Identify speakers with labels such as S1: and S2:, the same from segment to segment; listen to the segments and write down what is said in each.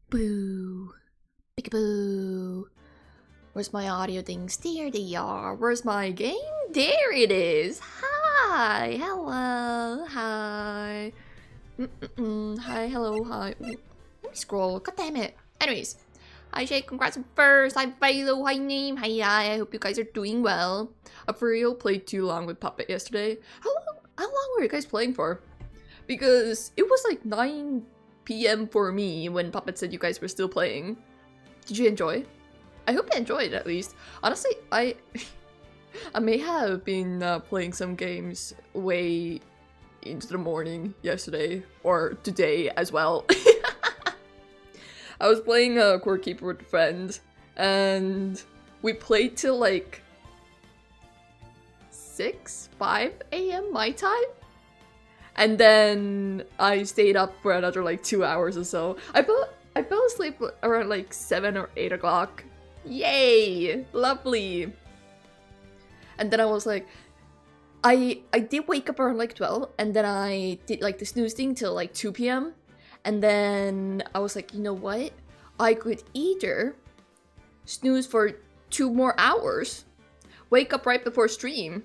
S1: Boo. Peekaboo. Where's my audio things? There they are. Where's my game? There it is. Hi. Hello. Hi. Hi. Hello. Hi. Let me scroll. God damn it. Anyways. Hi Shay, congrats on first. Hi Philo, hi Name, hi I hope you guys are doing well. For real, played too long with Puppet yesterday. How long were you guys playing for? Because it was like 9 p.m. for me when Puppet said you guys were still playing. Did you enjoy? I hope you enjoyed at least. Honestly, I may have been playing some games way into the morning yesterday or today as well. I was playing Core Keeper with a friend, and we played till like 5 a.m. my time, and then I stayed up for another like 2 hours or so. I fell asleep around like 7 or 8 o'clock. Yay! Lovely! And then I was like, I did wake up around like 12, and then I did like the snooze thing till like 2 p.m. And then I was like, you know what? I could either snooze for 2 more hours, wake up right before stream,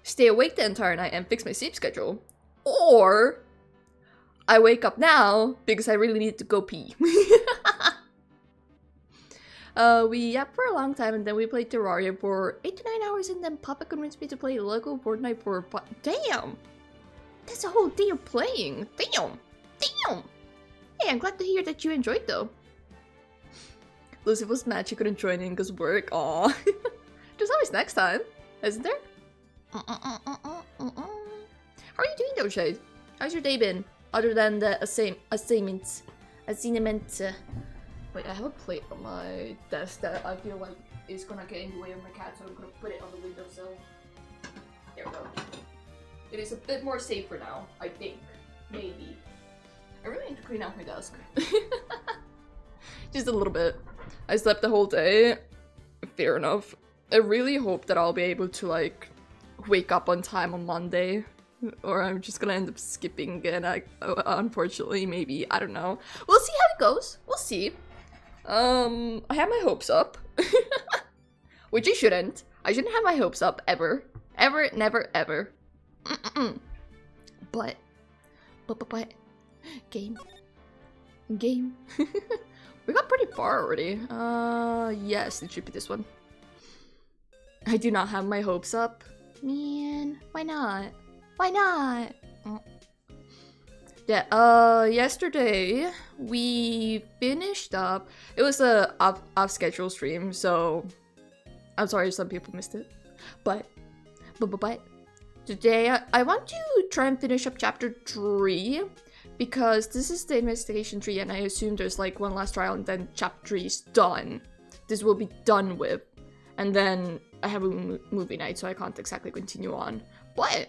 S1: stay awake the entire night and fix my sleep schedule, or I wake up now because I really need to go pee. We yapped for a long time and then we played Terraria for 8 to 9 hours and then Papa convinced me to play local Fortnite for damn! That's a whole day of playing! Damn! Damn! Hey, I'm glad to hear that you enjoyed though. Lucy was mad she couldn't join in because work. Aww. There's always next time, isn't there? How are you doing though, Shade? How's your day been? Other than the assignments. Wait, I have a plate on my desk that I feel like is gonna get in the way of my cat, so I'm gonna put it on the windowsill. There we go. It is a bit more safer now, I think. Maybe. I really need to clean out my desk. Just a little bit. I slept the whole day. Fair enough. I really hope that I'll be able to like wake up on time on Monday. Or I'm just gonna end up skipping and unfortunately, maybe, I don't know. We'll see how it goes. We'll see. I have my hopes up. Which I shouldn't. I shouldn't have my hopes up ever. Ever, never, ever. But. Game. We got pretty far already. Yes, it should be this one. I do not have my hopes up. Man, why not? Why not? Yeah, yesterday we finished up. It was a off schedule stream, so I'm sorry some people missed it. But today I want to try and finish up chapter 3. Because this is the investigation tree and I assume there's like one last trial and then chapter 3 is done. This will be done with. And then I have a movie night so I can't exactly continue on. But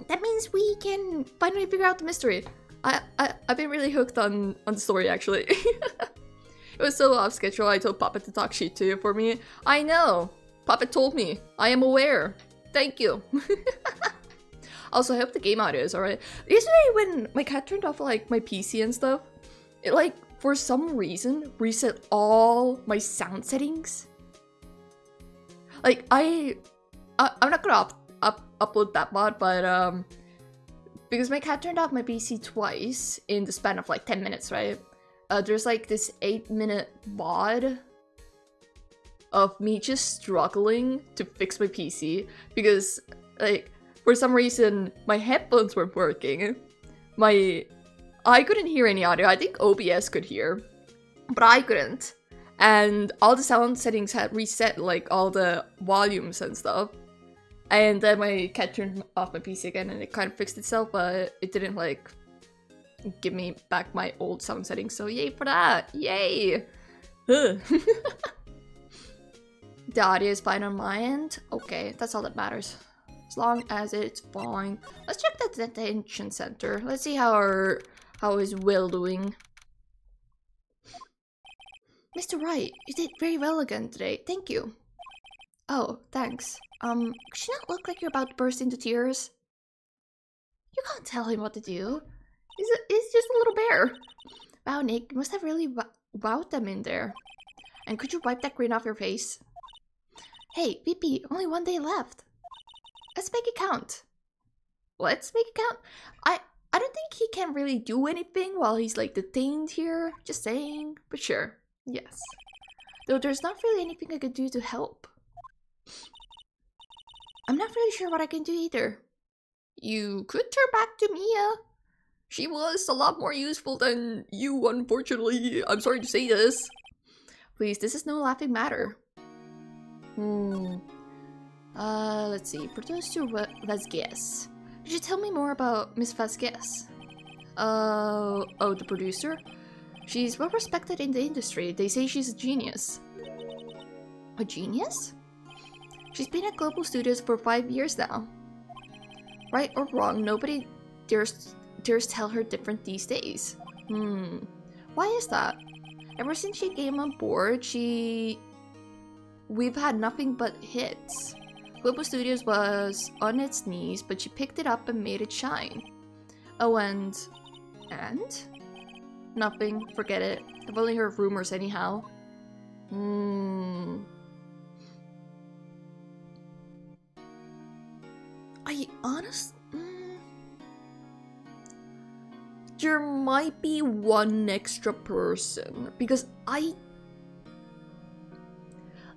S1: that means we can finally figure out the mystery. I've been really hooked on the story actually. It was so off schedule I told Puppet to talk shit to you for me. I know. Puppet told me. I am aware. Thank you. Also, I hope the game audio is alright. Yesterday, when my cat turned off like my PC and stuff, it like for some reason reset all my sound settings. Like I'm not gonna upload that mod, but because my cat turned off my PC twice in the span of like 10 minutes, right? There's like this 8-minute mod of me just struggling to fix my PC because like. For some reason, my headphones weren't working. I couldn't hear any audio. I think OBS could hear, but I couldn't. And all the sound settings had reset, like all the volumes and stuff. And then my cat turned off my PC again and it kind of fixed itself, but it didn't like give me back my old sound settings. So yay for that. Yay. The audio is fine on my end. Okay, that's all that matters. As long as it's fine. Let's check the detention center. Let's see how is Will doing. Mr. Wright, you did very well again today. Thank you. Oh, thanks. Could you not look like you're about to burst into tears? You can't tell him what to do. He's just a little bear. Wow, Nick, you must have really wow them in there. And could you wipe that grin off your face? Hey, VP, only 1 day left. Let's make it count. Let's make it count? I don't think he can really do anything while he's like detained here. Just saying. But sure. Yes. Though there's not really anything I could do to help. I'm not really sure what I can do either. You could turn back to Mia. She was a lot more useful than you, unfortunately. I'm sorry to say this. Please, this is no laughing matter. Let's see. Producer Vasquez. You should tell me more about Miss Vasquez. Oh, the producer? She's well respected in the industry. They say she's a genius. A genius? She's been at Global Studios for 5 years now. Right or wrong, nobody dares tell her different these days. Why is that? Ever since she came on board, we've had nothing but hits. Global Studios was on its knees, but she picked it up and made it shine. Oh, and? Nothing. Forget it. I've only heard rumors anyhow. Are you honest? There might be one extra person, because I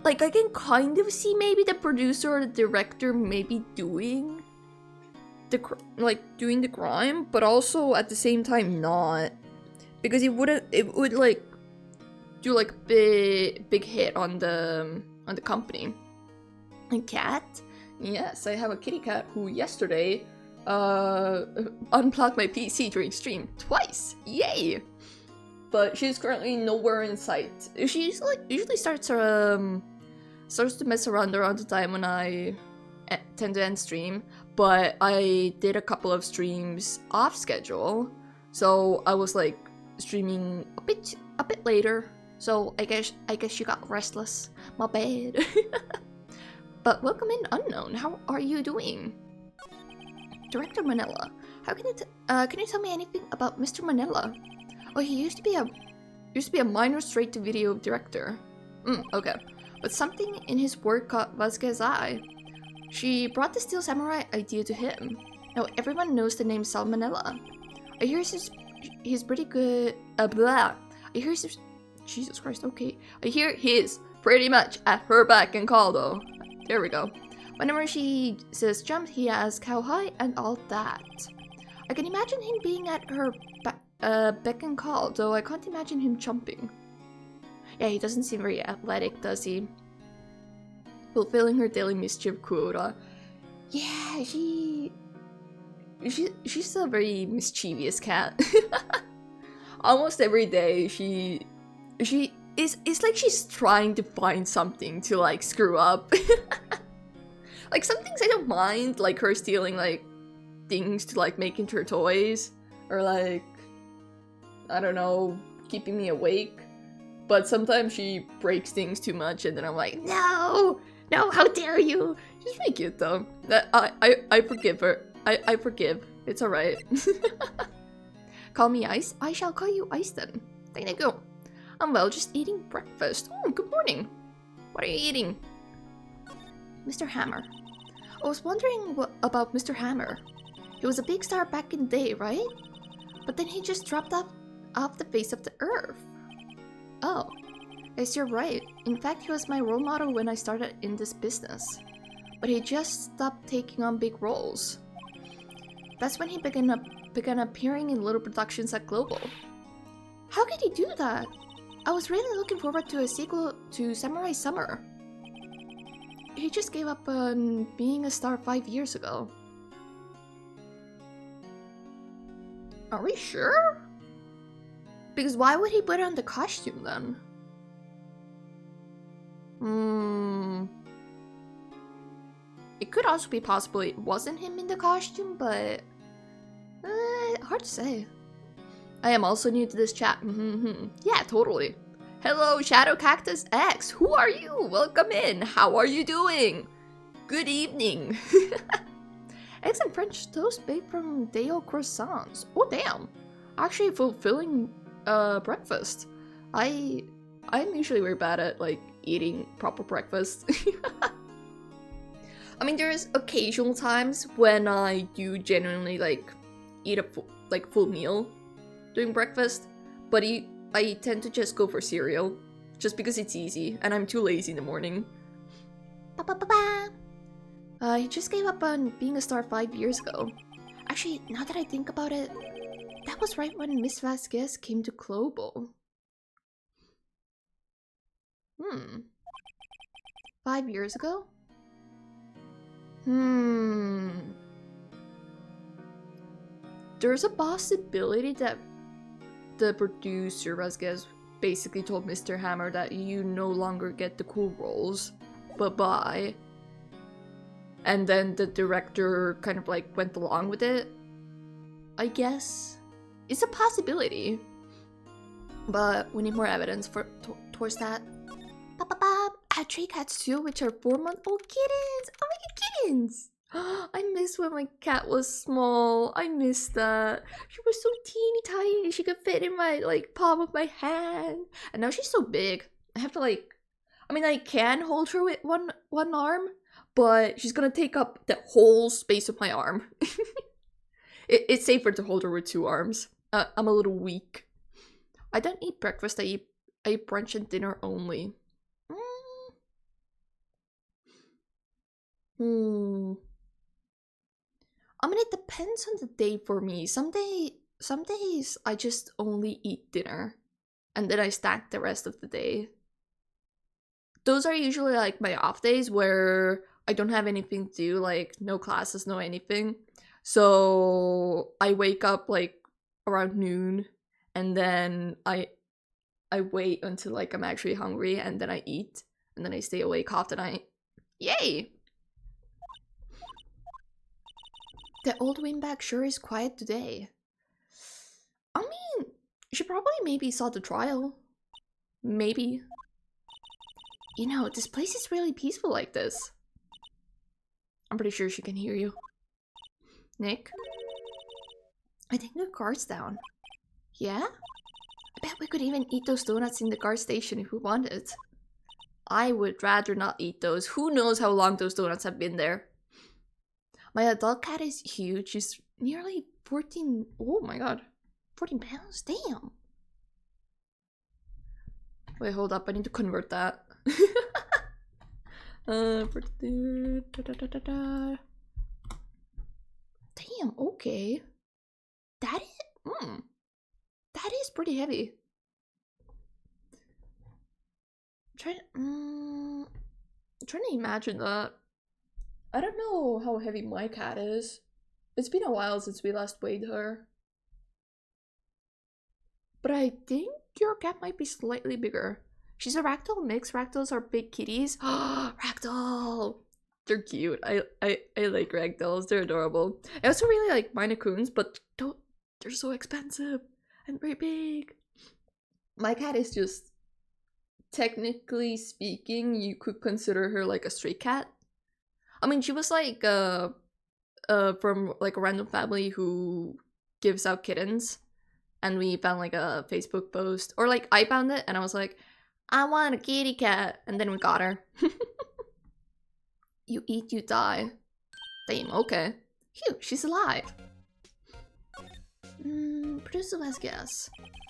S1: can kind of see maybe the producer or the director maybe doing the crime, but also at the same time not, because it would like do like big hit on the company. And cat? Yes, I have a kitty cat who yesterday unplugged my PC during stream twice. Yay! But she's currently nowhere in sight. She's like usually starts to mess around the time when I tend to end stream, but I did a couple of streams off schedule, so I was like streaming a bit later. So I guess you got restless. My bad. But welcome in, Unknown. How are you doing? Director Manila. How can you tell me anything about Mr. Manila? Oh, he used to be a minor straight-to-video director. Okay. But something in his work caught Vasquez's eye. She brought the Steel Samurai idea to him. Now everyone knows the name Salmonella. I hear he's pretty good. Blah. I hear Jesus Christ. Okay. I hear he's pretty much at her beck and call though. There we go. Whenever she says jump, he asks how high and all that. I can imagine him being at her beck and call, though I can't imagine him jumping. Yeah, he doesn't seem very athletic, does he? Fulfilling her daily mischief quota. Yeah, she's a very mischievous cat. Almost every day, it's like she's trying to find something to like screw up. Like some things I don't mind, like her stealing like things to like make into her toys, or like I don't know, keeping me awake. But sometimes she breaks things too much, and then I'm like, no, how dare you? She's pretty cute though. I forgive her. I forgive. It's alright. Call me Ice. I shall call you Ice then. There you go. I'm well, just eating breakfast. Oh, good morning. What are you eating? Mr. Hammer. I was wondering about Mr. Hammer. He was a big star back in the day, right? But then he just dropped off the face of the earth. Oh, yes, you're right. In fact, he was my role model when I started in this business. But he just stopped taking on big roles. That's when he began appearing in little productions at Global. How could he do that? I was really looking forward to a sequel to Samurai Summer. He just gave up on being a star 5 years ago. Are we sure? Because why would he put on the costume then? It could also be possible it wasn't him in the costume, but hard to say. I am also new to this chat. Yeah, totally. Hello, Shadow Cactus X. Who are you? Welcome in. How are you doing? Good evening. Eggs and French toast baked from Deo croissants. Oh, damn. Actually fulfilling breakfast. I'm usually very bad at like eating proper breakfast. I mean, there's occasional times when I do genuinely like eat a full meal during breakfast, but I tend to just go for cereal, just because it's easy and I'm too lazy in the morning. I just gave up on being a star 5 years ago. Actually, now that I think about it, that was right when Miss Vasquez came to Global. 5 years ago? There's a possibility that the producer Vasquez basically told Mr. Hammer that you no longer get the cool roles. Bye-bye. And then the director kind of like went along with it, I guess. It's a possibility. But we need more evidence towards that. I had 3 cats too, which are 4-month-old kittens. Oh my god, kittens! I miss when my cat was small. I miss that. She was so teeny tiny. She could fit in my like palm of my hand. And now she's so big. I have to like, I mean, I can hold her with one arm, but she's gonna take up the whole space of my arm. It's safer to hold her with 2 arms. I'm a little weak. I don't eat breakfast. I eat brunch and dinner only. I mean, it depends on the day for me. Some days I just only eat dinner, and then I stack the rest of the day. Those are usually like my off days where I don't have anything to do, like no classes, no anything. So I wake up like around noon, and then I wait until like I'm actually hungry, and then I eat, and then I stay awake half the night. Yay! The old windbag sure is quiet today. I mean, she probably maybe saw the trial. Maybe. You know, this place is really peaceful like this. I'm pretty sure she can hear you. Nick? I think the car's down. Yeah? I bet we could even eat those donuts in the car station if we wanted. I would rather not eat those. Who knows how long those donuts have been there. My adult cat is huge. She's nearly 14... Oh my god. 14 pounds? Damn. Wait, hold up. I need to convert that. Damn, okay. That is pretty heavy. I'm trying to imagine that. I don't know how heavy my cat is. It's been a while since we last weighed her. But I think your cat might be slightly bigger. She's a ragdoll mix. Ragdolls are big kitties. Ragdoll! They're cute. I like ragdolls. They're adorable. I also really like Maine Coons, but they're so expensive and very big. My cat is just, technically speaking, you could consider her like a stray cat. I mean, she was like from like a random family who gives out kittens, and we found like a Facebook post, or like I found it and I was like, I want a kitty cat, and then we got her. You eat, you die. Damn, okay. Phew, she's alive. Producer Vasquez.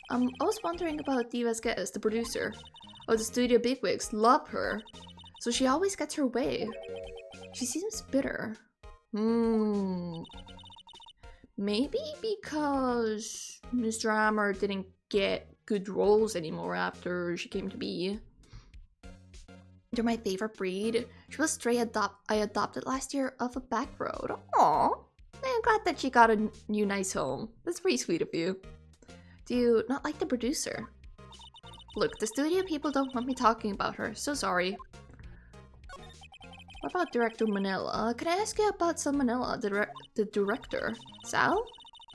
S1: I was wondering about Dee Vasquez, the producer. Oh, the studio bigwigs love her, so she always gets her way. She seems bitter. Maybe because Mr. Hammer didn't get good roles anymore after she came to be. They're my favorite breed. She was stray I adopted last year off a back road. Aww. I'm glad that she got a new nice home. That's pretty sweet of you. Do you not like the producer? Look, the studio people don't want me talking about her. So sorry. What about Director Manila? Can I ask you about Sal Manila, the director? Sal?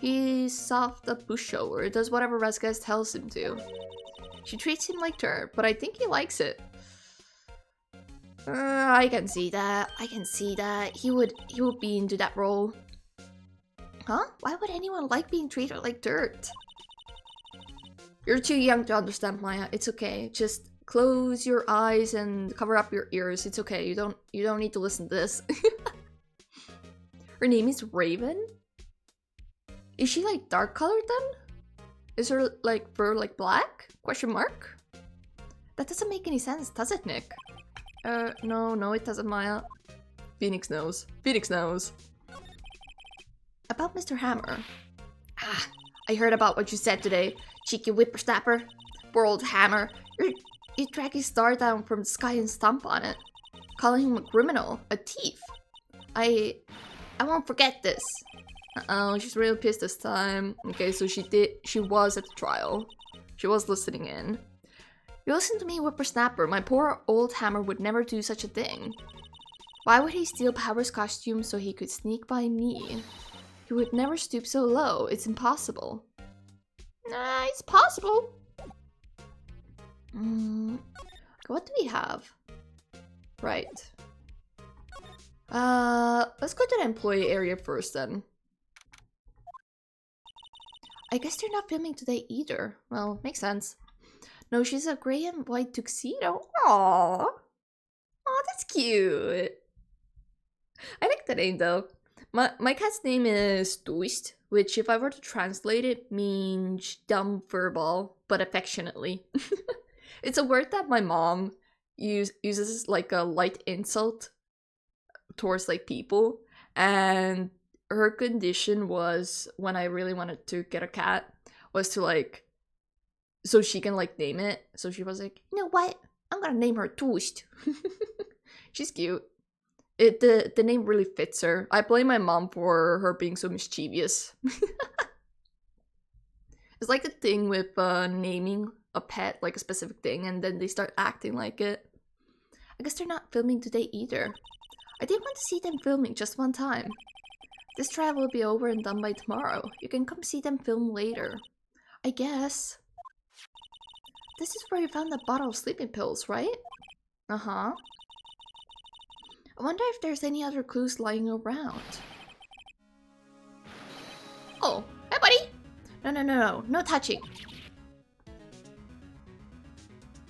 S1: He's soft a pushover, does whatever Vasquez tells him to. She treats him like dirt, but I think he likes it. I can see that. I can see that. He would be into that role. Huh? Why would anyone like being treated like dirt? You're too young to understand, Maya. It's okay. Just close your eyes and cover up your ears. It's okay. You don't need to listen to this. Her name is Raven? Is she like dark colored then? Is her like fur like black? Question mark? That doesn't make any sense, does it, Nick? No, it doesn't, Maya. Phoenix knows. Phoenix knows. About Mr. Hammer. Ah, I heard about what you said today, cheeky whippersnapper. Poor old Hammer. You drag his star down from the sky and stomp on it. Calling him a criminal, a thief. I won't forget this. Uh-oh, she's real pissed this time. Okay, so she was at the trial. She was listening in. You listen to me, whippersnapper. My poor old Hammer would never do such a thing. Why would he steal Power's costume so he could sneak by me? He would never stoop so low. It's impossible. Nah, it's possible. What do we have? Right. Let's go to the employee area first then. I guess they're not filming today either. Well, makes sense. No, she's a gray and white tuxedo. Aww. Aw, that's cute. I like the name though. My cat's name is Twist, which if I were to translate it means dumb furball, but affectionately. It's a word that my mom uses like a light insult towards like people, and her condition was, when I really wanted to get a cat, was to like, so she can like name it. So she was like, you know what? I'm gonna name her Twist. She's cute. The name really fits her. I blame my mom for her being so mischievous. It's like the thing with naming a pet like a specific thing and then they start acting like it. I guess they're not filming today either. I did want to see them filming just one time. This trial will be over and done by tomorrow. You can come see them film later. I guess. This is where you found that bottle of sleeping pills, right? Uh-huh. I wonder if there's any other clues lying around. Oh, hey buddy! No touching.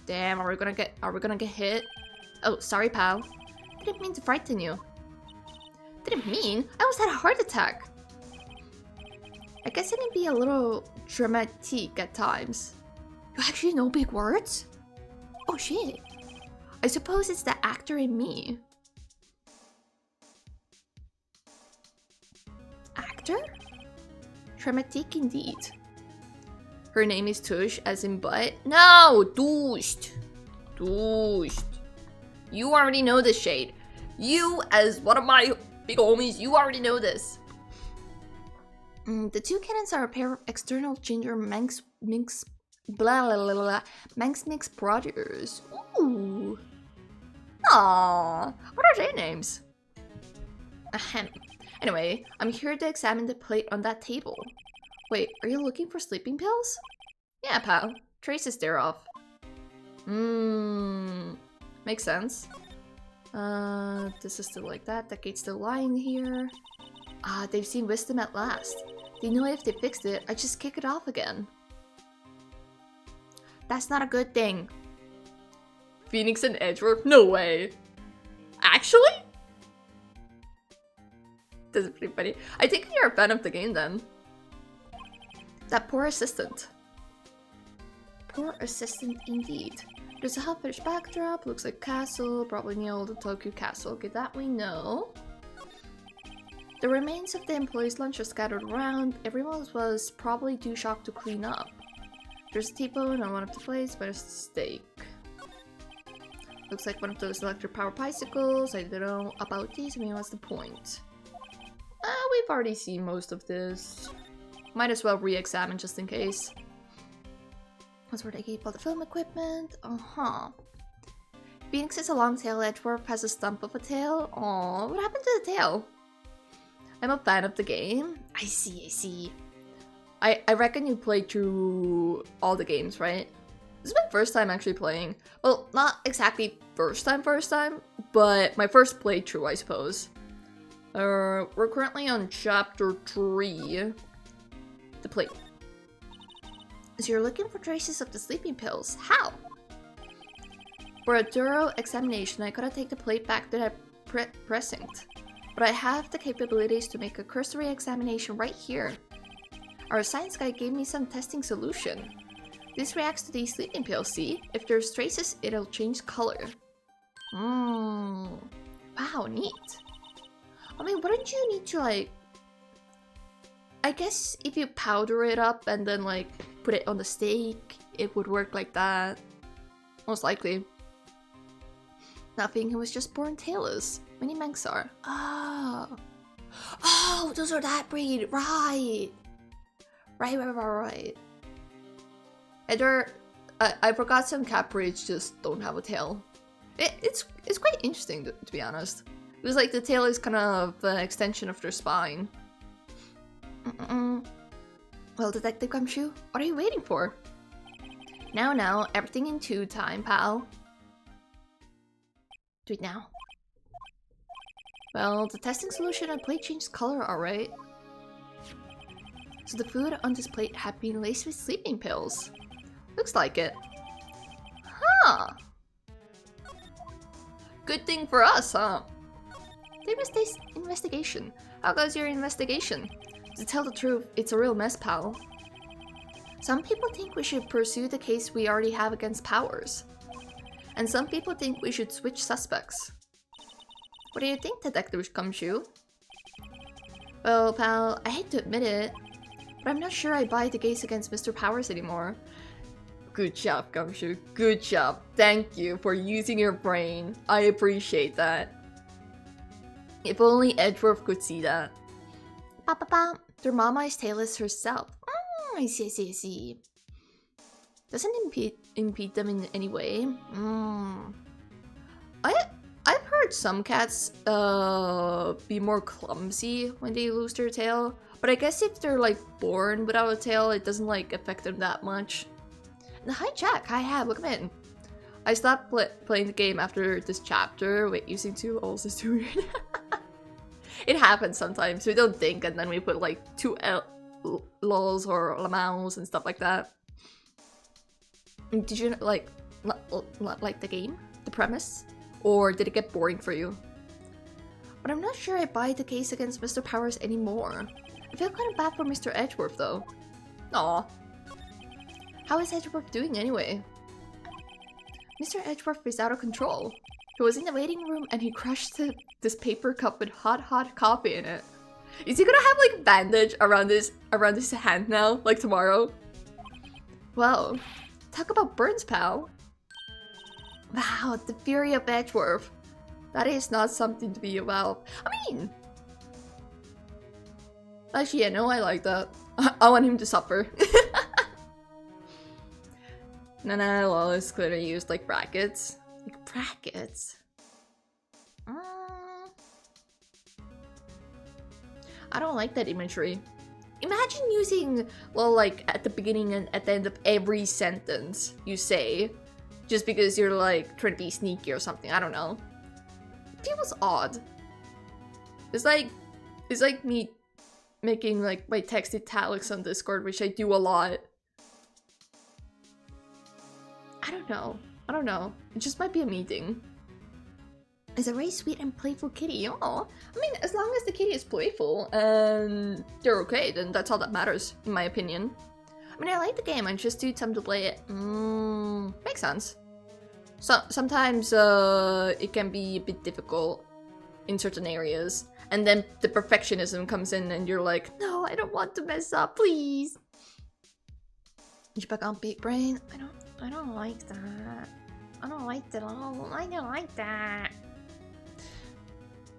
S1: Damn, are we gonna get hit? Oh, sorry pal. Didn't mean to frighten you. Didn't mean? I almost had a heart attack. I guess I can be a little dramatic at times. You actually know big words? Oh shit. I suppose it's the actor in me. Actor? Dramatic indeed. Her name is Tush, as in butt. No! Tushed. Tushed. You already know this, Shade. You, as one of my big homies, you already know this. The two kittens are a pair of external ginger Manx Mix brothers. Ooh. Aww. What are their names? Ahem. Anyway, I'm here to examine the plate on that table. Wait, are you looking for sleeping pills? Yeah, pal. Trace is there off. Makes sense. This is still like that. That gate's still lying here. Ah, they've seen wisdom at last. They know if they fixed it, I just kick it off again. That's not a good thing. Phoenix and Edgeworth? No way. Actually? This is pretty funny. I think you're a fan of the game then. That poor assistant. Poor assistant indeed. There's a half-finished backdrop, looks like castle, probably near old Tokyo Castle. Okay, that we know. The remains of the employees' lunch are scattered around. Everyone was probably too shocked to clean up. There's a T-bone on one of the plates, but it's a steak. Looks like one of those electric power bicycles. I don't know about these. I mean, what's the point? We've already seen most of this. Might as well re-examine just in case. That's where they keep all the film equipment. Phoenix has a long tail. Edgeworth has a stump of a tail. Aww, what happened to the tail? I'm a fan of the game. I see. I reckon you played through all the games, right? This is my first time actually playing. Well, not exactly first time, but my first playthrough, I suppose. We're currently on chapter 3. The plate. So you're looking for traces of the sleeping pills. How? For a thorough examination, I gotta take the plate back to that precinct. But I have the capabilities to make a cursory examination right here. Our science guy gave me some testing solution. This reacts to these sleeping pills, see? If there's traces, it'll change color. Wow, neat. I mean, wouldn't you need to, like... I guess if you powder it up and then, like, put it on the steak, it would work like that. Most likely. Nothing, he was just born tailless. Many Manx are. Oh. Oh, those are that breed. Right. Right. Either I forgot some cat breeds just don't have a tail. It's quite interesting to be honest. It was like the tail is kind of an extension of their spine. Well, Detective Gumshoe, what are you waiting for? Now, everything in 2 time, pal. Do it now. Well, the testing solution on plate changed color, alright. So the food on this plate had been laced with sleeping pills. Looks like it. Huh. Good thing for us, huh? Davis investigation. How goes your investigation? To tell the truth, it's a real mess, pal. Some people think we should pursue the case we already have against Powers. And some people think we should switch suspects. What do you think, Detective Gumshoe? Well, pal, I hate to admit it, but I'm not sure I buy the case against Mr. Powers anymore. Good job, Gumshoe. Good job. Thank you for using your brain. I appreciate that. If only Edgeworth could see that. Their mama is tailless herself. I see. Doesn't impede them in any way. I've heard some cats be more clumsy when they lose their tail, but I guess if they're like born without a tail, it doesn't like affect them that much. And hi Jack, hi, welcome in. I stopped playing the game after this chapter. Wait, using 2 L's is too weird. It happens sometimes. We don't think, and then we put like 2 L's or lamaux and stuff like that. Did you like the game, the premise, or did it get boring for you? But I'm not sure I buy the case against Mr. Powers anymore. I feel kind of bad for Mr. Edgeworth though. Aw. How is Edgeworth doing anyway? Mr. Edgeworth is out of control. He was in the waiting room and he crushed this paper cup with hot coffee in it. Is he gonna have like bandage around his hand now, like tomorrow? Well, talk about burns, pal. Wow, the fury of Edgeworth. That is not something to be about. I mean, actually, yeah, no, I like that. I want him to suffer. Nana always clearly used like brackets. Like brackets? I don't like that imagery. Imagine using, well, like at the beginning and at the end of every sentence you say, just because you're like trying to be sneaky or something. I don't know. It feels odd. It's like me making like my text italics on Discord, which I do a lot. I don't know. It just might be a meeting. It's a very sweet and playful kitty. Oh, I mean, as long as the kitty is playful and they're okay, then that's all that matters, in my opinion. I mean, I like the game, I just do time to play it. Makes sense. So sometimes it can be a bit difficult in certain areas, and then the perfectionism comes in, and you're like, no, I don't want to mess up, please. You back on Big Brain? I don't like that. I don't like that at all. I don't like that.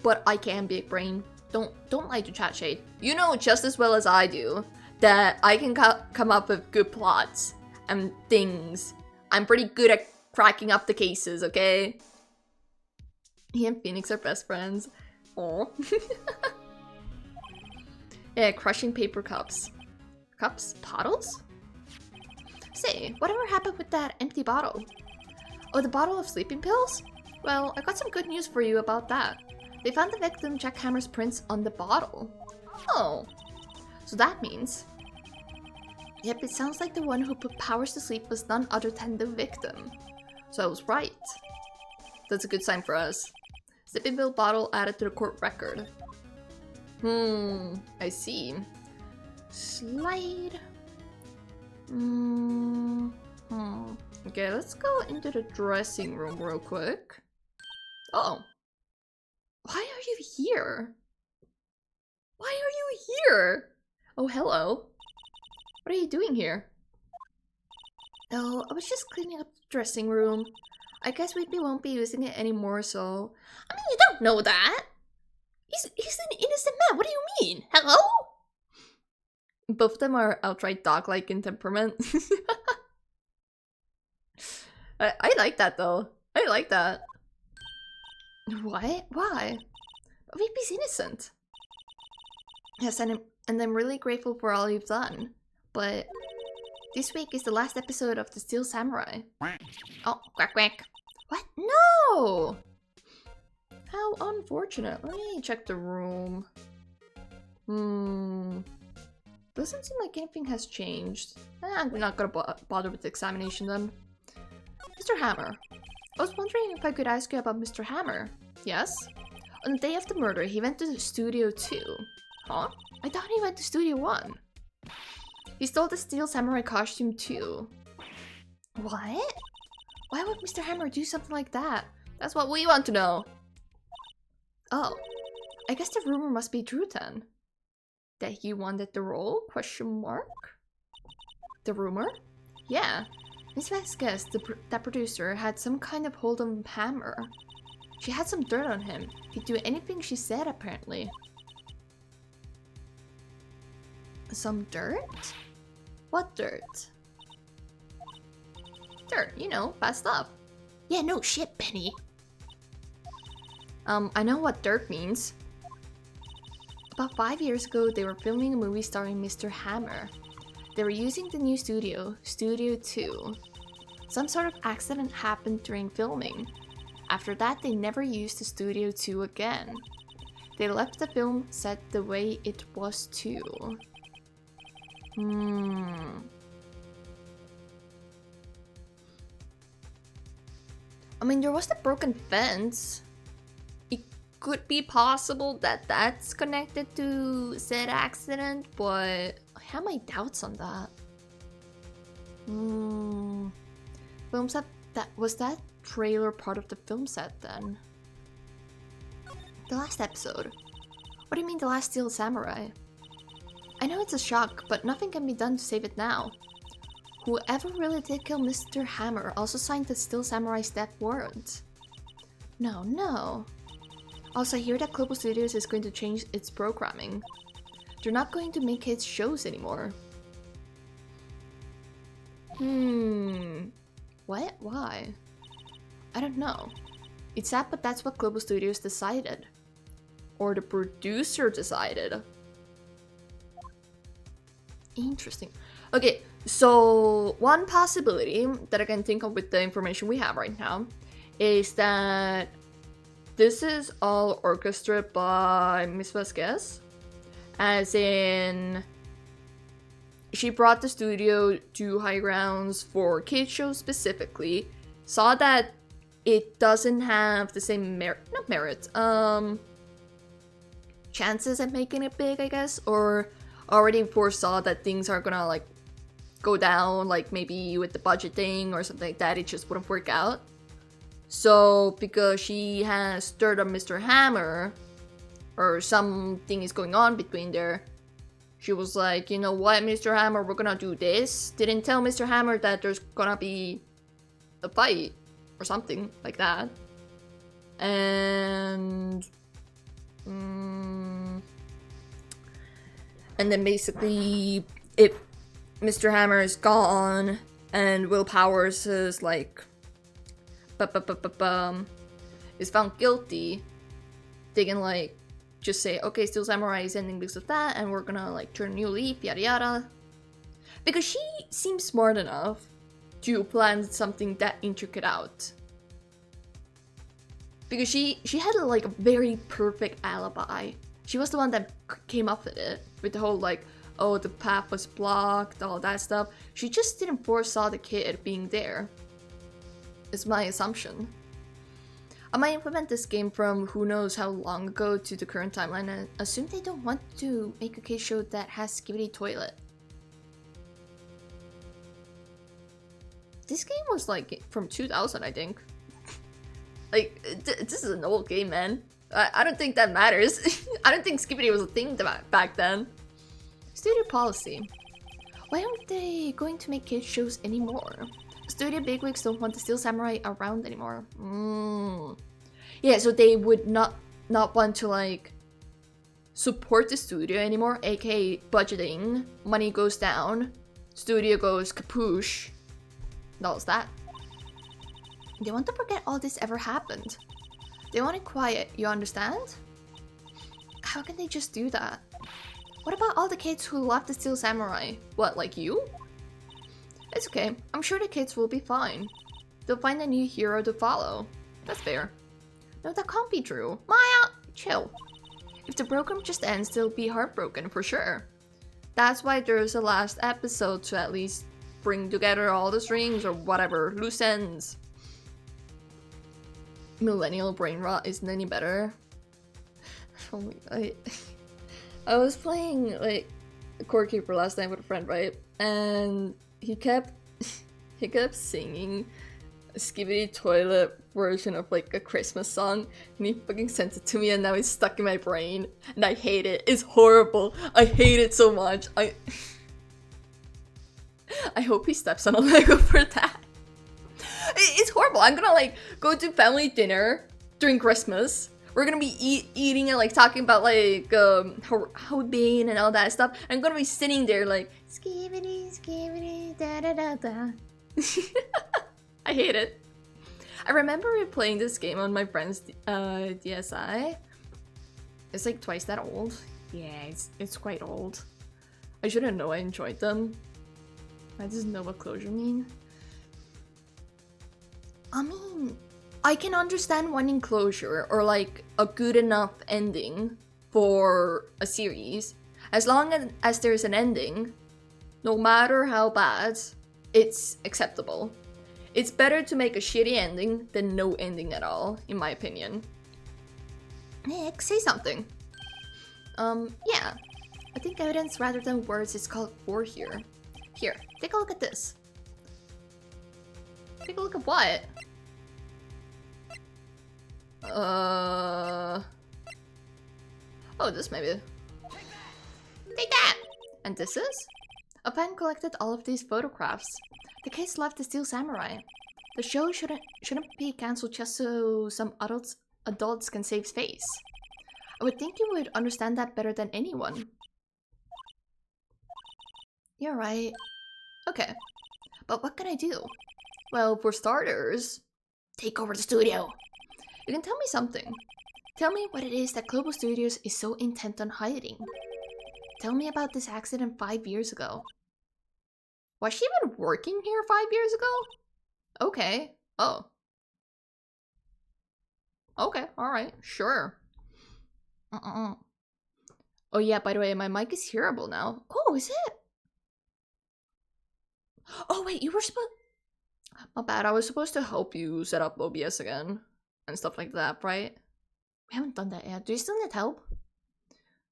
S1: But I can Big Brain. Don't lie to Chat Shade. You know just as well as I do that I can come up with good plots and things. I'm pretty good at cracking up the cases, okay? He and Phoenix are best friends. Aw. Yeah, crushing paper cups. Cups? Bottles? Say, whatever happened with that empty bottle? Oh, the bottle of sleeping pills? Well, I got some good news for you about that. They found the victim Jack Hammer's prints on the bottle. Oh. So that means... Yep, it sounds like the one who put powers to sleep was none other than the victim. So I was right. That's a good sign for us. Sipping pill bottle added to the court record. I see. Slide. Okay, let's go into the dressing room real quick. Oh. Why are you here? Why are you here? Oh, hello. What are you doing here? Oh, I was just cleaning up the dressing room. I guess we won't be using it anymore, so... I mean, you don't know that! He's an innocent man, what do you mean? Hello? Both of them are outright dog-like in temperament. I like that, though. I like that. What? Why? Baby's innocent. Yes, and I'm really grateful for all you've done. But this week is the last episode of The Steel Samurai. Oh, quack quack. What? No! How unfortunate. Let me check the room. Doesn't seem like anything has changed. I'm not gonna bother with the examination then. Mr. Hammer. I was wondering if I could ask you about Mr. Hammer. Yes? On the day of the murder, he went to Studio 2. Huh? I thought he went to Studio 1. He stole the Steel Samurai costume too. What? Why would Mr. Hammer do something like that? That's what we want to know. Oh, I guess the rumor must be true then. That he wanted the role? Question mark? The rumor? Yeah. Miss Vasquez, that producer, had some kind of hold on Hammer. She had some dirt on him. He'd do anything she said, apparently. Some dirt? What dirt? Dirt, you know, bad stuff. Yeah, no shit, Penny. I know what dirt means. About 5 years ago, they were filming a movie starring Mr. Hammer. They were using the new studio, Studio 2. Some sort of accident happened during filming. After that, they never used the Studio 2 again. They left the film set the way it was too. I mean, there was the broken fence. It could be possible that that's connected to said accident, but I have my doubts on that. Film set, was that trailer part of the film set then? The last episode. What do you mean the last Steel Samurai? I know it's a shock, but nothing can be done to save it now. Whoever really did kill Mr. Hammer also signed the Steel Samurai's death warrant. No. Also, I hear that Global Studios is going to change its programming. They're not going to make kids shows anymore. What? Why? I don't know. It's sad, but that's what Global Studios decided. Or the producer decided. Interesting. Okay, so one possibility that I can think of with the information we have right now is that this is all orchestrated by Miss Vasquez. As in, she brought the studio to High Grounds for kids shows specifically, saw that it doesn't have the same chances at making it big, I guess, or already foresaw that things are gonna like go down, like maybe with the budget thing or something like that, it just wouldn't work out. So because she has stirred up Mr. Hammer, or something is going on between there, she was like, you know what, Mr. Hammer, we're gonna do this. Didn't tell Mr. Hammer that there's gonna be a fight or something like that. And then basically, if Mr. Hammer is gone and Will Powers is like is found guilty, they can like just say, okay, Steel Samurai is ending because of that, and we're gonna like turn a new leaf, yada yada. Because she seems smart enough to plan something that intricate out. Because she had like a very perfect alibi. She was the one that came up with it, with the whole like, oh, the path was blocked, all that stuff. She just didn't foresaw the kid being there. Is my assumption. I might implement this game from who knows how long ago to the current timeline and assume they don't want to make a case show that has Skibidi Toilet. This game was like from 2000, I think. Like, this is an old game, man. I don't think that matters. I don't think Skibidi was a thing back then. Studio policy. Why aren't they going to make kids shows anymore? Studio bigwigs don't want the Steel Samurai around anymore. Yeah, so they would not want to like support the studio anymore, aka budgeting. Money goes down, studio goes kapoosh. That was that. They want to forget all this ever happened. They want it quiet, you understand? How can they just do that? What about all the kids who left the Steel Samurai? What, like you? It's okay. I'm sure the kids will be fine. They'll find a new hero to follow. That's fair. No, that can't be true. Maya, chill. If the program just ends, they'll be heartbroken for sure. That's why there's a last episode to at least bring together all the strings or whatever, loose ends. Millennial brain rot isn't any better. Oh my god. I was playing like Core Keeper last night with a friend, right? And he kept singing a Skibidi Toilet version of like a Christmas song, and he fucking sent it to me, and now it's stuck in my brain, and I hate it. It's horrible. I hate it so much. I hope he steps on a Lego for that. It's horrible. I'm gonna like go to family dinner during Christmas. We're gonna be eating and like talking about like how being and all that stuff. I'm gonna be sitting there like skibidi skibidi da da da da. I hate it. I remember playing this game on my friend's DSi. It's like twice that old. Yeah, it's quite old. I shouldn't know I enjoyed them. I just know what closure mean. I mean, I can understand wanting closure or like a good enough ending for a series. As long as there's an ending, no matter how bad, it's acceptable. It's better to make a shitty ending than no ending at all, in my opinion. Nick, say something. Yeah. I think evidence rather than words is called for here. Here, take a look at this. Take a look at what? Oh, this maybe. Take that! And this is? A fan collected all of these photographs. The case left the Steel Samurai. The show shouldn't be cancelled just so some adults can save face. I would think you would understand that better than anyone. You're right. Okay. But what can I do? Well, for starters, take over the studio. You can tell me something. Tell me what it is that Global Studios is so intent on hiding. Tell me about this accident 5 years ago. Was she even working here 5 years ago? Okay. Oh. Okay, alright, sure. Oh yeah, by the way, my mic is hearable now. Oh, is it? Oh wait, you were supposed... My bad, I was supposed to help you set up OBS again. And stuff like that, right? We haven't done that yet. Do you still need help?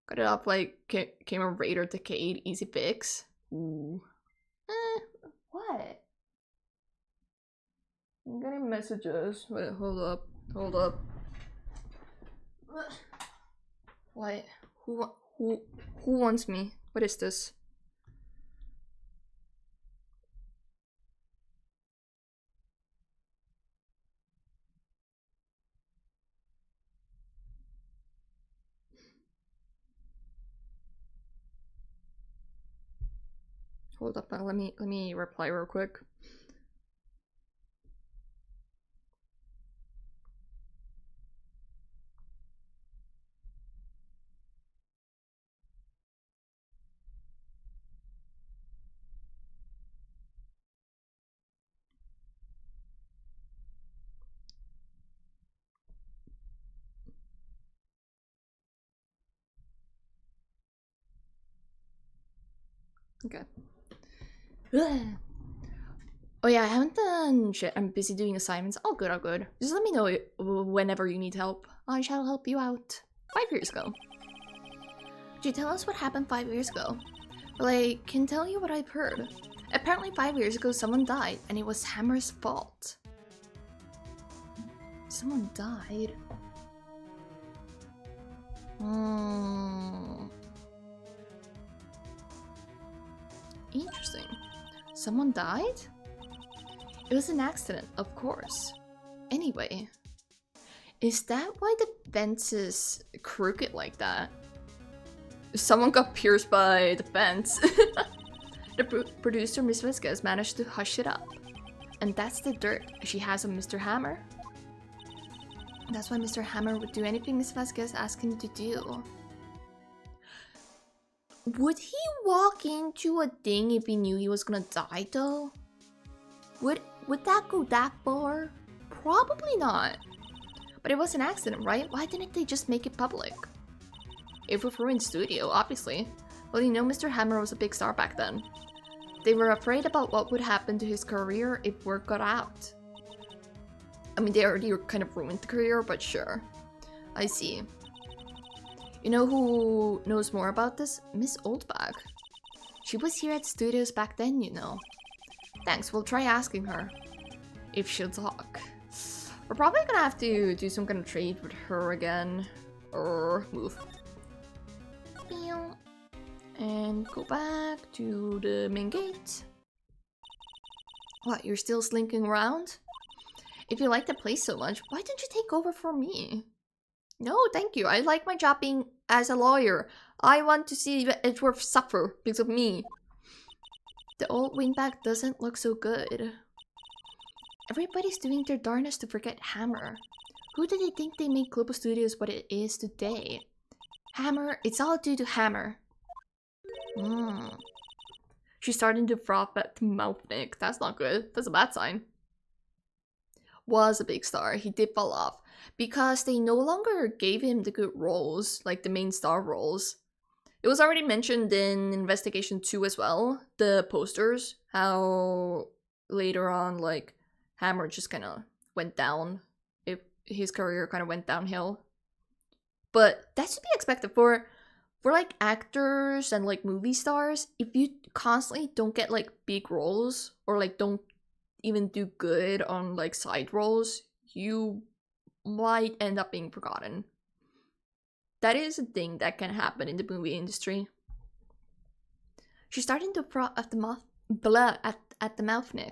S1: Got it up like Camera Raider Decade, easy fix. Ooh. What? I'm getting messages. Wait, hold up. Hold up. What? Who wants me? What is this? Hold up, let me reply real quick. Okay. Oh yeah, I haven't done shit. I'm busy doing assignments. All good, all good. Just let me know whenever you need help. I shall help you out. 5 years ago. Could you tell us what happened 5 years ago? Well, I can tell you what I've heard. Apparently 5 years ago someone died, and it was Hammer's fault. Someone died? Interesting. Someone died? It was an accident, of course. Anyway, is that why the fence is crooked like that? Someone got pierced by the fence. The producer, Miss Vasquez, managed to hush it up. And that's the dirt she has on Mr. Hammer. That's why Mr. Hammer would do anything Miss Vasquez asked him to do. Would he walk into a thing if he knew he was gonna die, though? Would that go that far? Probably not. But it was an accident, right? Why didn't they just make it public? If we were in studio, obviously. Well, you know, Mr. Hammer was a big star back then. They were afraid about what would happen to his career if word got out. I mean, they already kind of ruined the career, but sure. I see. You know who knows more about this? Miss Oldbag. She was here at studios back then, you know. Thanks, we'll try asking her. If she'll talk. We're probably gonna have to do some kind of trade with her again. Or move. And go back to the main gate. What, you're still slinking around? If you like the place so much, why don't you take over for me? No, thank you. I like my job being as a lawyer. I want to see Edgeworth suffer because of me. The old wingback doesn't look so good. Everybody's doing their darnest to forget Hammer. Who do they think they made Global Studios what it is today? Hammer, it's all due to Hammer. She's starting to froth at the mouth, Nick. That's not good. That's a bad sign. Was a big star. He did fall off. Because they no longer gave him the good roles, like the main star roles. It was already mentioned in Investigation 2 as well, the posters, how later on, like, Hammer just kind of went down. His career kind of went downhill. But that should be expected for like actors and like movie stars. If you constantly don't get like big roles or like don't even do good on like side roles, you might end up being forgotten. That is a thing that can happen in the movie industry. She's starting to froth at the mouth, at the mouth, Nick.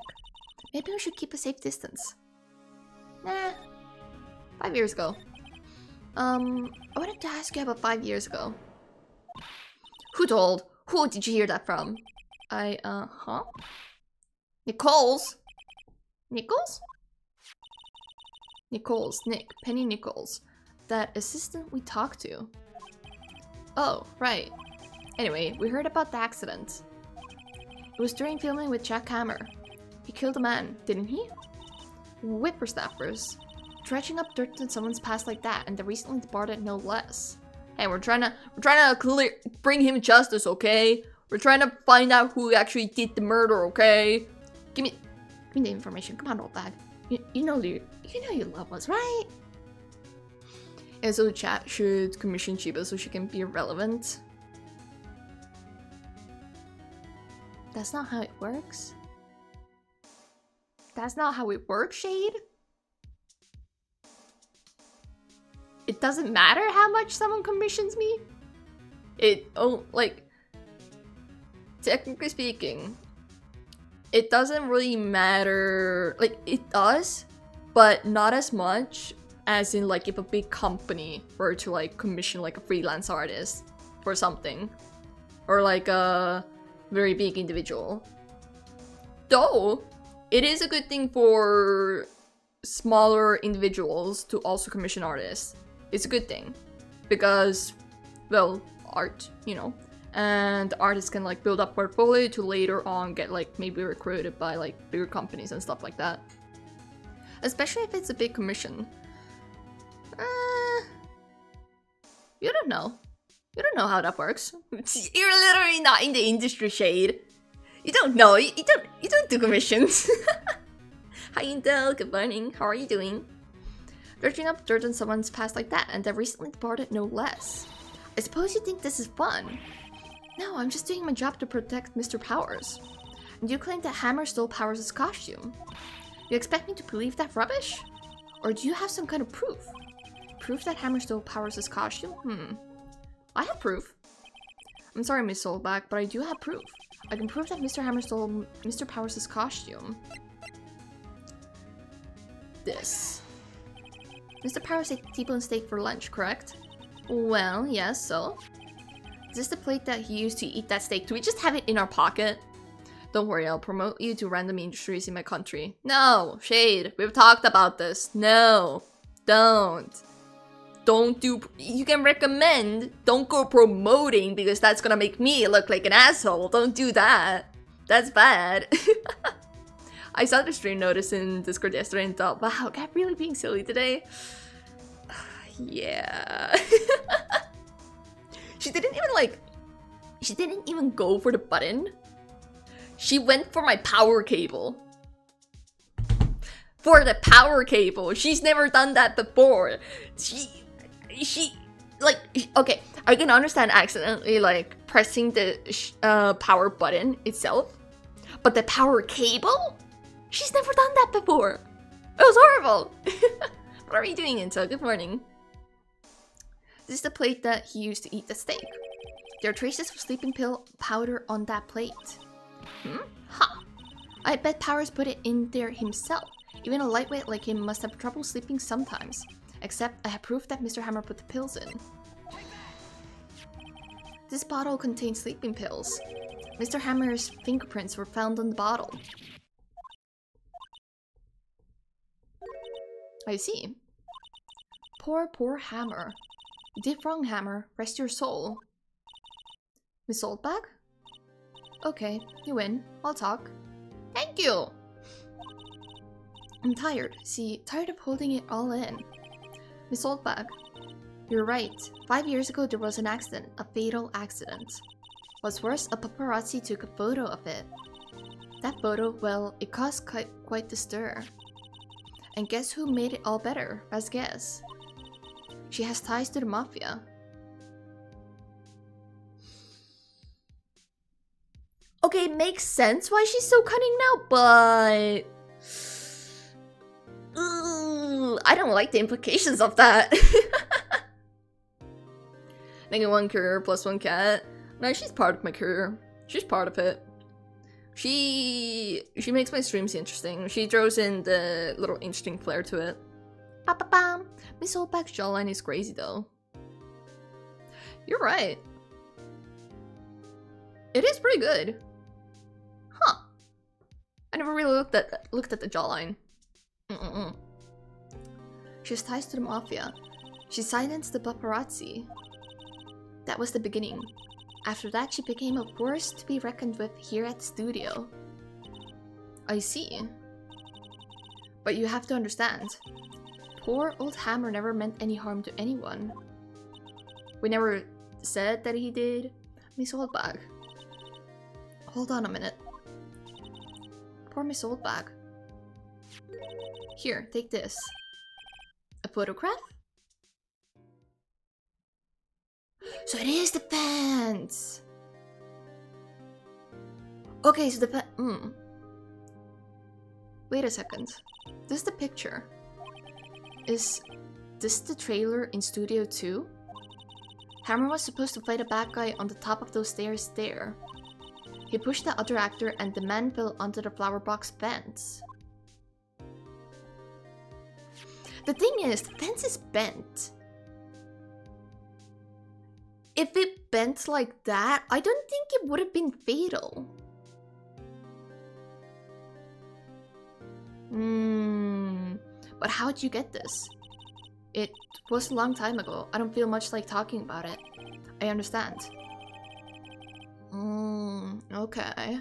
S1: Maybe we should keep a safe distance. Nah. 5 years ago. I wanted to ask you about 5 years ago. Who told? Who did you hear that from? Huh? Nichols? Nichols? Nichols, Nick, Penny Nichols. That assistant we talked to. Oh, right. Anyway, we heard about the accident. It was during filming with Jack Hammer. He killed a man, didn't he? Whippersnappers. Dredging up dirt in someone's past like that, and the recently departed no less. Hey, we're trying to bring him justice, okay? We're trying to find out who actually did the murder, okay? Give me the information. Come on, old bag. You know you love us, right? And so the chat should commission Chiba so she can be relevant. That's not how it works. That's not how it works, Shade. It doesn't matter how much someone commissions me. Technically speaking, it doesn't really matter. Like, it does, but not as much as in, like, if a big company were to, like, commission, like, a freelance artist for something. Or, like, a very big individual. Though, it is a good thing for smaller individuals to also commission artists. It's a good thing. Because, well, art, you know. And artists can, like, build up portfolio to later on get, like, maybe recruited by, like, bigger companies and stuff like that. Especially if it's a big commission. You don't know. You don't know how that works. You're literally not in the industry, Shade. You don't know. You don't do commissions. Hi Intel, good morning. How are you doing? Dredging up dirt on someone's past like that, and they're recently departed no less. I suppose you think this is fun. No, I'm just doing my job to protect Mr. Powers. And you claim that Hammer stole Powers' costume. You expect me to believe that rubbish? Or do you have some kind of proof? Proof that Hammer stole Powers' costume? I have proof. I'm sorry, Miss Soulback, but I do have proof. I can prove that Mr. Hammer stole Mr. Powers' costume. This. Mr. Powers ate T-bone steak for lunch, correct? Well, yes, so? Is this the plate that he used to eat that steak? Do we just have it in our pocket? Don't worry, I'll promote you to random industries in my country. No, Shade, we've talked about this. No, don't. Don't do... You can recommend, don't go promoting because that's gonna make me look like an asshole. Don't do that. That's bad. I saw the stream notice in Discord yesterday and thought, wow, Cat really being silly today? Yeah. She didn't even go for the button. She went for my power cable. For the power cable. She's never done that before. She like, okay, I can understand accidentally like pressing the power button itself, but the power cable? She's never done that before. It was horrible. What are you doing, Intel? Good morning. This is the plate that he used to eat the steak. There are traces of sleeping pill powder on that plate. Huh. I bet Powers put it in there himself. Even a lightweight like him must have trouble sleeping sometimes. Except I have proof that Mr. Hammer put the pills in. This bottle contains sleeping pills. Mr. Hammer's fingerprints were found on the bottle. I see. Poor Hammer. You did wrong, Hammer. Rest your soul. Miss Oldbag? Okay, you win. I'll talk. Thank you! I'm tired. See, tired of holding it all in. Miss Oldbag, you're right. 5 years ago there was an accident. A fatal accident. What's worse, a paparazzi took a photo of it. That photo, well, it caused quite the stir. And guess who made it all better? Best guess. She has ties to the mafia. Okay, it makes sense why she's so cunning now, but... I don't like the implications of that. -1 career plus 1 cat. No, she's part of my career. She's part of it. She makes my streams interesting. She throws in the little interesting flair to it. Ba-ba-bam! Miss Oldback's jawline is crazy though. You're right. It is pretty good. Huh. I never really looked at the jawline. She has ties to the mafia. She silenced the paparazzi. That was the beginning. After that, she became a force to be reckoned with here at the studio. I see. But you have to understand. Poor old Hammer never meant any harm to anyone. We never said that he did. Miss Oldbag. Hold on a minute. Poor Miss Oldbag. Here, take this. A photograph? So it is the fence! Okay, so the Wait a second. This is the picture. Is this the trailer in Studio 2? Hammer was supposed to fight a bad guy on the top of those stairs there. He pushed the other actor and the man fell onto the flower box fence. The thing is, the fence is bent. If it bent like that, I don't think it would have been fatal. But how'd you get this? It was a long time ago. I don't feel much like talking about it. I understand. Okay.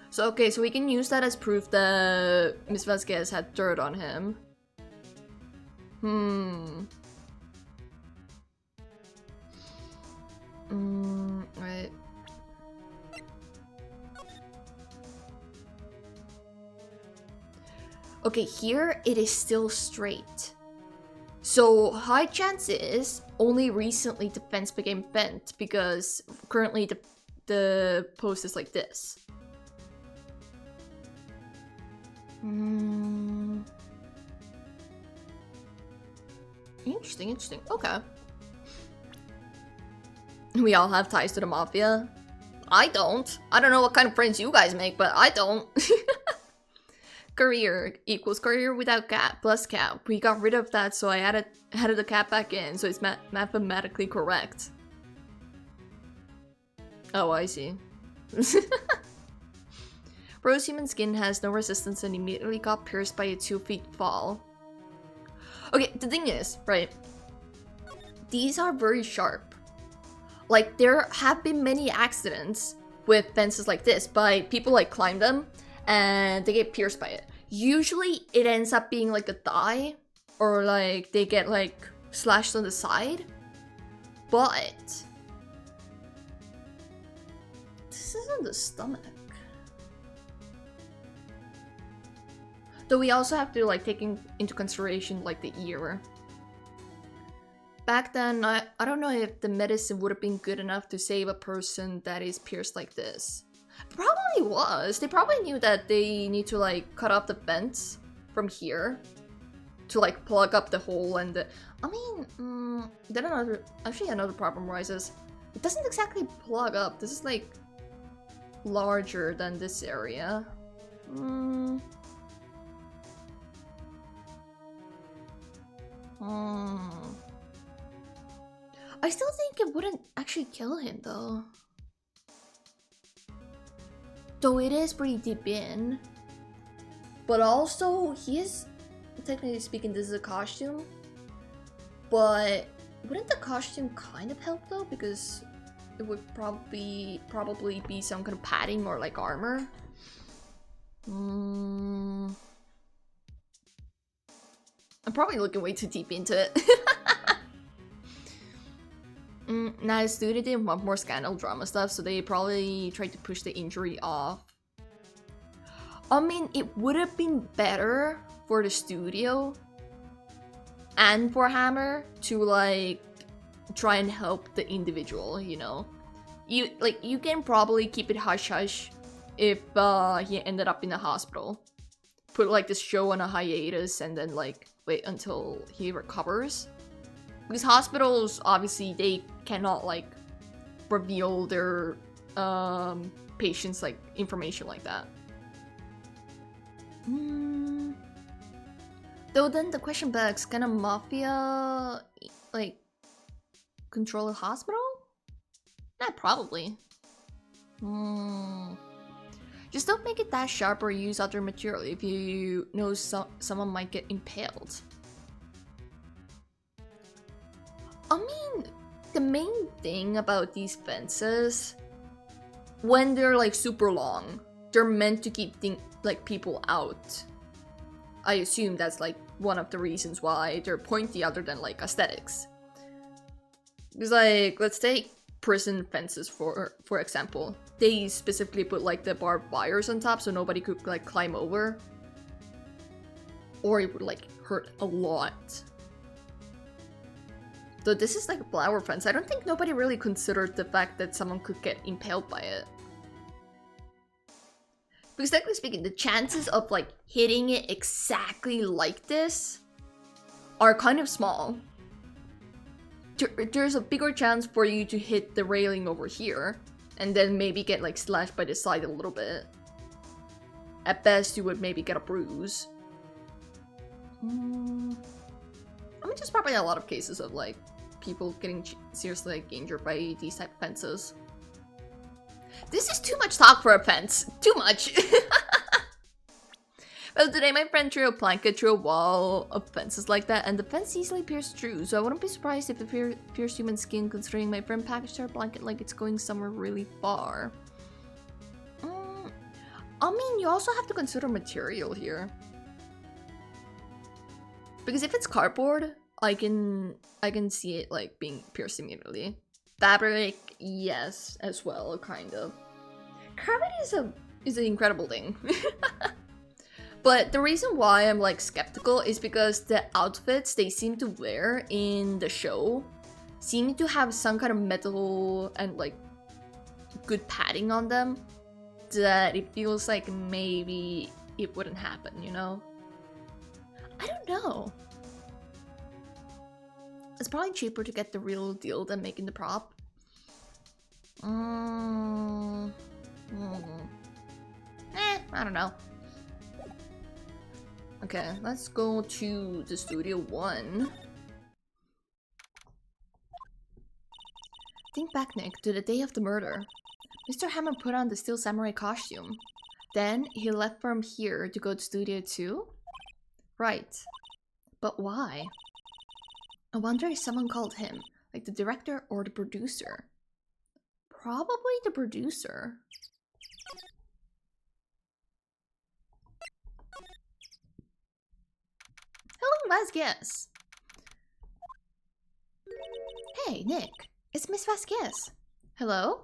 S1: So we can use that as proof that Miss Vasquez had dirt on him. Okay, here it is still straight. So high chances only recently the fence became bent because currently the post is like this. Interesting, interesting. Okay. We all have ties to the mafia. I don't. I don't know what kind of friends you guys make, but I don't. Career equals career without cap plus cap. We got rid of that, so I added the cap back in, so it's mathematically correct. Oh, I see. Rose human skin has no resistance and immediately got pierced by a 2 feet fall. Okay, the thing is, right? These are very sharp. Like, there have been many accidents with fences like this by people like climb them and they get pierced by it. Usually it ends up being like a thigh or like they get like slashed on the side. But this isn't the stomach. Though we also have to like take into consideration like the ear. Back then, I don't know if the medicine would have been good enough to save a person that is pierced like this. Probably was. They probably knew that they need to like cut off the vents from here to like plug up the hole and the... I mean, then another problem arises. It doesn't exactly plug up. This is like larger than this area. I still think it wouldn't actually kill him though. Though it is pretty deep in. But also, he is, technically speaking, this is a costume. But wouldn't the costume kind of help though? Because it would probably be some kind of padding or like armor. I'm probably looking way too deep into it. Nah, the studio didn't want more scandal drama stuff, so they probably tried to push the injury off. I mean, it would have been better for the studio and for Hammer to like try and help the individual, you know? You can probably keep it hush-hush if he ended up in the hospital. Put like this show on a hiatus and then like wait until he recovers. Because hospitals, obviously, they cannot like reveal their patients like information like that. Though then the question begs, can a mafia like control a hospital? Yeah, probably. Just don't make it that sharp or use other material if you know someone might get impaled. I mean, the main thing about these fences, when they're like super long, they're meant to keep like people out. I assume that's like one of the reasons why they're pointy other than like aesthetics. Because like, let's take prison fences for example. They specifically put like the barbed wires on top so nobody could like climb over. Or it would like hurt a lot. Though this is like a flower fence, I don't think nobody really considered the fact that someone could get impaled by it. Because technically speaking, the chances of like hitting it exactly like this are kind of small. There's a bigger chance for you to hit the railing over here and then maybe get like slashed by the side a little bit. At best, you would maybe get a bruise. I mean, there's probably a lot of cases of like people getting seriously like injured by these type of fences. This is too much talk for a fence. Too much. Well, today my friend threw a blanket through a wall of fences like that, and the fence easily pierced through, so I wouldn't be surprised if it pierced human skin, considering my friend packaged her blanket like it's going somewhere really far. I mean, you also have to consider material here. Because if it's cardboard, I can see it like being pierced immediately. Fabric, yes, as well, kind of. Gravity is an incredible thing. But the reason why I'm like skeptical is because the outfits they seem to wear in the show seem to have some kind of metal and like good padding on them that it feels like maybe it wouldn't happen, you know? I don't know. It's probably cheaper to get the real deal than making the prop. I don't know. Okay, let's go to the Studio 1. Think back, Nick, to the day of the murder. Mr. Hammer put on the Steel Samurai costume. Then he left from here to go to Studio 2? Right. But why? I wonder if someone called him, like the director or the producer. Probably the producer. Hello, Vasquez. Hey, Nick. It's Miss Vasquez. Hello?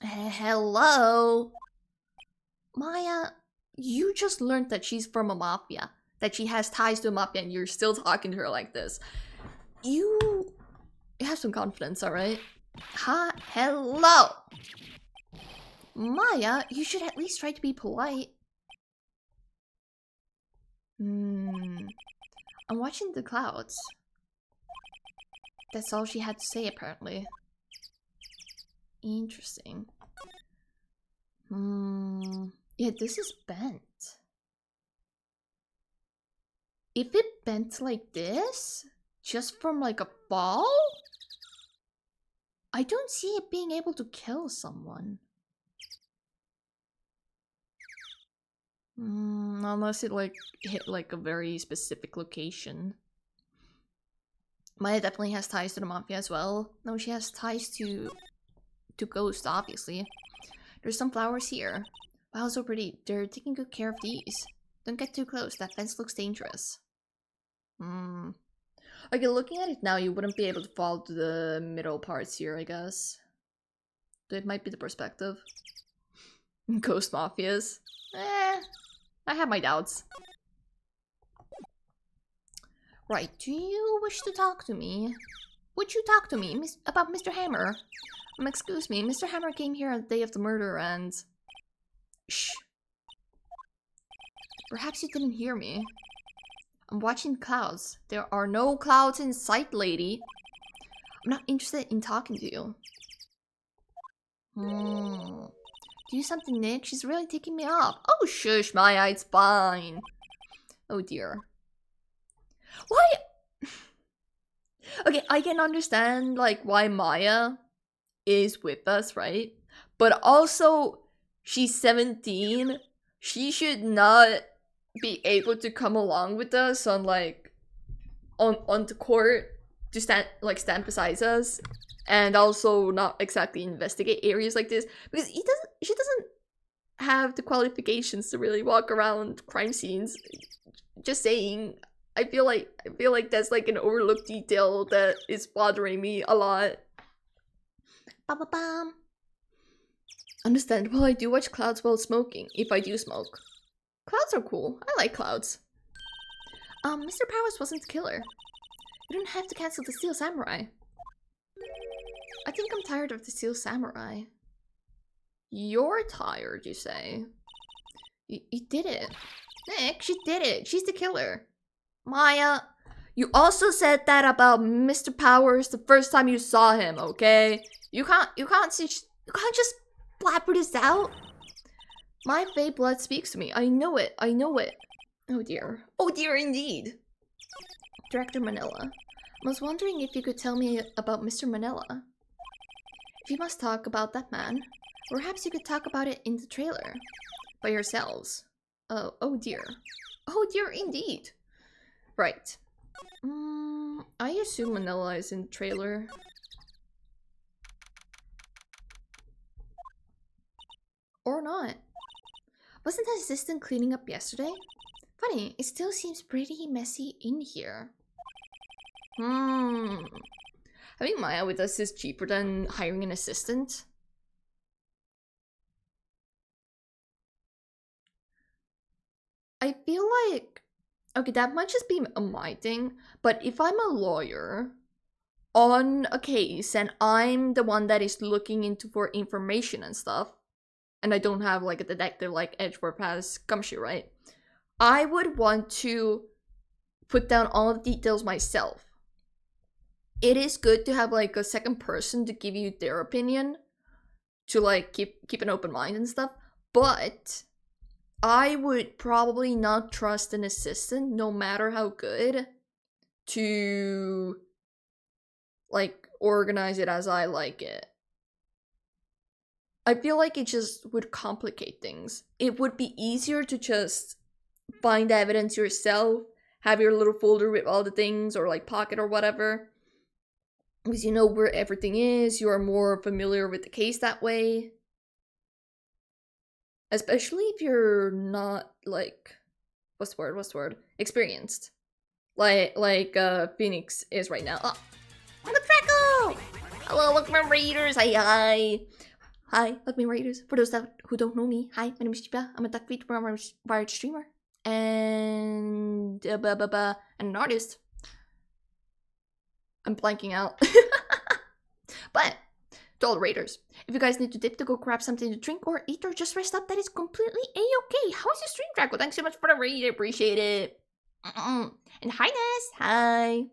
S1: Hello? Maya, you just learned that she's from a mafia. That she has ties to a mafia and you're still talking to her like this. You have some confidence, alright? Hi, hello! Maya, you should at least try to be polite. I'm watching the clouds. That's all she had to say, apparently. Interesting. Yeah, this is bent. If it bent like this, just from like a fall, I don't see it being able to kill someone. Unless it like hit like a very specific location. Maya definitely has ties to the mafia as well. No, she has ties to Ghost, obviously. There's some flowers here. Wow, so pretty. They're taking good care of these. Don't get too close, that fence looks dangerous. Okay, looking at it now, you wouldn't be able to fall to the middle parts here, I guess. It might be the perspective. Ghost mafias. I have my doubts. Right, do you wish to talk to me? Would you talk to me about Mr. Hammer? Excuse me, Mr. Hammer came here on the day of the murder and... Shh. Perhaps you didn't hear me. I'm watching clouds. There are no clouds in sight, lady. I'm not interested in talking to you. Do something, Nick. She's really taking me off. Oh, shush, Maya. It's fine. Oh, dear. Why? Okay, I can understand, like, why Maya is with us, right? But also, she's 17. She should not be able to come along with us on, like, on the court to stand beside us. And also not exactly investigate areas like this. Because she doesn't have the qualifications to really walk around crime scenes. Just saying. I feel like that's like an overlooked detail that is bothering me a lot. Ba-ba-bam. Understandable, I do watch clouds while smoking, if I do smoke. Clouds are cool. I like clouds. Mr. Powers wasn't the killer. You don't have to cancel the Steel Samurai. I think I'm tired of the Steel Samurai. You're tired, you say? You did it. Nick, she did it. She's the killer. Maya, you also said that about Mr. Powers the first time you saw him, okay? You can't just blabber this out. My fey blood speaks to me. I know it. I know it. Oh dear. Oh dear indeed. Director Manila. I was wondering if you could tell me about Mr. Manila. If you must talk about that man, perhaps you could talk about it in the trailer. By yourselves. Oh dear. Oh dear indeed. Right. I assume Manila is in the trailer. Or not. Wasn't the assistant cleaning up yesterday? Funny, it still seems pretty messy in here. Having Maya with us is cheaper than hiring an assistant. I feel like, okay, that might just be my thing, but if I'm a lawyer on a case and I'm the one that is looking into for information and stuff, and I don't have like a detective like Edgeworth has Gumshoe, right? I would want to put down all the details myself. It is good to have like a second person to give you their opinion, to like keep an open mind and stuff, but I would probably not trust an assistant, no matter how good, to like organize it as I like it. I feel like it just would complicate things. It would be easier to just find evidence yourself, have your little folder with all the things, or like pocket or whatever, because you know where everything is, you are more familiar with the case that way. Especially if you're not like, what's the word? Experienced. Like Phoenix is right now. Oh, look, Draco! Hello, look, my raiders. Hi. Hi, look, my raiders. For those who don't know me, hi, my name is Chiba. I'm a duck feed wired streamer and an artist. I'm blanking out. But to all the raiders, if you guys need to dip to go grab something to drink or eat or just rest up, that is completely a-okay. How is your stream, Draco? Thanks so much for the raid. I appreciate it. And hi, Ness. Hi.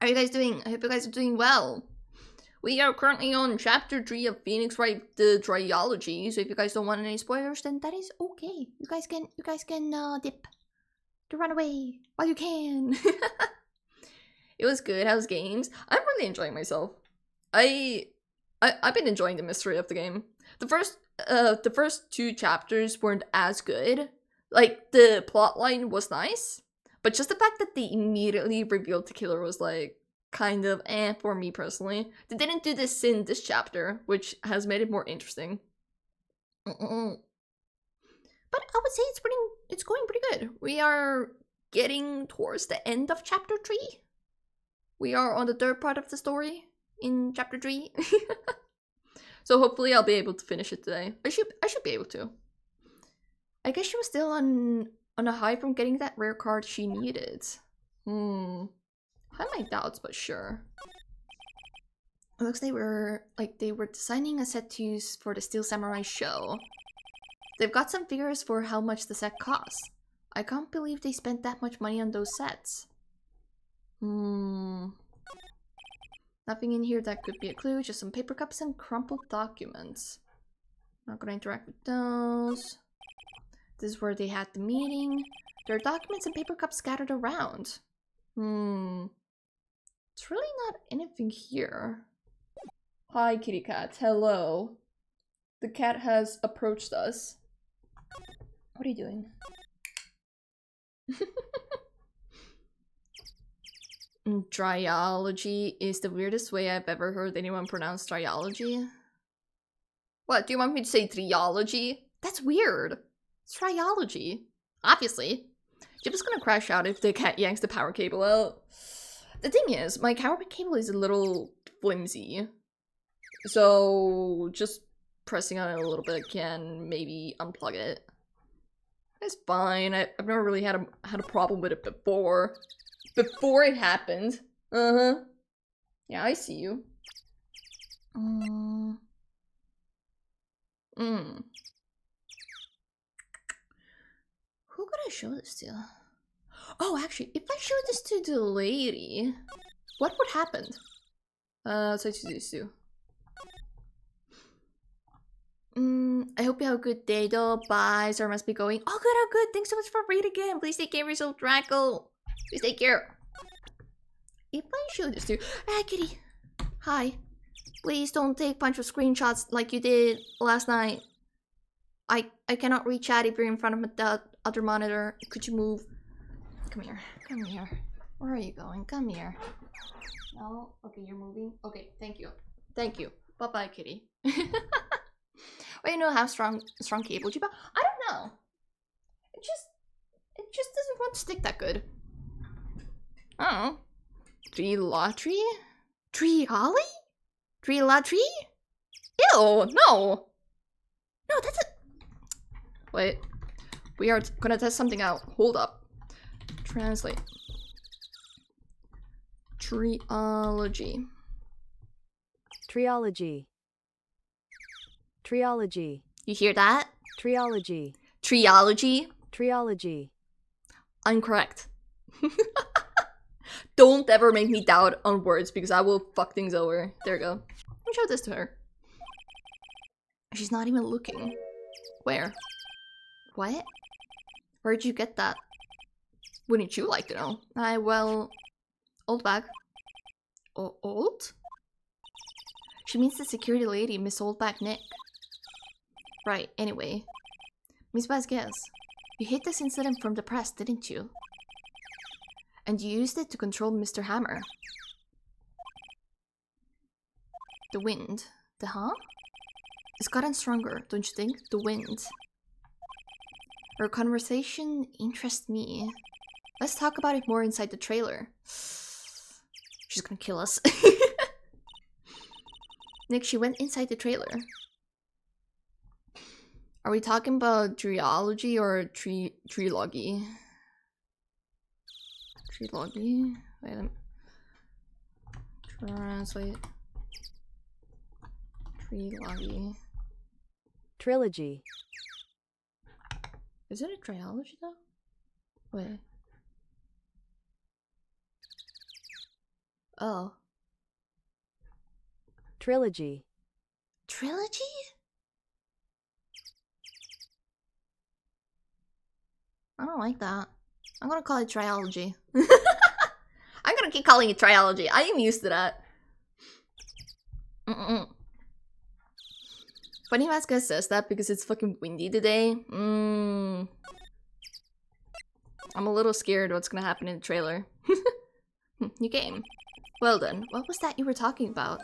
S1: How are you guys doing? I hope you guys are doing well. We are currently on chapter 3 of Phoenix Wright, the Trilogy. So if you guys don't want any spoilers, then that is okay. You guys can dip to run away while you can. It was good. How's games? I'm really enjoying myself. I've been enjoying the mystery of the game. The first 2 chapters weren't as good. Like, the plotline was nice, but just the fact that they immediately revealed the killer was like kind of for me personally. They didn't do this in this chapter, which has made it more interesting. But I would say it's going pretty good. We are getting towards the end of chapter 3. We are on the 3rd part of the story in chapter 3. So hopefully I'll be able to finish it today. I should be able to. I guess she was still on a high from getting that rare card she needed. I have my doubts, but sure. It looks they were designing a set to use for the Steel Samurai show. They've got some figures for how much the set costs. I can't believe they spent that much money on those sets. Nothing in here that could be a clue, just some paper cups and crumpled documents. Not gonna interact with those. This is where they had the meeting. There are documents and paper cups scattered around. It's really not anything here. Hi, kitty cat. Hello. The cat has approached us. What are you doing? Triology is the weirdest way I've ever heard anyone pronounce triology. What, do you want me to say triology? That's weird. It's triology. Obviously. You're just gonna crash out if the cat yanks the power cable out. The thing is, my power cable is a little flimsy. So just pressing on it a little bit can maybe unplug it. It's fine. I've never really had a problem with it before. Before it happened. Yeah, I see you. Who could I show this to? Oh, actually, if I showed this to the lady, what would happen? So to these two. I hope you have a good day though. Bye. Sir must be going. Oh, good, oh, good. Thanks so much for raid again. Please take care of yourself, Draco. Please take care. If I show this to you. Hey, kitty. Hi. Please don't take a bunch of screenshots like you did last night. I cannot reach chat if you're in front of the other monitor. Could you move? Come here. Come here. Where are you going? Come here. No? Okay, you're moving. Okay, thank you. Thank you. Bye-bye, kitty. Well, you know how strong cable you buy? I don't know. It just doesn't want to stick that good. Oh. Trilogy? Triolly? Trilogy? Ew, no! No, that's a... Wait. We are gonna test something out. Hold up. Translate. Trilogy.
S2: Trilogy. Trilogy.
S1: You hear that?
S2: Trilogy.
S1: Trilogy?
S2: Trilogy.
S1: Incorrect. Don't ever make me doubt on words because I will fuck things over. There we go. Let me show this to her. She's not even looking. Where? What? Where'd you get that? Wouldn't you like to know? Well, old bag. Old? She means the security lady, Miss Oldback Nick. Right, anyway. Miss Vasquez, you hid this incident from the press, didn't you? And you used it to control Mr. Hammer. The wind. Huh? It's gotten stronger, don't you think? The wind. Our conversation interests me. Let's talk about it more inside the trailer. She's gonna kill us. Nick, she went inside the trailer. Are we talking about trilogy or trilogy? Trilogy? Wait a minute. Translate. Trilogy.
S2: Trilogy.
S1: Is it a trilogy though? Wait. Oh.
S2: Trilogy.
S1: Trilogy? I don't like that. I'm gonna call it trilogy. I'm gonna keep calling it trilogy. I am used to that. Funny Vasquez says that because it's fucking windy today. I'm a little scared what's gonna happen in the trailer. New game. Well done. What was that you were talking about?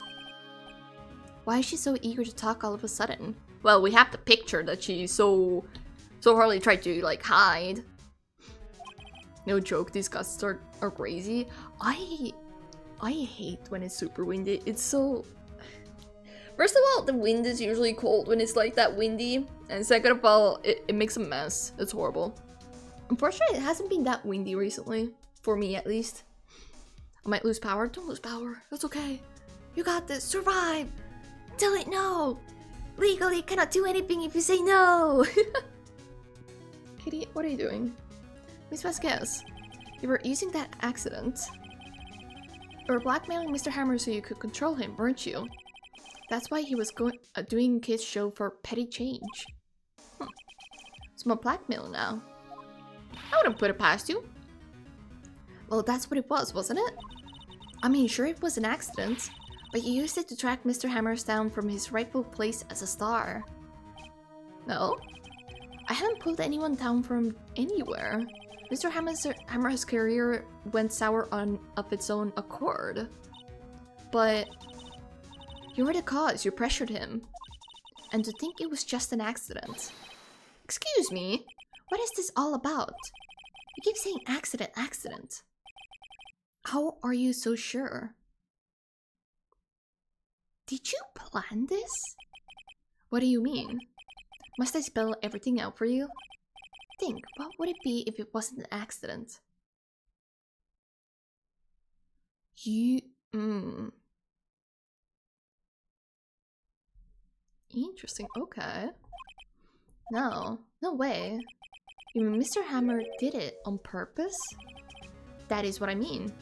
S1: Why is she so eager to talk all of a sudden? Well, we have the picture that she's so hardly tried to like hide. No joke, these gusts are crazy. I hate when it's super windy. It's so... First of all, the wind is usually cold when it's like that windy. And second of all, it makes a mess. It's horrible. Unfortunately, it hasn't been that windy recently. For me, at least. I might lose power. Don't lose power. That's okay. You got this. Survive. Tell it no. Legally cannot do anything if you say no. Kitty, what are you doing? Miss Vasquez, you were using that accident. You were blackmailing Mr. Hammer so you could control him, weren't you? That's why he was doing his show for petty change. Small blackmail now. I wouldn't put it past you. Well, that's what it was, wasn't it? I mean, sure it was an accident, but you used it to track Mr. Hammers down from his rightful place as a star. No? I haven't pulled anyone down from anywhere. Mr. Hammer's career went sour of its own accord. But you were the cause, you pressured him. And to think it was just an accident. Excuse me? What is this all about? You keep saying accident, accident. How are you so sure? Did you plan this? What do you mean? Must I spell everything out for you? Think, what would it be if it wasn't an accident? Interesting, okay. No way. You mean Mr. Hammer did it on purpose? That is what I mean.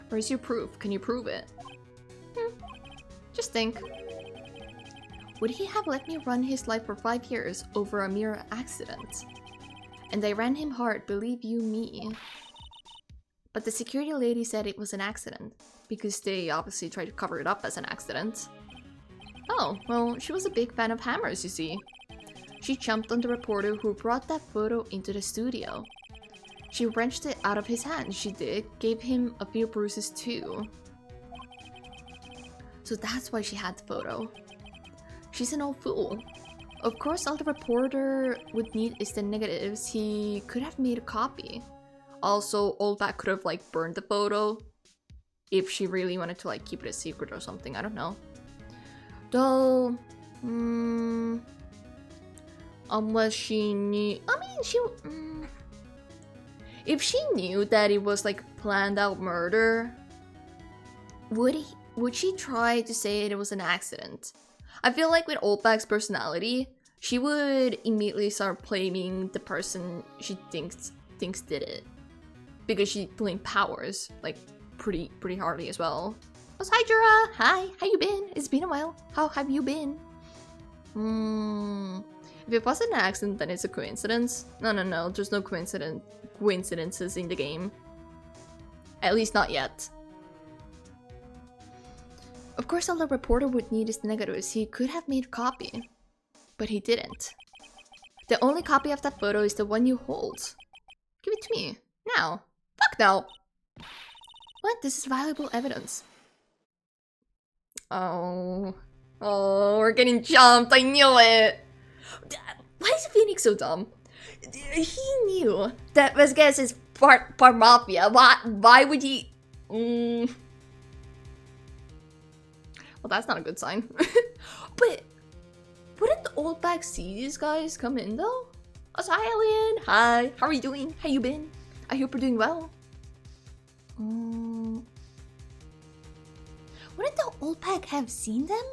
S1: Where's your proof? Can you prove it? Just think. Would he have let me run his life for 5 years over a mere accident? And I ran him hard, believe you me. But the security lady said it was an accident, because they obviously tried to cover it up as an accident. Oh, well, she was a big fan of Hammers, you see. She jumped on the reporter who brought that photo into the studio. She wrenched it out of his hand, she did, gave him a few bruises too. So that's why she had the photo. She's an old fool. Of course, all the reporter would need is the negatives. He could have made a copy. Also, Oldback could have like burned the photo if she really wanted to like keep it a secret or something. I don't know. Though, Unless she knew... I mean, she... If she knew that it was like planned out murder, would she try to say it was an accident? I feel like with Oldback's personality, she would immediately start blaming the person she thinks did it. Because she blamed Powers, like, pretty hardly as well. Oh, hi, Jura! Hi, how you been? It's been a while. How have you been? If it wasn't an accident, then it's a coincidence. No, there's no coincidences in the game. At least not yet. Of course, all the reporter would need is the negatives. He could have made a copy, but he didn't. The only copy of that photo is the one you hold. Give it to me. Now. Fuck no! What? This is valuable evidence. Oh, we're getting jumped. I knew it! Why is Phoenix so dumb? He knew that Vasquez is part mafia. Why would he... Well, that's not a good sign. But wouldn't the Oldback see these guys come in though? Oh, hi, Alien. Hi. How are you doing? How you been? I hope you're doing well. Wouldn't the Oldback have seen them?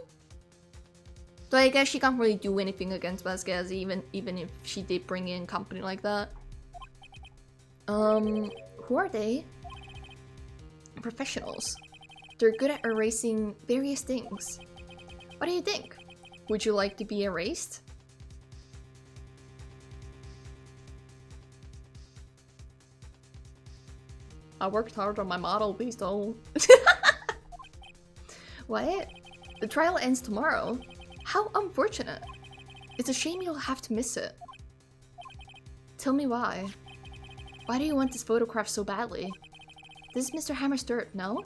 S1: So I guess she can't really do anything against Vasquez, even if she did bring in company like that. Who are they? Professionals. They're good at erasing various things. What do you think? Would you like to be erased? I worked hard on my model, please don't. What? The trial ends tomorrow. How unfortunate. It's a shame you'll have to miss it. Tell me why. Why do you want this photograph so badly? This is Mr. Hammer's dirt, no?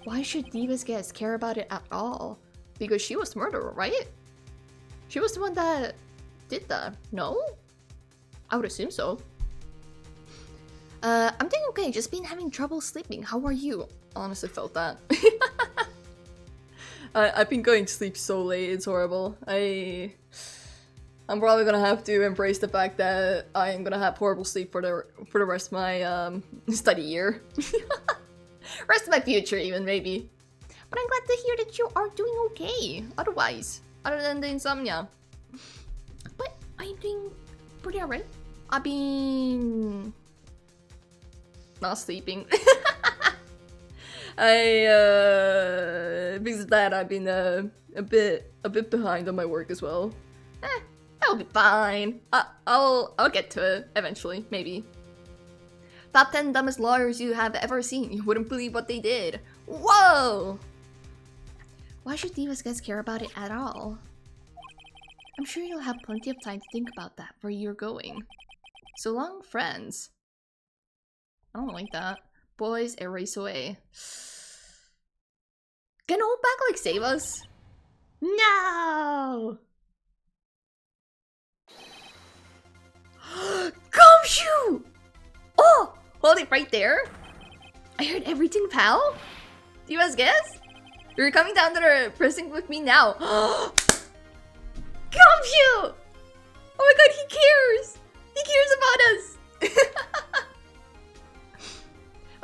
S1: Why should Diva's guest care about it at all? Because she was the murderer, right? She was the one that did that, no? I would assume so. I'm doing okay, just been having trouble sleeping. How are you? Honestly felt that. I've been going to sleep so late, it's horrible. I'm probably gonna have to embrace the fact that I am gonna have horrible sleep for the rest of my study year. Rest of my future even, maybe. But I'm glad to hear that you are doing okay. Otherwise, other than the insomnia. But I'm doing pretty alright. I've been not sleeping. Because of that, I've been a bit behind on my work as well. That'll be fine. I'll get to it eventually, maybe. Top 10 dumbest lawyers you have ever seen. You wouldn't believe what they did. Whoa! Why should Divas guys care about it at all? I'm sure you'll have plenty of time to think about that where you're going. So long, friends. I don't like that. Boys, erase away. Can Oldback like save us? No! Gumshoe! Oh! Hold it right there. I heard everything, pal. Do you guys guess? You're coming down to the precinct with me now. Gumshoe! Oh my god, he cares! He cares about us!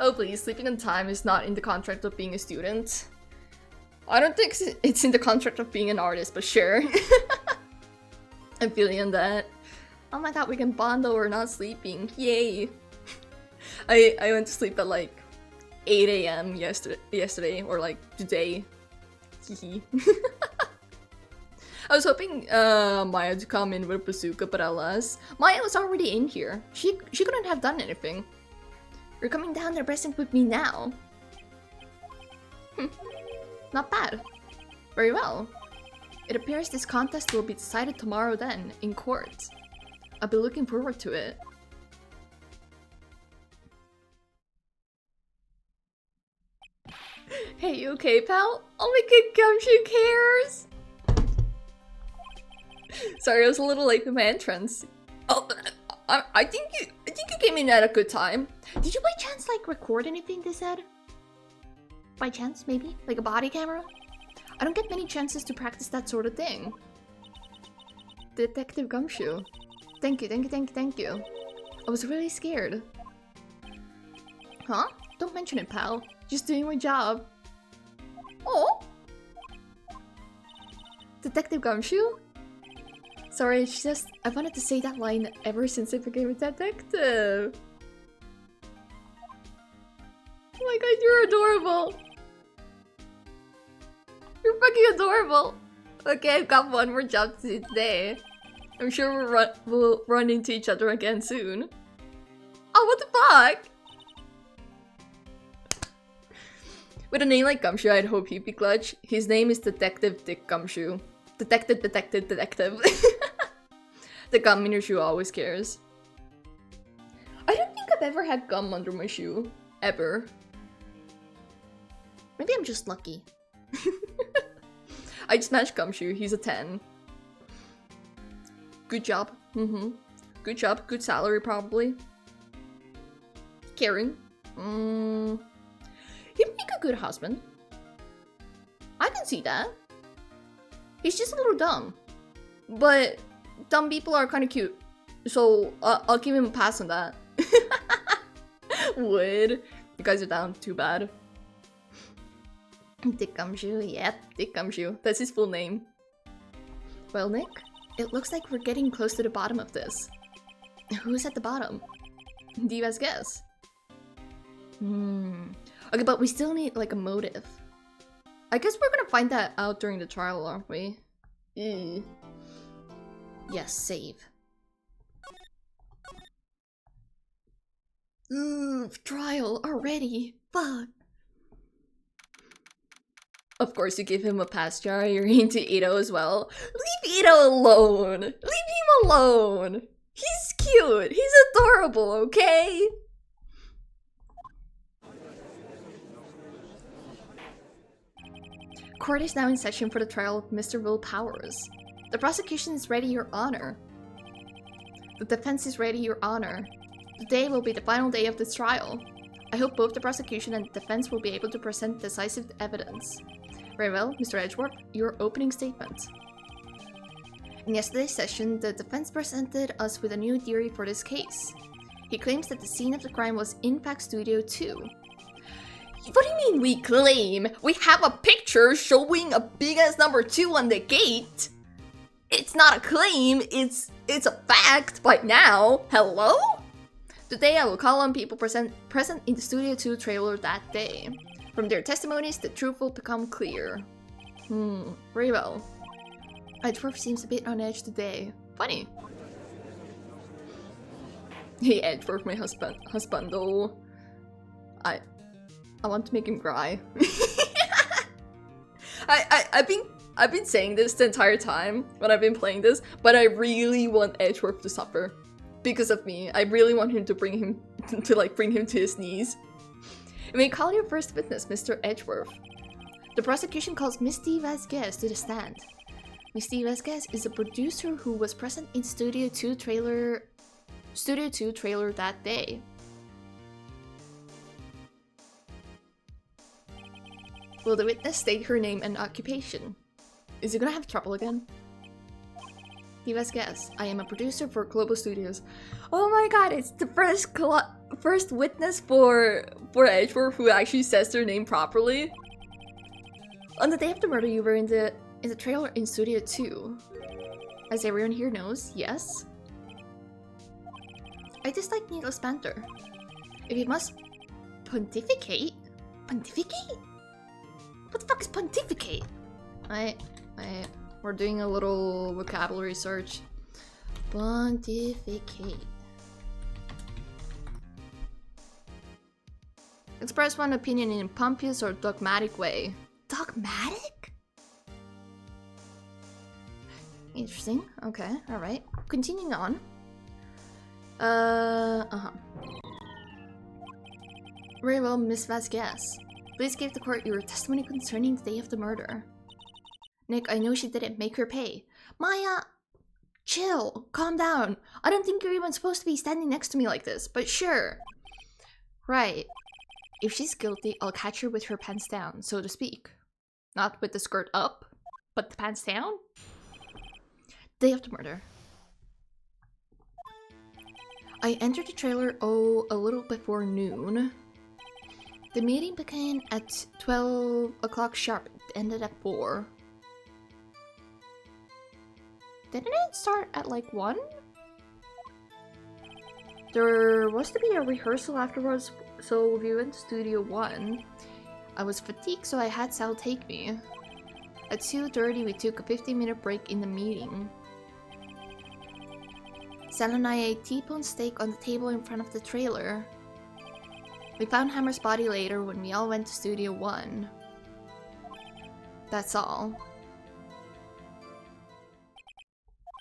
S1: Oh please, sleeping on time is not in the contract of being a student. I don't think it's in the contract of being an artist, but sure. I'm feeling that. Oh my god, we can bond over not sleeping. Yay! I went to sleep at like 8 AM yesterday, or like today. Hehe. I was hoping Maya to come in with a bazooka, but alas, Maya was already in here. She couldn't have done anything. You're coming down to the precinct with me now. Not bad. Very well. It appears this contest will be decided tomorrow then, in court. I'll be looking forward to it. Hey, you okay, pal? Oh my god, Gumshoe cares! Sorry, I was a little late with my entrance. Oh, I think you came in at a good time. Did you by chance like record anything they said? By chance, maybe? Like a body camera? I don't get many chances to practice that sort of thing. Detective Gumshoe. Thank you, thank you, thank you, thank you. I was really scared. Huh? Don't mention it, pal. Just doing my job. Oh! Detective Gumshoe? Sorry, it's just I wanted to say that line ever since I became a detective. Oh my god, you're adorable. You're fucking adorable. Okay, I've got one more job to do today. I'm sure we'll run into each other again soon. Oh, what the fuck? With a name like Gumshoe, I'd hope he'd be clutch. His name is Detective Dick Gumshoe. Detective. The gum in your shoe always cares. I don't think I've ever had gum under my shoe. Ever. Maybe I'm just lucky. I smashed Gumshoe, he's a 10. Good job. Good job, good salary probably. Caring. He'd make a good husband. I can see that. He's just a little dumb. But dumb people are kind of cute. So I'll give him a pass on that. Would. You guys are down, too bad. Dick Gumshoe, yep, Dick Gumshoe. That's his full name. Well, Nick, it looks like we're getting close to the bottom of this. Who's at the bottom? Do you guys guess? Okay, but we still need, like, a motive. I guess we're gonna find that out during the trial, aren't we? Yes, save. Ooh, trial already. Fuck. Of course, you give him a pass jar. You're into Ito as well. Leave Ito alone. Leave him alone. He's cute. He's adorable, okay? Court is now in session for the trial of Mr. Will Powers. The prosecution is ready, Your Honor. The defense is ready, Your Honor. Today will be the final day of this trial. I hope both the prosecution and the defense will be able to present decisive evidence. Very well, Mr. Edgeworth, your opening statement. In yesterday's session, the defense presented us with a new theory for this case. He claims that the scene of the crime was in fact Studio 2. What do you mean we claim? We have a picture showing a big-ass number 2 on the gate! It's not a claim, it's a fact by now. Hello? Today I will call on people present in the Studio 2 trailer that day. From their testimonies, the truth will become clear. Very well. Edgeworth seems a bit on edge today. Funny. Hey Edgeworth, my husbando. I want to make him cry. I've been saying this the entire time when I've been playing this, but I really want Edgeworth to suffer because of me. I really want him to bring him to his knees. You may call your first witness, Mr. Edgeworth. The prosecution calls Miss D. Vasquez to the stand. Miss D. Vasquez is a producer who was present in Studio 2 trailer that day. Will the witness state her name and occupation? Is he gonna have trouble again? D. Vasquez, I am a producer for Global Studios. Oh my god, it's the first witness for Edgeworth who actually says their name properly. On the day of the murder, you were in the trailer in Studio 2. As everyone here knows, yes? I dislike needless banter. If you must pontificate? Pontificate? What the fuck is pontificate? We're doing a little vocabulary search. Pontificate. Express one opinion in a pompous or dogmatic way. Dogmatic? Interesting. Okay, alright. Continuing on. Very well, Miss Vasquez. Please give the court your testimony concerning the day of the murder. Nick, I know she didn't make her pay. Maya! Chill. Calm down. I don't think you're even supposed to be standing next to me like this, but sure. Right. If she's guilty, I'll catch her with her pants down, so to speak. Not with the skirt up, but the pants down? Day of the murder. I entered the trailer, a little before noon. The meeting began at 12 o'clock sharp, ended at 4. Didn't it start at like 1? There was to be a rehearsal afterwards, so we went to Studio 1. I was fatigued, so I had Sal take me. At 2:30, we took a 15-minute break in the meeting. Sal and I ate T-bone steak on the table in front of the trailer. We found Hammer's body later when we all went to Studio 1. That's all.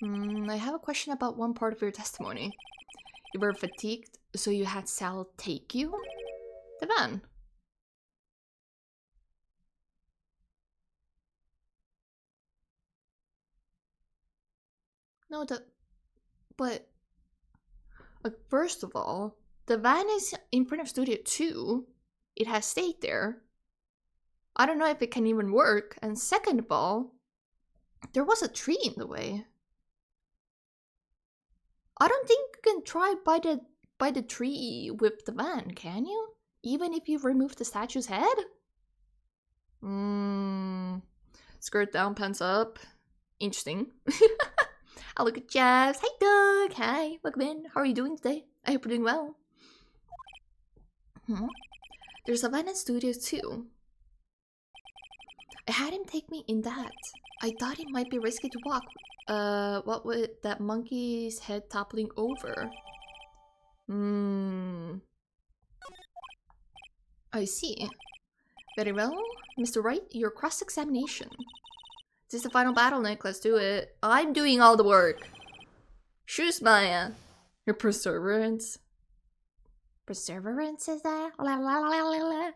S1: I have a question about one part of your testimony. You were fatigued, so you had Sal take you? The van. No, but... Like, first of all, the van is in front of Studio 2. It has stayed there. I don't know if it can even work. And second of all, there was a tree in the way. I don't think you can drive by the tree with the van, can you? Even if you remove the statue's head? Skirt down, pants up. Interesting. I look at Jazz. Hey Doug! Hi, welcome in. How are you doing today? I hope you're doing well. There's a van in Studio 2. I had him take me in that. I thought it might be risky to walk. What with that monkey's head toppling over? I see. Very well. Mr. Wright, your cross-examination. This is the final battle, Nick. Let's do it. I'm doing all the work. Shoes, Maya. Your perseverance. Perseverance is that? La la la la la.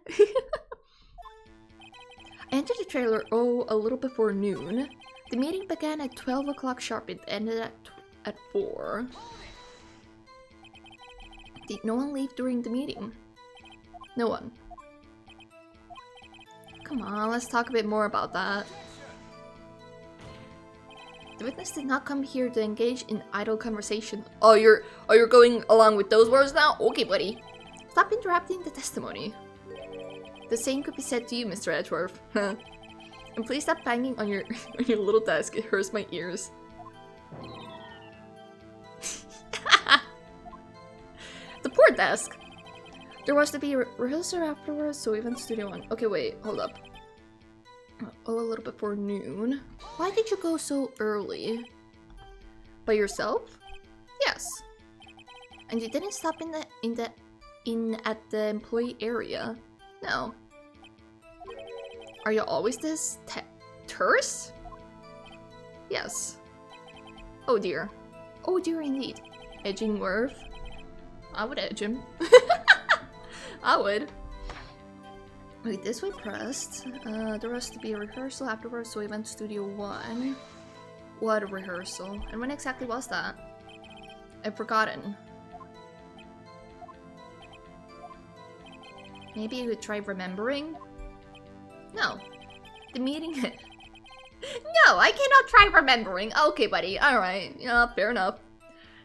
S1: I entered the trailer, a little before noon. The meeting began at 12 o'clock sharp. It ended at 4. Did no one leave during the meeting? No one. Come on, let's talk a bit more about that. The witness did not come here to engage in idle conversation. Oh, you're going along with those words now? Okay, buddy. Stop interrupting the testimony. The same could be said to you, Mr. Edgeworth. And please stop banging on your little desk. It hurts my ears. The poor desk. There was to be a rehearsal afterwards, so we went to Studio 1. Okay, wait, hold up. A little before noon. Why did you go so early? By yourself? Yes. And you didn't stop at the employee area? No. Are you always this terse? Yes. Oh dear. Oh dear indeed. Edging Worth. I would edge him. I would. Wait, this way pressed. There was to be a rehearsal afterwards, so we went to Studio 1. What a rehearsal. And when exactly was that? I've forgotten. Maybe you could try remembering? No. The meeting... No, I cannot try remembering. Okay, buddy. Alright. Yeah, fair enough.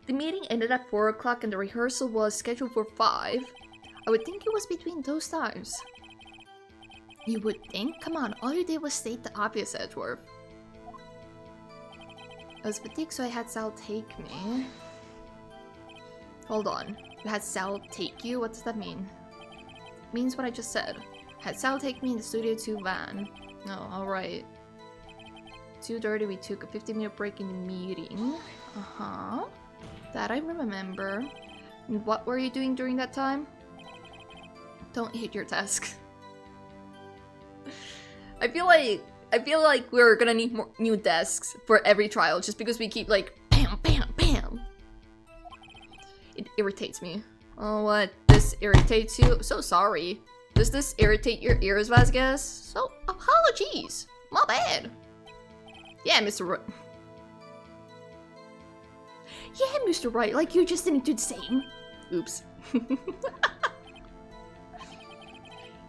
S1: The meeting ended at 4 o'clock and the rehearsal was scheduled for 5. I would think it was between those times. You would think? Come on, all you did was state the obvious, Edgeworth. I was fatigued, so I had Sal take me. Hold on. You had Sal take you? What does that mean? It means what I just said. Had Sal take me in the Studio 2 van. Oh, alright. 2:30, we took a 15-minute break in the meeting. Uh-huh. That I remember. And what were you doing during that time? Don't hit your desk. I feel like we're gonna need more new desks for every trial just because we keep like bam, bam, bam. It irritates me. Oh, what? This irritates you? So sorry. Does this irritate your ears, Vasquez? So, apologies. My bad. Yeah, Mr. Wright. Yeah, Mr. Wright, like you just didn't do the same. Oops.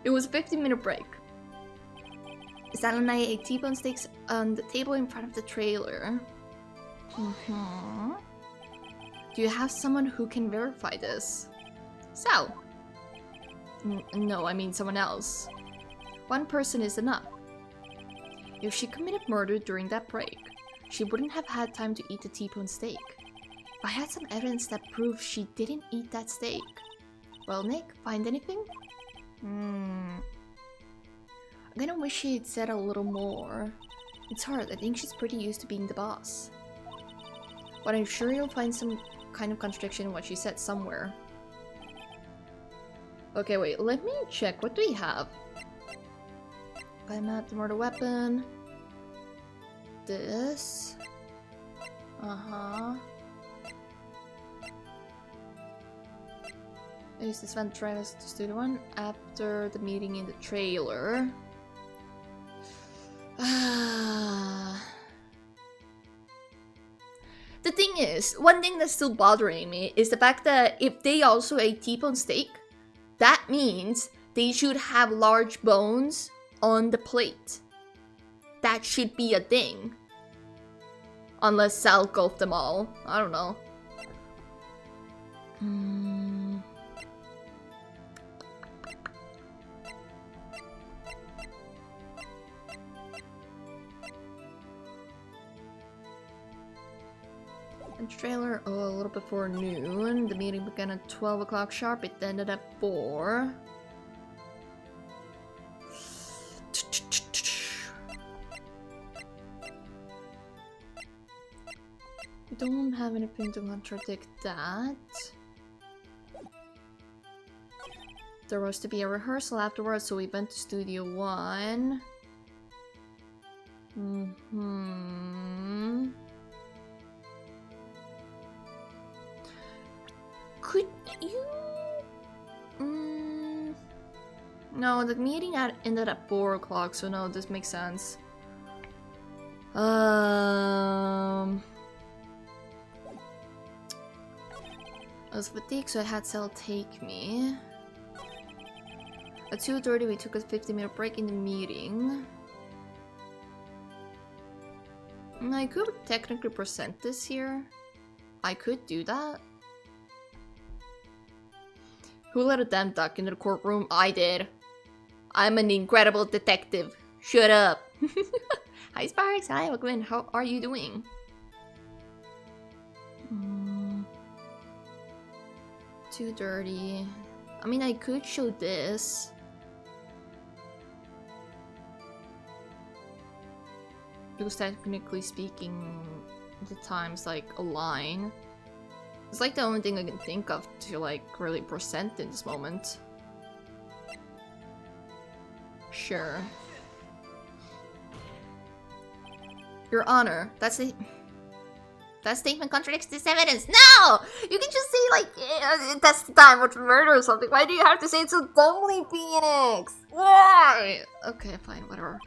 S1: It was a 15-minute break. Sal and I ate T-bone steaks on the table in front of the trailer. Do you have someone who can verify this? Sal. No, I mean someone else. One person is enough. If she committed murder during that break, she wouldn't have had time to eat the T-bone steak. If I had some evidence that proves she didn't eat that steak. Well, Nick, find anything? I kinda wish she had said a little more. It's hard, I think she's pretty used to being the boss. But I'm sure you'll find some kind of contradiction in what she said somewhere. Okay, wait, let me check. What do we have? I'm at the murder weapon. This. I used this vent Travis to do the one after the meeting in the trailer. The thing is, one thing that's still bothering me is the fact that if they also ate T-bone steak, that means they should have large bones on the plate. That should be a thing. Unless Sal gulped them all. I don't know. The trailer, a little before noon. The meeting began at 12 o'clock sharp. It ended at 4. We don't have anything to contradict that. There was to be a rehearsal afterwards, so we went to Studio 1. Could you... No, the meeting ended at 4 o'clock, so no, this makes sense. I was fatigued, so I had Sal take me. At 2:30, we took a 50-minute break in the meeting. I could technically present this here. I could do that. Who let a damn duck into the courtroom? I did. I'm an incredible detective. Shut up. Hi Sparks, hi Gwen, how are you doing? 2:30. I mean, I could show this. Because technically speaking, the time's like a line. It's like the only thing I can think of to like really present in this moment. Sure. Your Honor, that statement contradicts this evidence. No! You can just say like, that's the time of murder or something. Why do you have to say it so dumbly, Phoenix? Why? Okay, fine, whatever.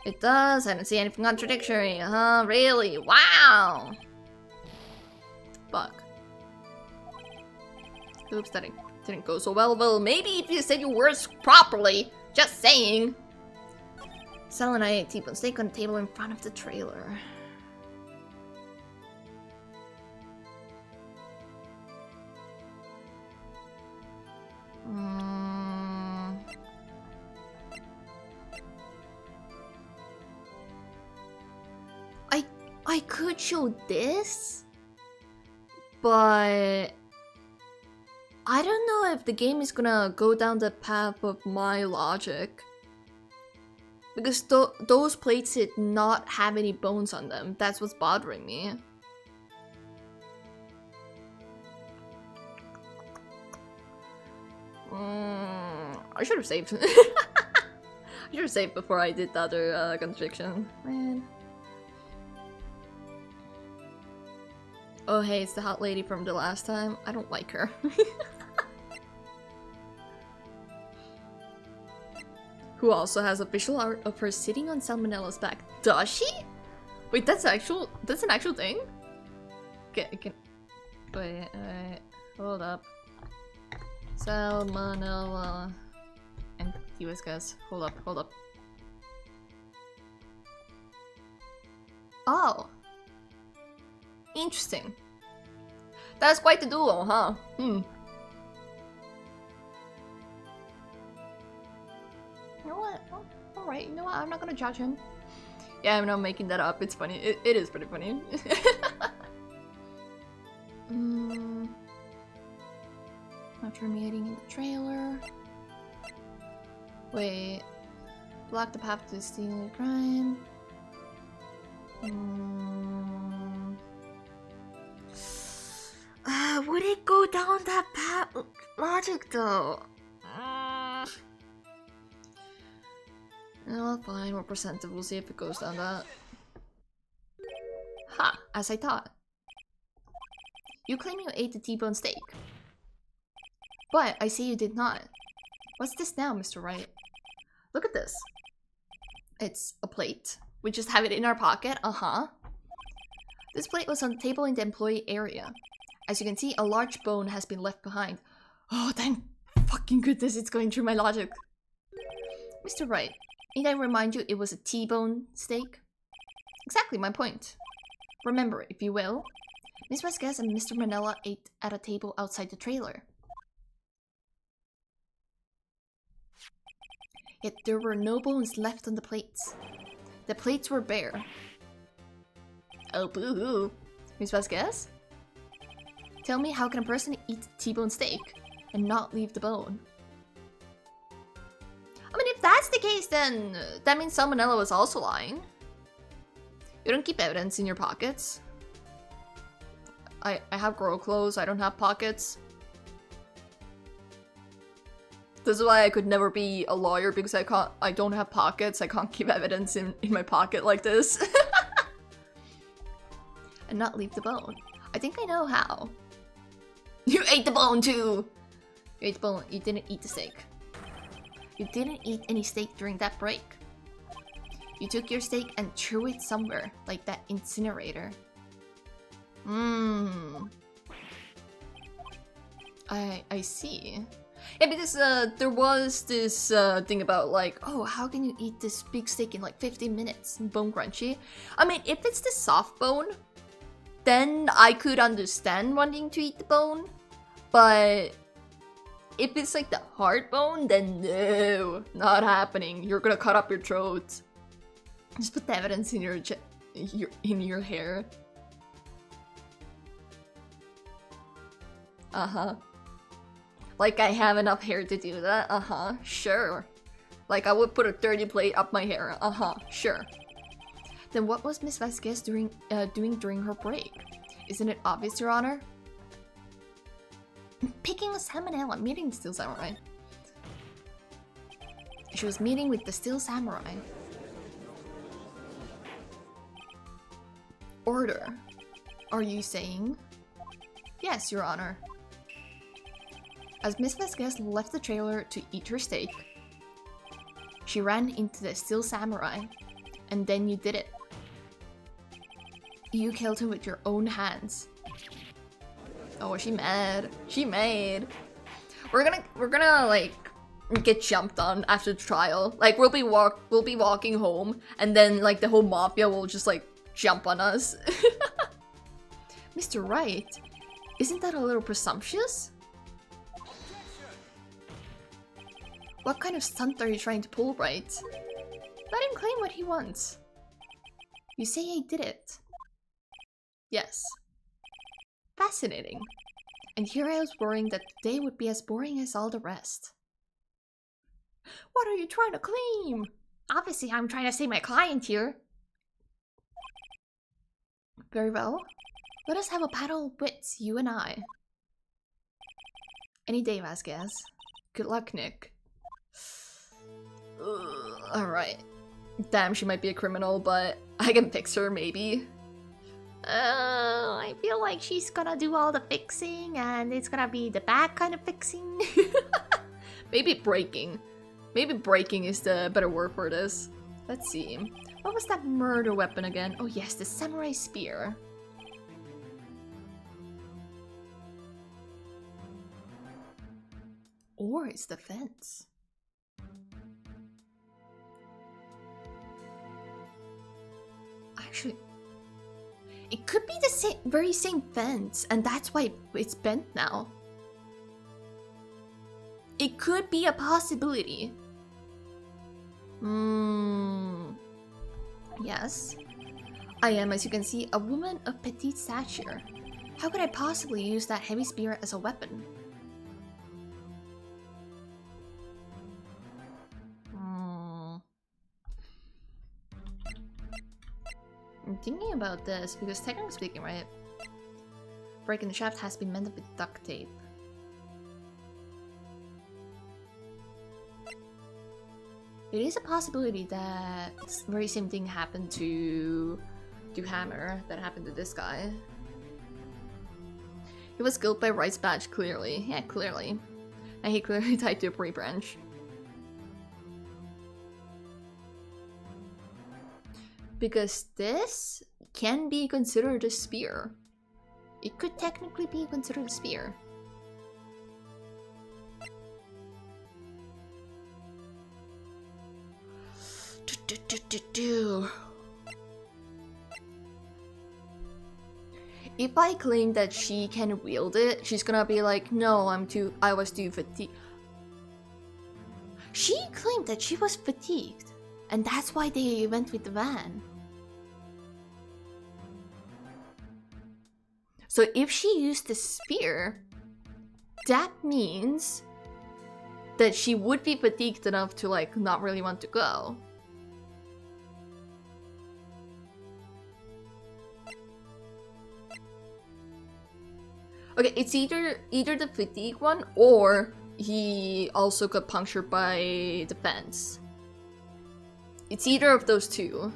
S1: It does. I don't see anything contradictory. Huh? Really? Wow. Fuck. Oops, that didn't go so well. Well, maybe if you said your words properly. Just saying. Sal and I ate T-bone steak on the table in front of the trailer. I could show this, but I don't know if the game is gonna go down the path of my logic. Because those plates did not have any bones on them. That's what's bothering me. I should have saved. I should have saved before I did the other contradiction. Man. Oh hey, it's the hot lady from the last time. I don't like her. Who also has a visual art of her sitting on Salmonella's back. Does she? Wait, that's an actual thing? Wait, hold up. Salmonella and US guys. Hold up. Interesting. That's quite the duo, huh? Hmm. You know what? Oh, alright, you know what? I'm not gonna judge him. Yeah, I'm not making that up. It's funny. It is pretty funny. After meeting in the trailer. Wait. Block the path to stealing the crime. Would it go down that path logic though? Oh, fine, we're percentage. We'll see if it goes down that. Ha! As I thought. You claim you ate the T-bone steak. But I say you did not. What's this now, Mr. Wright? Look at this. It's a plate. We just have it in our pocket. This plate was on the table in the employee area. As you can see, a large bone has been left behind. Oh, thank fucking goodness it's going through my logic. Mr. Wright, need I remind you it was a T-bone steak? Exactly my point. Remember, if you will, Miss Vasquez and Mr. Manella ate at a table outside the trailer. Yet there were no bones left on the plates. The plates were bare. Oh, boo-hoo. Miss Vasquez? Tell me, how can a person eat T-bone steak and not leave the bone? I mean, if that's the case, then that means Salmonella was also lying. You don't keep evidence in your pockets. I have girl clothes, I don't have pockets. This is why I could never be a lawyer, because I don't have pockets. I can't keep evidence in my pocket like this. And not leave the bone. I think I know how. You ate the bone too! You ate the bone, you didn't eat the steak. You didn't eat any steak during that break. You took your steak and threw it somewhere, like that incinerator. I see. Yeah, because there was this thing about like, oh, how can you eat this big steak in like 15 minutes? Bone crunchy. I mean, if it's the soft bone, then I could understand wanting to eat the bone. But if it's like the hard bone, then no, not happening. You're gonna cut up your throat. Just put the evidence in your hair. Like I have enough hair to do that? Sure. Like I would put a dirty plate up my hair. Sure. Then what was Miss Vasquez doing during her break? Isn't it obvious, Your Honor? Picking a salmonella, meeting the Steel Samurai. She was meeting with the Steel Samurai. Order. Are you saying? Yes, Your Honor. As Miss Vasquez left the trailer to eat her steak, she ran into the Steel Samurai, and then you did it. You killed him with your own hands. Oh, she mad. She mad. We're gonna like get jumped on after the trial. Like we'll be walking home, and then like the whole mafia will just like jump on us. Mr. Wright, isn't that a little presumptuous? What kind of stunt are you trying to pull, Wright? Let him claim what he wants. You say I did it. Yes. Fascinating. And here I was worrying that the day would be as boring as all the rest. What are you trying to claim? Obviously, I'm trying to save my client here. Very well. Let us have a battle of wits, you and I. Any day, Vasquez. Good luck, Nick. Alright. Damn, she might be a criminal, but I can fix her, maybe. I feel like she's gonna do all the fixing, and it's gonna be the bad kind of fixing. Maybe breaking. Maybe breaking is the better word for this. Let's see. What was that murder weapon again? Oh yes, the samurai spear. Or it's the fence. Actually, It could be the same, very same fence, and that's why it's bent now. It could be a possibility. Yes. I am, as you can see, a woman of petite stature. How could I possibly use that heavy spear as a weapon? I'm thinking about this because technically speaking, right? Breaking the shaft has been mended with duct tape. It is a possibility that this very same thing happened to Hammer that happened to this guy. He was killed by Wright's badge, clearly. Yeah, clearly. And he clearly tied to a tree branch. Because this can be considered a spear. It could technically be considered a spear. If I claim that she can wield it, she's gonna be like, no, I was too fatigued. She claimed that she was fatigued, and that's why they went with the van. So if she used the spear, that means that she would be fatigued enough to like not really want to go. Okay, it's either the fatigue one, or he also got punctured by the fence. It's either of those two.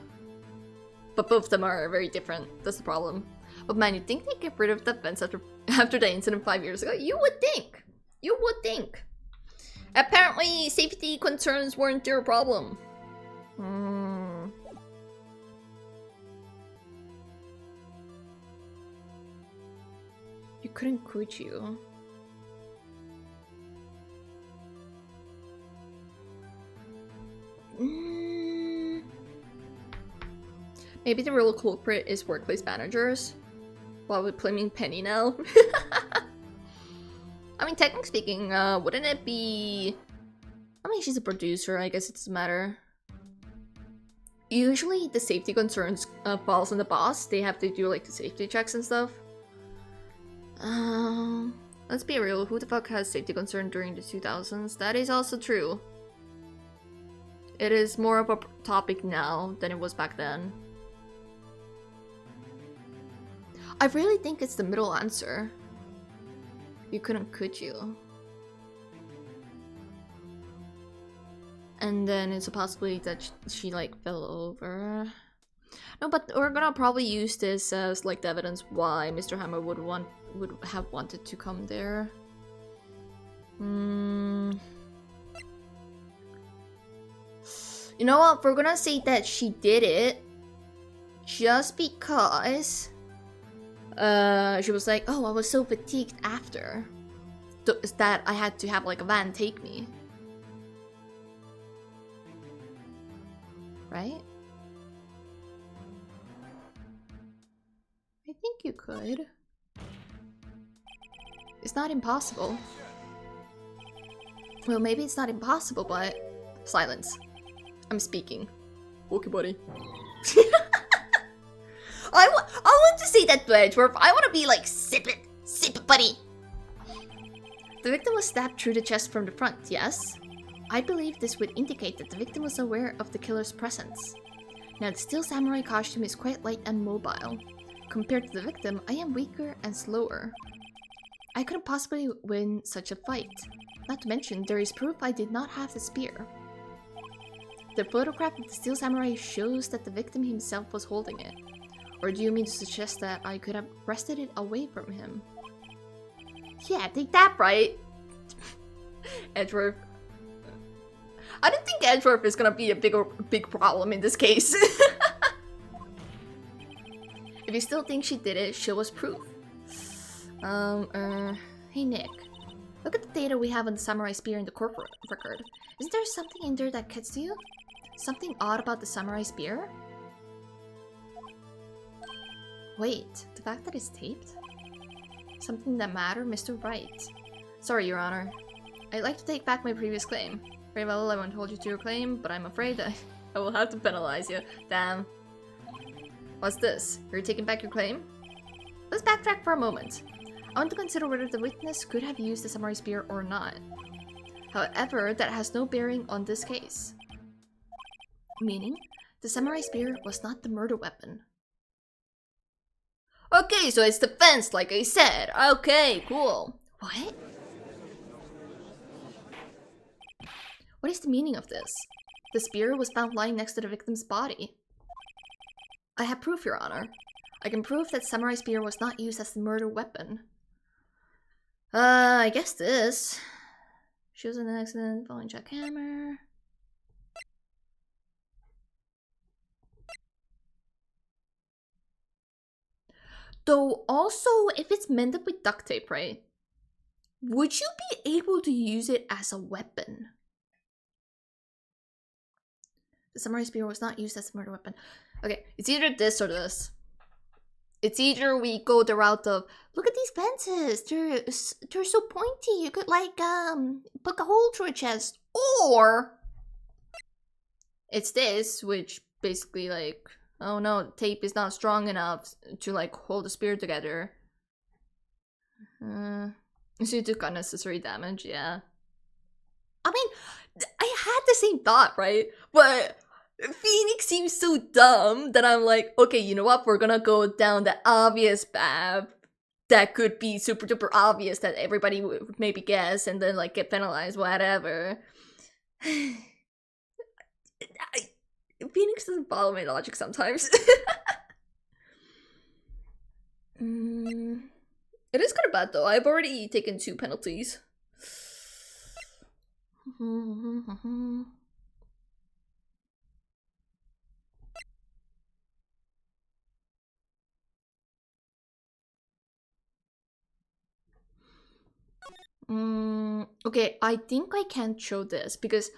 S1: But both of them are very different. That's the problem. But man, you think they get rid of the fence after the incident 5 years ago? You would think. You would think. Apparently, safety concerns weren't their problem. You couldn't, could you? Maybe the real culprit is workplace managers. While we're blaming Penny now. I mean, technically speaking, wouldn't it be... I mean, she's a producer, I guess it doesn't matter. Usually the safety concerns falls on the boss. They have to do like the safety checks and stuff. Let's be real, who the fuck has safety concern during the 2000s? That is also true. It is more of a topic now than it was back then. I really think it's the middle answer. You couldn't, could you? And then it's a possibility that she like fell over. No, but we're gonna probably use this as like the evidence why Mr. Hammer would have wanted to come there. You know what? We're gonna say that she did it just because she was like, oh, I was so fatigued after that I had to have like a van take me. Right? I think you could. It's not impossible. Well, maybe it's not impossible, but... Silence. I'm speaking. Okay, buddy. I want to say that to Edgeworth. I want to be like, sip it, buddy. The victim was stabbed through the chest from the front, yes? I believe this would indicate that the victim was aware of the killer's presence. Now, the steel samurai costume is quite light and mobile. Compared to the victim, I am weaker and slower. I couldn't possibly win such a fight. Not to mention, there is proof I did not have the spear. The photograph of the steel samurai shows that the victim himself was holding it. Or do you mean to suggest that I could have wrested it away from him? Yeah, take that, right? Edgeworth. I don't think Edgeworth is gonna be a big problem in this case. If you still think she did it, show us proof. Hey Nick. Look at the data we have on the samurai spear in the corporate record. Isn't there something in there that gets to you? Something odd about the samurai spear? Wait, the fact that it's taped? Something that matter, Mr. Wright. Sorry, Your Honor. I'd like to take back my previous claim. Very well, I won't hold you to your claim, but I'm afraid that I will have to penalize you. Damn. What's this? You're taking back your claim? Let's backtrack for a moment. I want to consider whether the witness could have used the samurai spear or not. However, that has no bearing on this case. Meaning, the samurai spear was not the murder weapon. Okay, so it's defense, like I said. Okay, cool. What? What is the meaning of this? The spear was found lying next to the victim's body. I have proof, Your Honor. I can prove that samurai spear was not used as the murder weapon. I guess this. She was in an accident following jackhammer. Though also, if it's mended with duct tape, right? Would you be able to use it as a weapon? The samurai spear was not used as a murder weapon. Okay, it's either this or this. It's either we go the route of, look at these fences, they're so pointy, you could like poke a hole through a chest. Or it's this, which basically like, oh no, tape is not strong enough to like hold the spear together. So you took unnecessary damage, yeah. I mean, I had the same thought, right? But Phoenix seems so dumb that I'm like, okay, you know what? We're gonna go down the obvious path that could be super duper obvious that everybody would maybe guess and then like get penalized, whatever. Phoenix doesn't follow my logic sometimes. It is kind of bad though. I've already taken 2 penalties. Okay, I think I can't show this because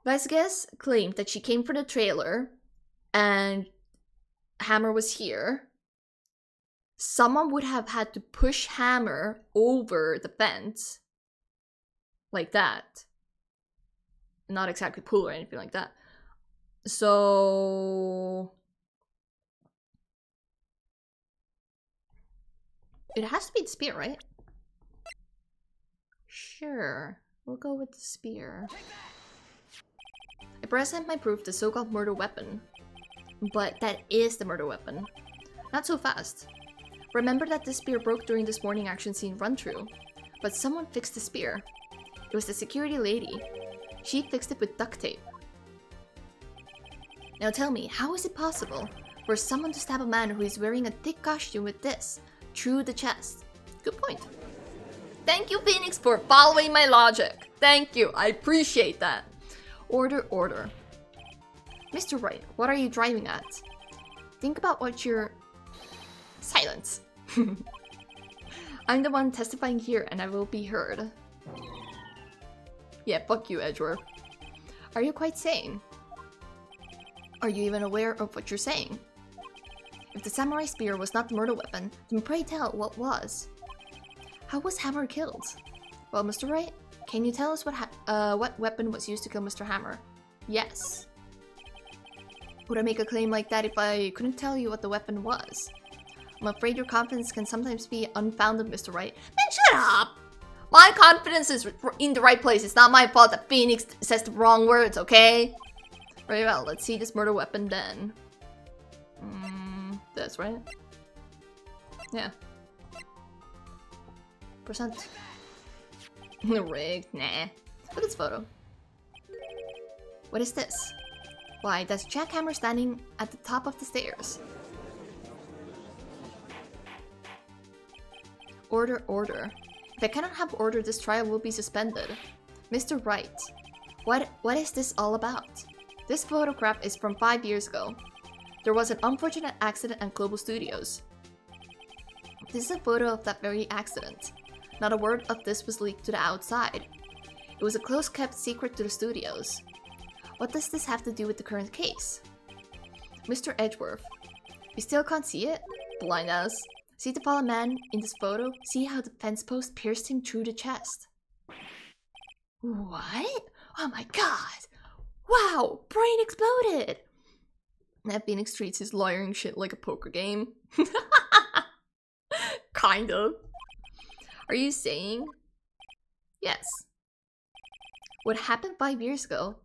S1: Vasquez claimed that she came for the trailer and Hammer was here. Someone would have had to push Hammer over the fence. Like that. Not exactly pull or anything like that. So it has to be the spear, right? Sure. We'll go with the spear. I present my proof, the so-called murder weapon. But that is the murder weapon. Not so fast. Remember that the spear broke during this morning action scene run-through. But someone fixed the spear. It was the security lady. She fixed it with duct tape. Now tell me, how is it possible for someone to stab a man who is wearing a thick costume with this through the chest? Good point. Thank you, Phoenix, for following my logic. Thank you, I appreciate that. Order, order. Mr. Wright, what are you driving at? Think about what you're... Silence. I'm the one testifying here and I will be heard. Yeah, fuck you, Edgeworth. Are you quite sane? Are you even aware of what you're saying? If the samurai spear was not the murder weapon, then pray tell what was. How was Hammer killed? Well, Mr. Wright, can you tell us what weapon was used to kill Mr. Hammer? Yes. Would I make a claim like that if I couldn't tell you what the weapon was? I'm afraid your confidence can sometimes be unfounded, Mr. Wright. Man, shut up! My confidence is in the right place. It's not my fault that Phoenix says the wrong words, okay? Very well, let's see this murder weapon then. That's right. Yeah. Percent. Rigged, nah. Look at this photo. What is this? Why, that's Jackhammer standing at the top of the stairs. Order, order. If I cannot have order, this trial will be suspended. Mr. Wright, what is this all about? This photograph is from 5 years ago. There was an unfortunate accident at Global Studios. This is a photo of that very accident. Not a word of this was leaked to the outside. It was a close-kept secret to the studios. What does this have to do with the current case? Mr. Edgeworth, you still can't see it? Blind ass. See the fallen man in this photo? See how the fence post pierced him through the chest? What? Oh my god! Wow! Brain exploded! That Phoenix treats his lawyering shit like a poker game. Kind of. Are you saying? Yes. What happened 5 years ago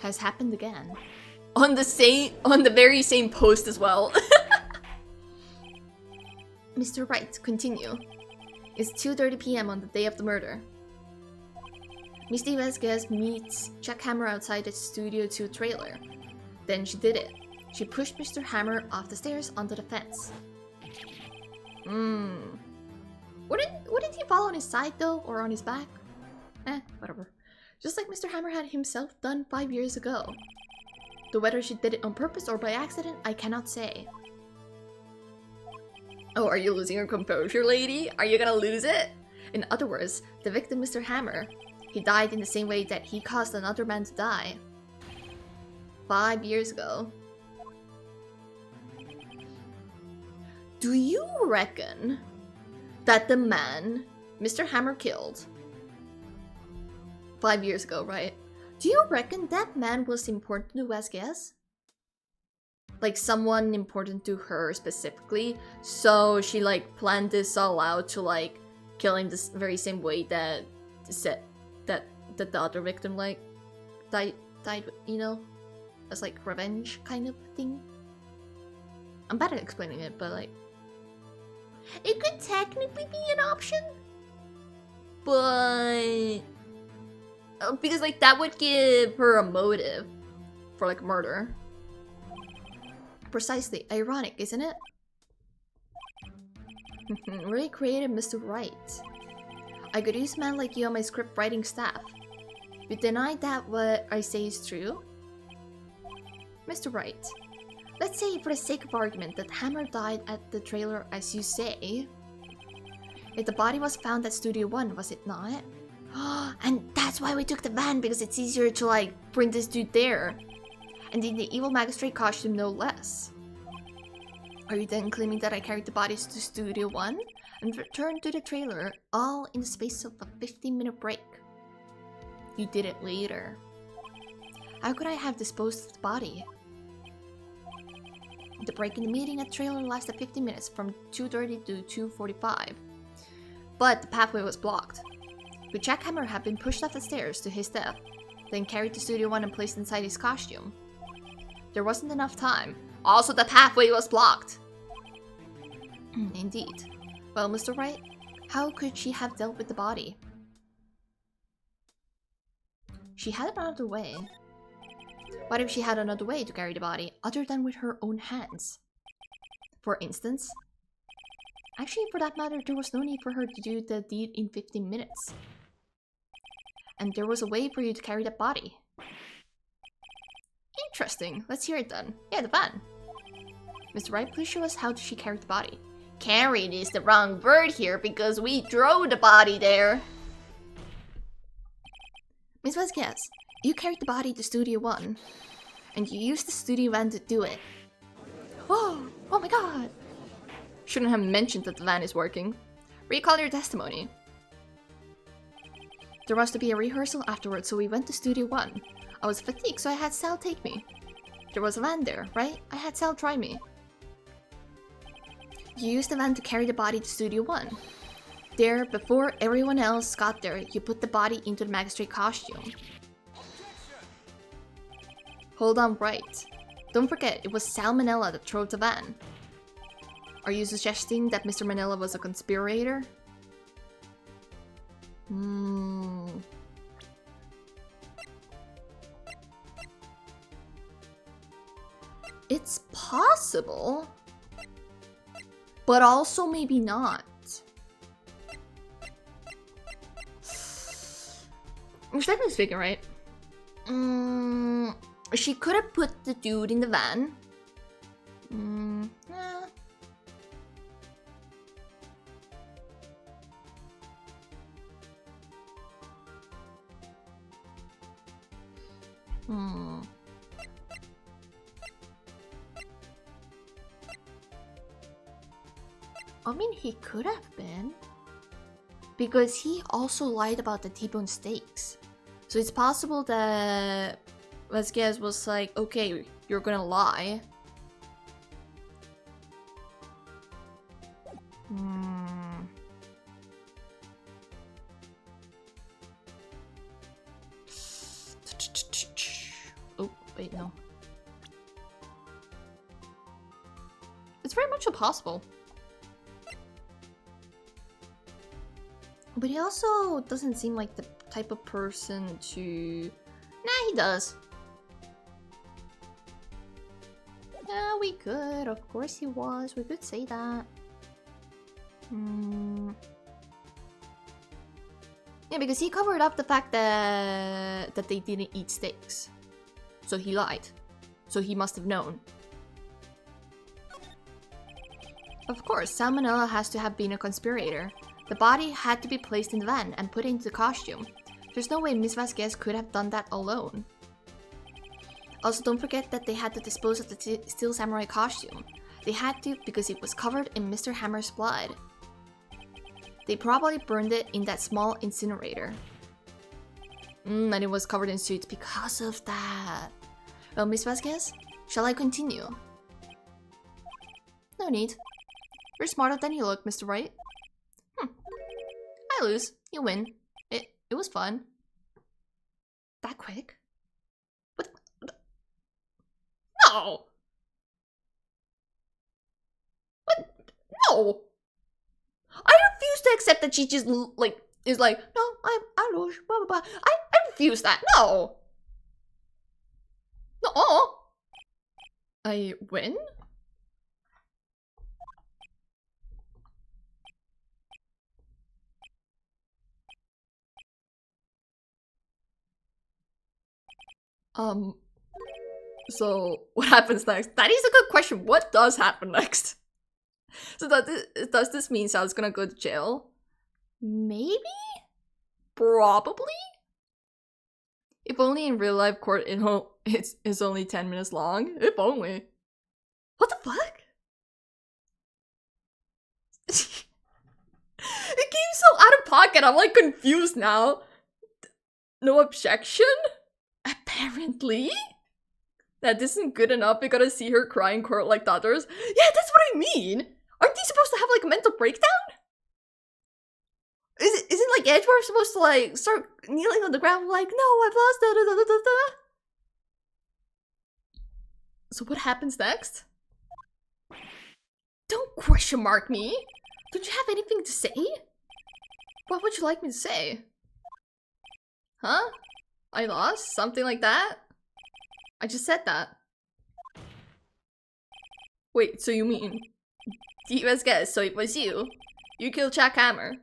S1: has happened again. On the very same post as well. Mr. Wright, continue. It's 2:30 p.m. on the day of the murder. Misty Vasquez meets Jack Hammer outside the Studio 2 trailer. Then she did it. She pushed Mr. Hammer off the stairs onto the fence. Wouldn't he fall on his side though, or on his back? Whatever. Just like Mr. Hammer had himself done 5 years ago. Though whether she did it on purpose or by accident, I cannot say. Oh, are you losing your composure, lady? Are you gonna lose it? In other words, the victim, Mr. Hammer, he died in the same way that he caused another man to die. 5 years ago. Do you reckon that the man Mr. Hammer killed 5 years ago, right? Do you reckon that man was important to Vasquez? Like someone important to her specifically, so she like planned this all out to like kill him the very same way that the other victim like died, you know, as like revenge kind of thing. I'm bad at explaining it, but like it could technically be an option, but because like that would give her a motive for like murder. Precisely. Ironic, isn't it? Really creative, Mr. Wright. I could use a man like you on my script writing staff. You deny that what I say is true? Mr. Wright, let's say for the sake of argument that Hammer died at the trailer as you say. If the body was found at Studio 1, was it not? And that's why we took the van, because it's easier to like bring this dude there. And in the evil magistrate costume no less. Are you then claiming that I carried the bodies to Studio 1 and returned to the trailer all in the space of a 15-minute break? You did it later. How could I have disposed of the body? The break in the meeting at trailer lasted 15 minutes from 2:30 to 2:45. But the pathway was blocked. But Jack Hammer had been pushed off the stairs to his death, then carried to Studio 1 and placed inside his costume. There wasn't enough time. Also, the pathway was blocked. Indeed. Well, Mr. Wright, how could she have dealt with the body? She had another way. What if she had another way to carry the body, other than with her own hands? For instance? Actually, for that matter, there was no need for her to do the deed in 15 minutes. And there was a way for you to carry that body. Interesting. Let's hear it then. Yeah, the van. Mr. Wright, please show us how she carried the body. Carried is the wrong word here because we drove the body there. Miss Vasquez, you carried the body to Studio 1. And you used the studio van to do it. Whoa! Oh my god! Shouldn't have mentioned that the van is working. Recall your testimony. There was to be a rehearsal afterwards, so we went to Studio 1. I was fatigued, so I had Sal take me. There was a van there, right? I had Sal try me. You used the van to carry the body to Studio 1. There, before everyone else got there, you put the body into the magistrate costume. Hold on, right. Don't forget, it was Sal Manella that drove the van. Are you suggesting that Mr. Manella was a conspirator? It's possible, but also maybe not. Stephanie speaking, right? She could have put the dude in the van. I mean, he could have been. Because he also lied about the T-bone steaks. So it's possible that Vasquez was like, okay, you're gonna lie. Oh, wait, no. It's very much possible. But he also doesn't seem like the type of person to... Nah, he does. Yeah, we could. Of course he was. We could say that. Yeah, because he covered up the fact that they didn't eat steaks. So he lied. So he must have known. Of course, Salmonella has to have been a conspirator. The body had to be placed in the van and put into the costume. There's no way Miss Vasquez could have done that alone. Also, don't forget that they had to dispose of the Steel Samurai costume. They had to because it was covered in Mr. Hammer's blood. They probably burned it in that small incinerator. And it was covered in suits because of that. Well, Miss Vasquez, shall I continue? No need. You're smarter than you look, Mr. Wright. I lose. You win. It was fun. That quick? What? No! What? No! I refuse to accept that she just like is like, no, I lose. Blah blah blah. I refuse that. No. No. I win? So what happens next? That is a good question. What does happen next? So does this mean Sal's gonna go to jail? Maybe? Probably? If only in real life court it's only 10 minutes long. If only. What the fuck? It came so out of pocket. I'm like confused now. No objection? Apparently? That isn't good enough. We gotta see her cry in court like the others. Yeah, that's what I mean. Aren't they supposed to have like a mental breakdown? Isn't like Edgeworth supposed to like start kneeling on the ground like, no, I've lost da da da da da da. So what happens next? Don't question mark me. Don't you have anything to say? What would you like me to say? Huh? I lost? Something like that? I just said that. Wait, so you mean... Let's guess, so it was you. You killed Jack Hammer.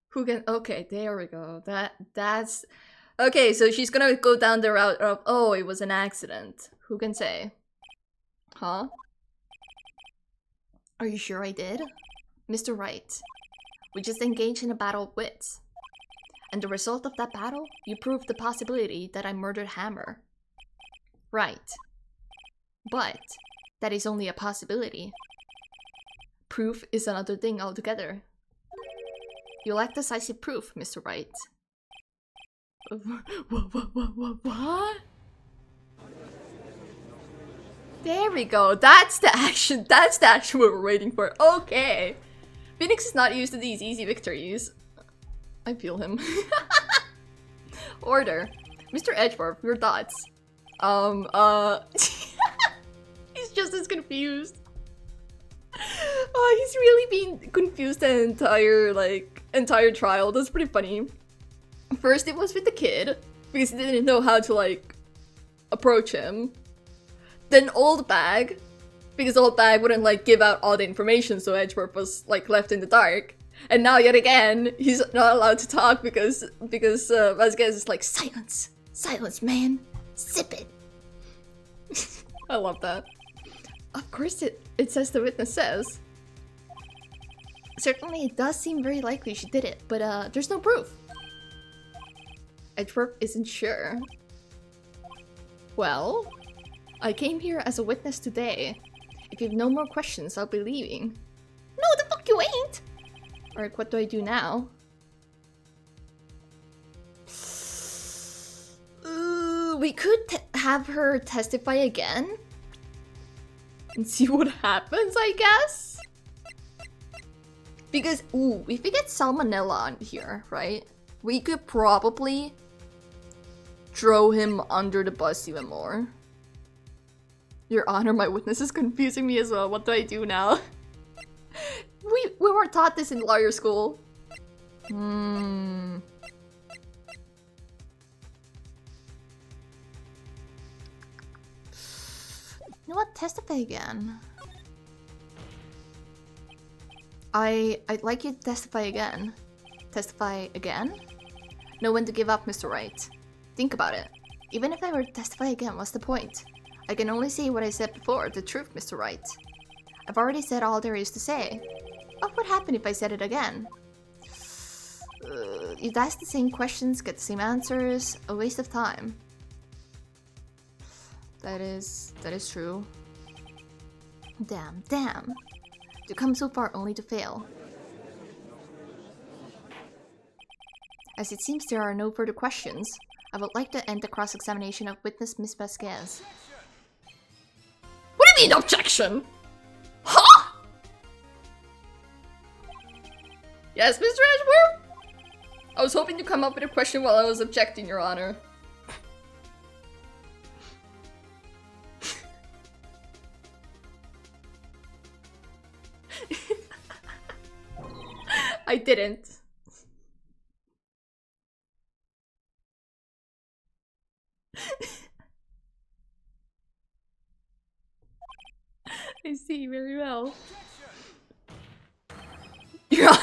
S1: Who can... Okay, there we go. That's... Okay, so she's gonna go down the route of, oh, it was an accident. Who can say? Huh? Are you sure I did? Mr. Wright, we just engaged in a battle of wits. And the result of that battle, you proved the possibility that I murdered Hammer. Right. But that is only a possibility. Proof is another thing altogether. You lack decisive proof, Mr. Wright. What? There we go. That's the action. That's the action we were waiting for. Okay. Phoenix is not used to these easy victories. I feel him. Order. Mr. Edgeworth, your thoughts. He's just as confused. Oh, he's really been confused the entire trial. That's pretty funny. First it was with the kid, because he didn't know how to like approach him. Then Old Bag, because Old Bag wouldn't like give out all the information, so Edgeworth was like left in the dark. And now yet again, he's not allowed to talk because Vasquez is like, silence, silence, man, sip it. I love that. Of course it says the witness says. Certainly it does seem very likely she did it, but there's no proof. Edgeworth isn't sure. Well, I came here as a witness today. If you have no more questions, I'll be leaving. No, the fuck you ain't! Alright, what do I do now? We could have her testify again? And see what happens, I guess? Because, ooh, if we get Salmonella on here, right? We could probably throw him under the bus even more. Your Honor, my witness is confusing me as well. What do I do now? we weren't taught this in lawyer school. You know what? Testify again. I'd like you to testify again. Testify again? Know when to give up, Mr. Wright. Think about it. Even if I were to testify again, what's the point? I can only say what I said before, the truth, Mr. Wright. I've already said all there is to say. What would happen if I said it again? You'd ask the same questions, get the same answers. A waste of time. That is true. Damn. To come so far only to fail. As it seems there are no further questions, I would like to end the cross-examination of witness Miss Vasquez. What do you mean, objection? Huh? Yes, Mr. Edgeworth? I was hoping to come up with a question while I was objecting, Your Honor. I didn't. I see very well. Your Honor.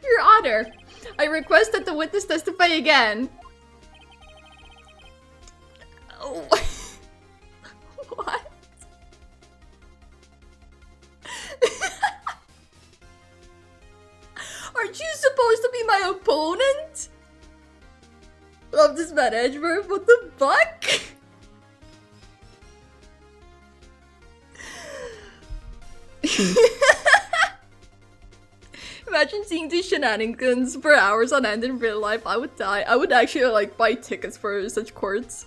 S1: Your Honor, I request that the witness testify again. Oh. What? Aren't you supposed to be my opponent? Love this man, Edgeworth. What the fuck? Imagine seeing these shenanigans for hours on end in real life. I would die. I would actually like buy tickets for such courts.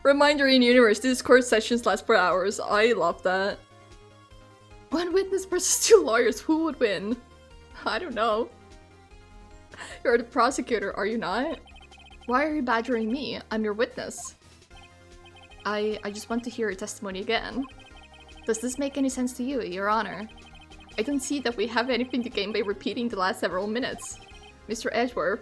S1: Reminder in universe, these court sessions last for hours. I love that. One witness versus two lawyers. Who would win? I don't know. You're the prosecutor, are you not? Why are you badgering me? I'm your witness. I just want to hear your testimony again. Does this make any sense to you, Your Honor? I don't see that we have anything to gain by repeating the last several minutes. Mr. Edgeworth.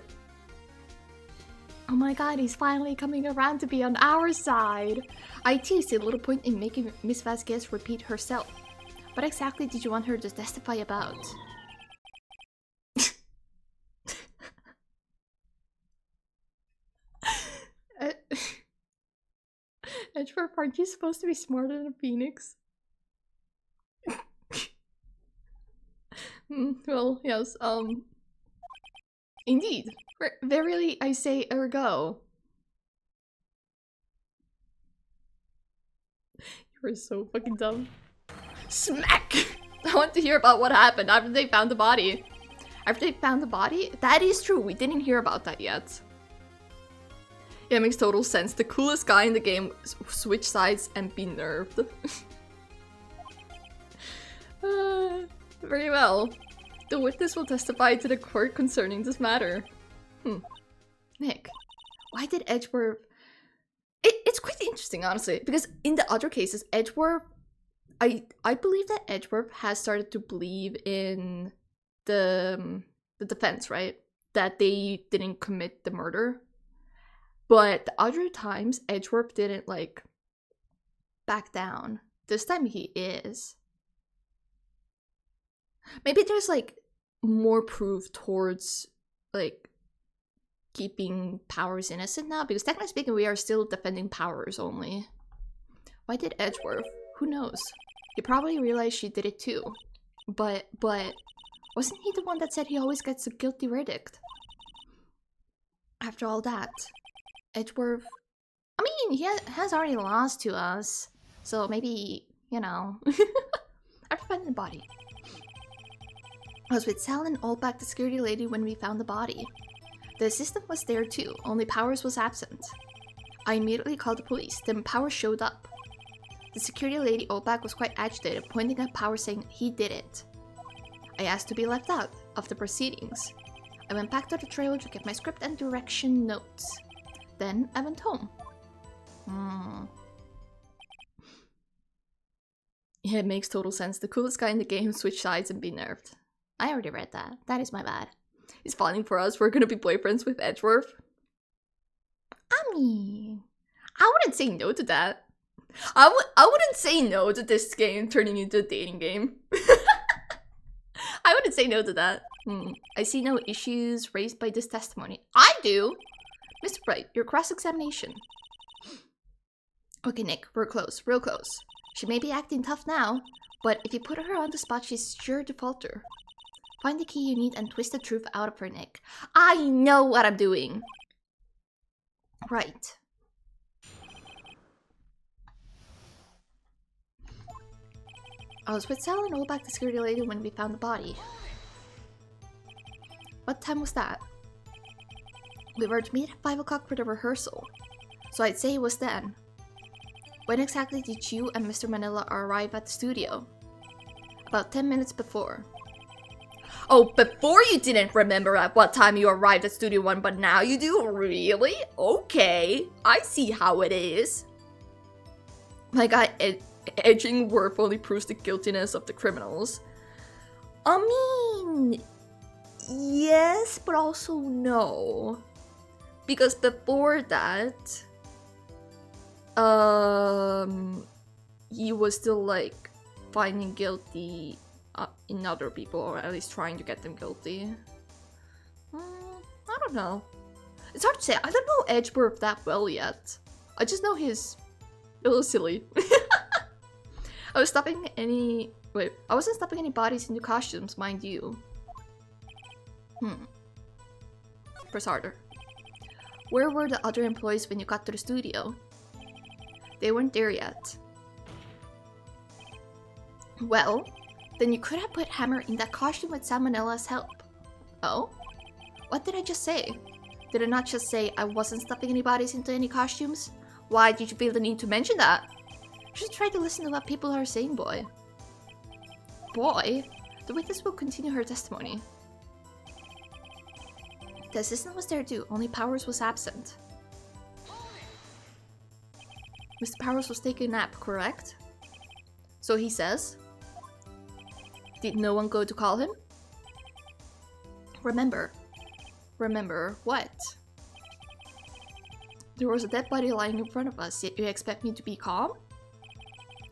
S1: Oh my god, he's finally coming around to be on our side. I too see little point in making Miss Vasquez repeat herself. What exactly did you want her to testify about? Edgeworth, aren't you supposed to be smarter than a phoenix? Well, yes, indeed. Verily, I say ergo. You are so fucking dumb. Smack! I want to hear about what happened after they found the body. After they found the body? That is true, we didn't hear about that yet. Yeah, it makes total sense. The coolest guy in the game switch sides and be nerfed. Very well. The witness will testify to the court concerning this matter. Nick, why did Edgeworth... It's quite interesting, honestly, because in the other cases, Edgeworth... I believe that Edgeworth has started to believe in the defense, right? That they didn't commit the murder. But the other times, Edgeworth didn't, like, back down. This time he is. Maybe there's, like, more proof towards, like, keeping Powers innocent now? Because technically speaking, we are still defending Powers only. Why did Edgeworth? Who knows? He probably realized she did it too. But wasn't he the one that said he always gets a guilty verdict? After all that, Edgeworth... I mean, he has already lost to us. So maybe, you know... After finding the body. I was with Sal and Oldback, the security lady, when we found the body. The assistant was there too, only Powers was absent. I immediately called the police, then Powers showed up. The security lady, Oldback, was quite agitated, pointing at Powers saying he did it. I asked to be left out of the proceedings. I went back to the trailer to get my script and direction notes. Then I went home. Yeah, it makes total sense. The coolest guy in the game switched sides and be nerfed. I already read that. That is my bad. He's falling for us. We're gonna be boyfriends with Edgeworth. I mean, I wouldn't say no to that. I wouldn't say no to this game turning into a dating game. I wouldn't say no to that. I see no issues raised by this testimony. I do! Mr. Wright, your cross-examination. Okay, Nick, we're close, real close. She may be acting tough now, but if you put her on the spot, she's sure to falter. Find the key you need and twist the truth out of her, Nick. I know what I'm doing! Right. I was with Sal and Oldback, the security lady, when we found the body. What time was that? We were to meet at 5 o'clock for the rehearsal, so I'd say it was then. When exactly did you and Mr. Manila arrive at the studio? About 10 minutes before. Oh, before you didn't remember at what time you arrived at Studio 1, but now you do? Really? Okay, I see how it is. My guy, edging Worth only proves the guiltiness of the criminals. I mean, yes, but also no. Because before that, he was still like finding guilty in other people, or at least trying to get them guilty. I don't know. It's hard to say. I don't know Edgeworth that well yet. I just know he's a little silly. I wasn't stopping any bodies into costumes, mind you. Press harder. Where were the other employees when you got to the studio? They weren't there yet. Well, then you could have put Hammer in that costume with Salmonella's help. Oh? What did I just say? Did I not just say I wasn't stuffing any bodies into any costumes? Why did you feel the need to mention that? You should try to listen to what people are saying, boy. Boy? The witness will continue her testimony. The assistant was there too, only Powers was absent. Mr. Powers was taking a nap, correct? So he says. Did no one go to call him? Remember what? There was a dead body lying in front of us, yet you expect me to be calm?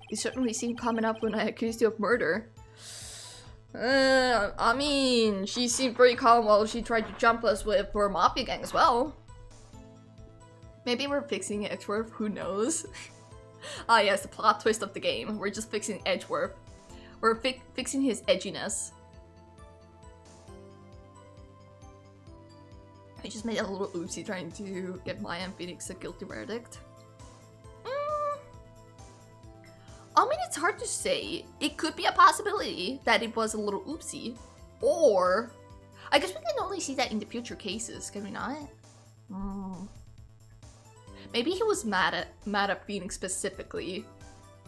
S1: You certainly seemed calm enough when I accused you of murder. I mean, she seemed pretty calm while she tried to jump us with her mafia gang as well. Maybe we're fixing Edgeworth, who knows? Ah yes, the plot twist of the game. We're just fixing Edgeworth. We're fixing his edginess. I just made a little oopsie trying to get Maya and Phoenix a guilty verdict. I mean, it's hard to say. It could be a possibility that it was a little oopsie. Or, I guess we can only see that in the future cases, can we not? Maybe he was mad at Phoenix specifically.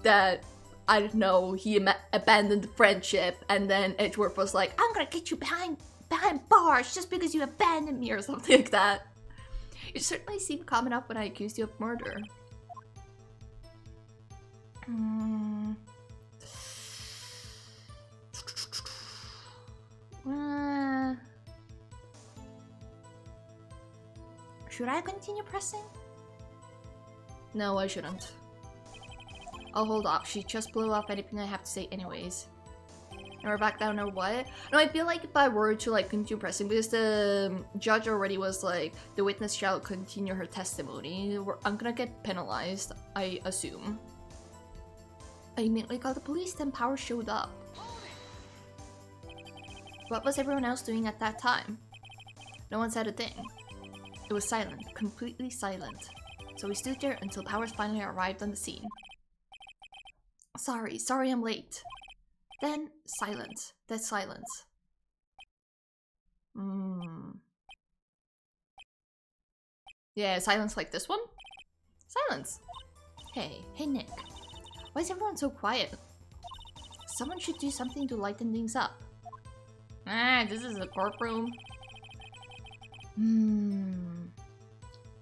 S1: That, I don't know, he abandoned the friendship, and then Edgeworth was like, I'm gonna get you behind bars just because you abandoned me, or something like that. It certainly seemed calm enough when I accused you of murder. Should I continue pressing? No, I shouldn't. I'll hold off. She just blew off anything I have to say anyways. Or back down or what? No, I feel like if I were to like continue pressing, because the judge already was like, the witness shall continue her testimony, I'm gonna get penalized, I assume. I immediately called the police, then Power showed up. What was everyone else doing at that time? No one said a thing. It was silent, completely silent. So we stood there until Powers finally arrived on the scene. Sorry I'm late. Then, silence. Dead silence. Yeah, silence like this one? Silence. Hey Nick. Why is everyone so quiet? Someone should do something to lighten things up. This is a courtroom.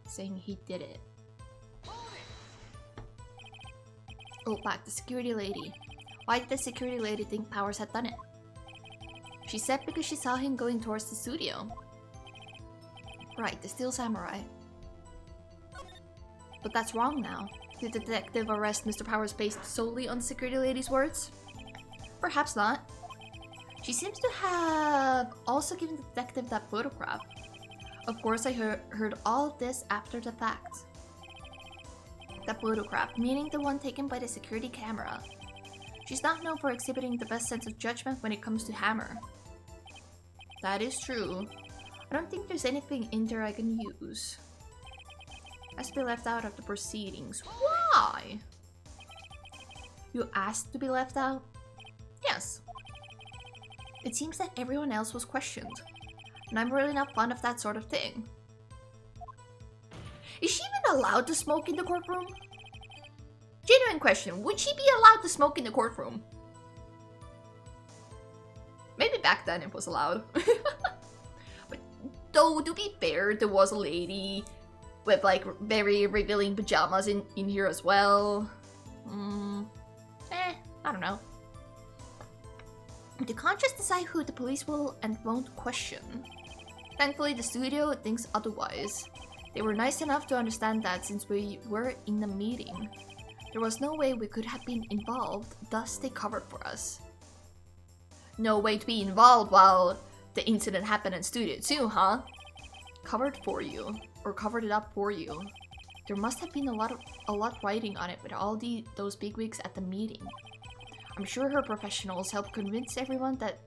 S1: Saying he did it. Oh, back, the security lady. Why did the security lady think Powers had done it? She said because she saw him going towards the studio. Right, the Steel Samurai. But that's wrong now. Did the detective arrest Mr. Powers based solely on the security lady's words? Perhaps not. She seems to have also given the detective that photograph. Of course, I heard all of this after the fact. That photograph, meaning the one taken by the security camera. She's not known for exhibiting the best sense of judgment when it comes to Hammer. That is true. I don't think there's anything in there I can use. Has to be left out of the proceedings. Why? You asked to be left out? Yes. It seems that everyone else was questioned. And I'm really not fond of that sort of thing. Is she even allowed to smoke in the courtroom? Genuine question, would she be allowed to smoke in the courtroom? Maybe back then it was allowed. But though, to be fair, there was a lady with like very revealing pajamas in here as well. I don't know. The conscious decide who the police will and won't question. Thankfully, the studio thinks otherwise. They were nice enough to understand that since we were in the meeting. There was no way we could have been involved, thus they covered for us. No way to be involved while the incident happened in Studio 2, huh? Covered for you, or covered it up for you. There must have been a lot writing on it with all those bigwigs at the meeting. I'm sure her professionals helped convince everyone that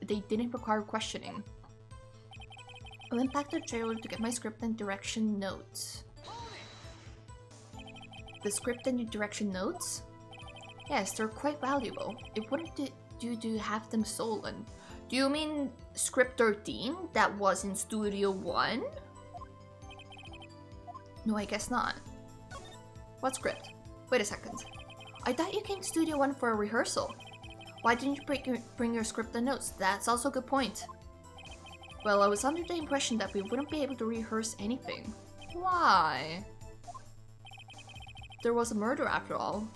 S1: they didn't require questioning. I went back to the trailer to get my script and direction notes. The script and direction notes? Yes, they're quite valuable. It wouldn't do to have them stolen. Do you mean script 13 that was in Studio 1? No, I guess not. What script? Wait a second. I thought you came to Studio 1 for a rehearsal. Why didn't you bring your script and notes? That's also a good point. Well, I was under the impression that we wouldn't be able to rehearse anything. Why? There was a murder after all.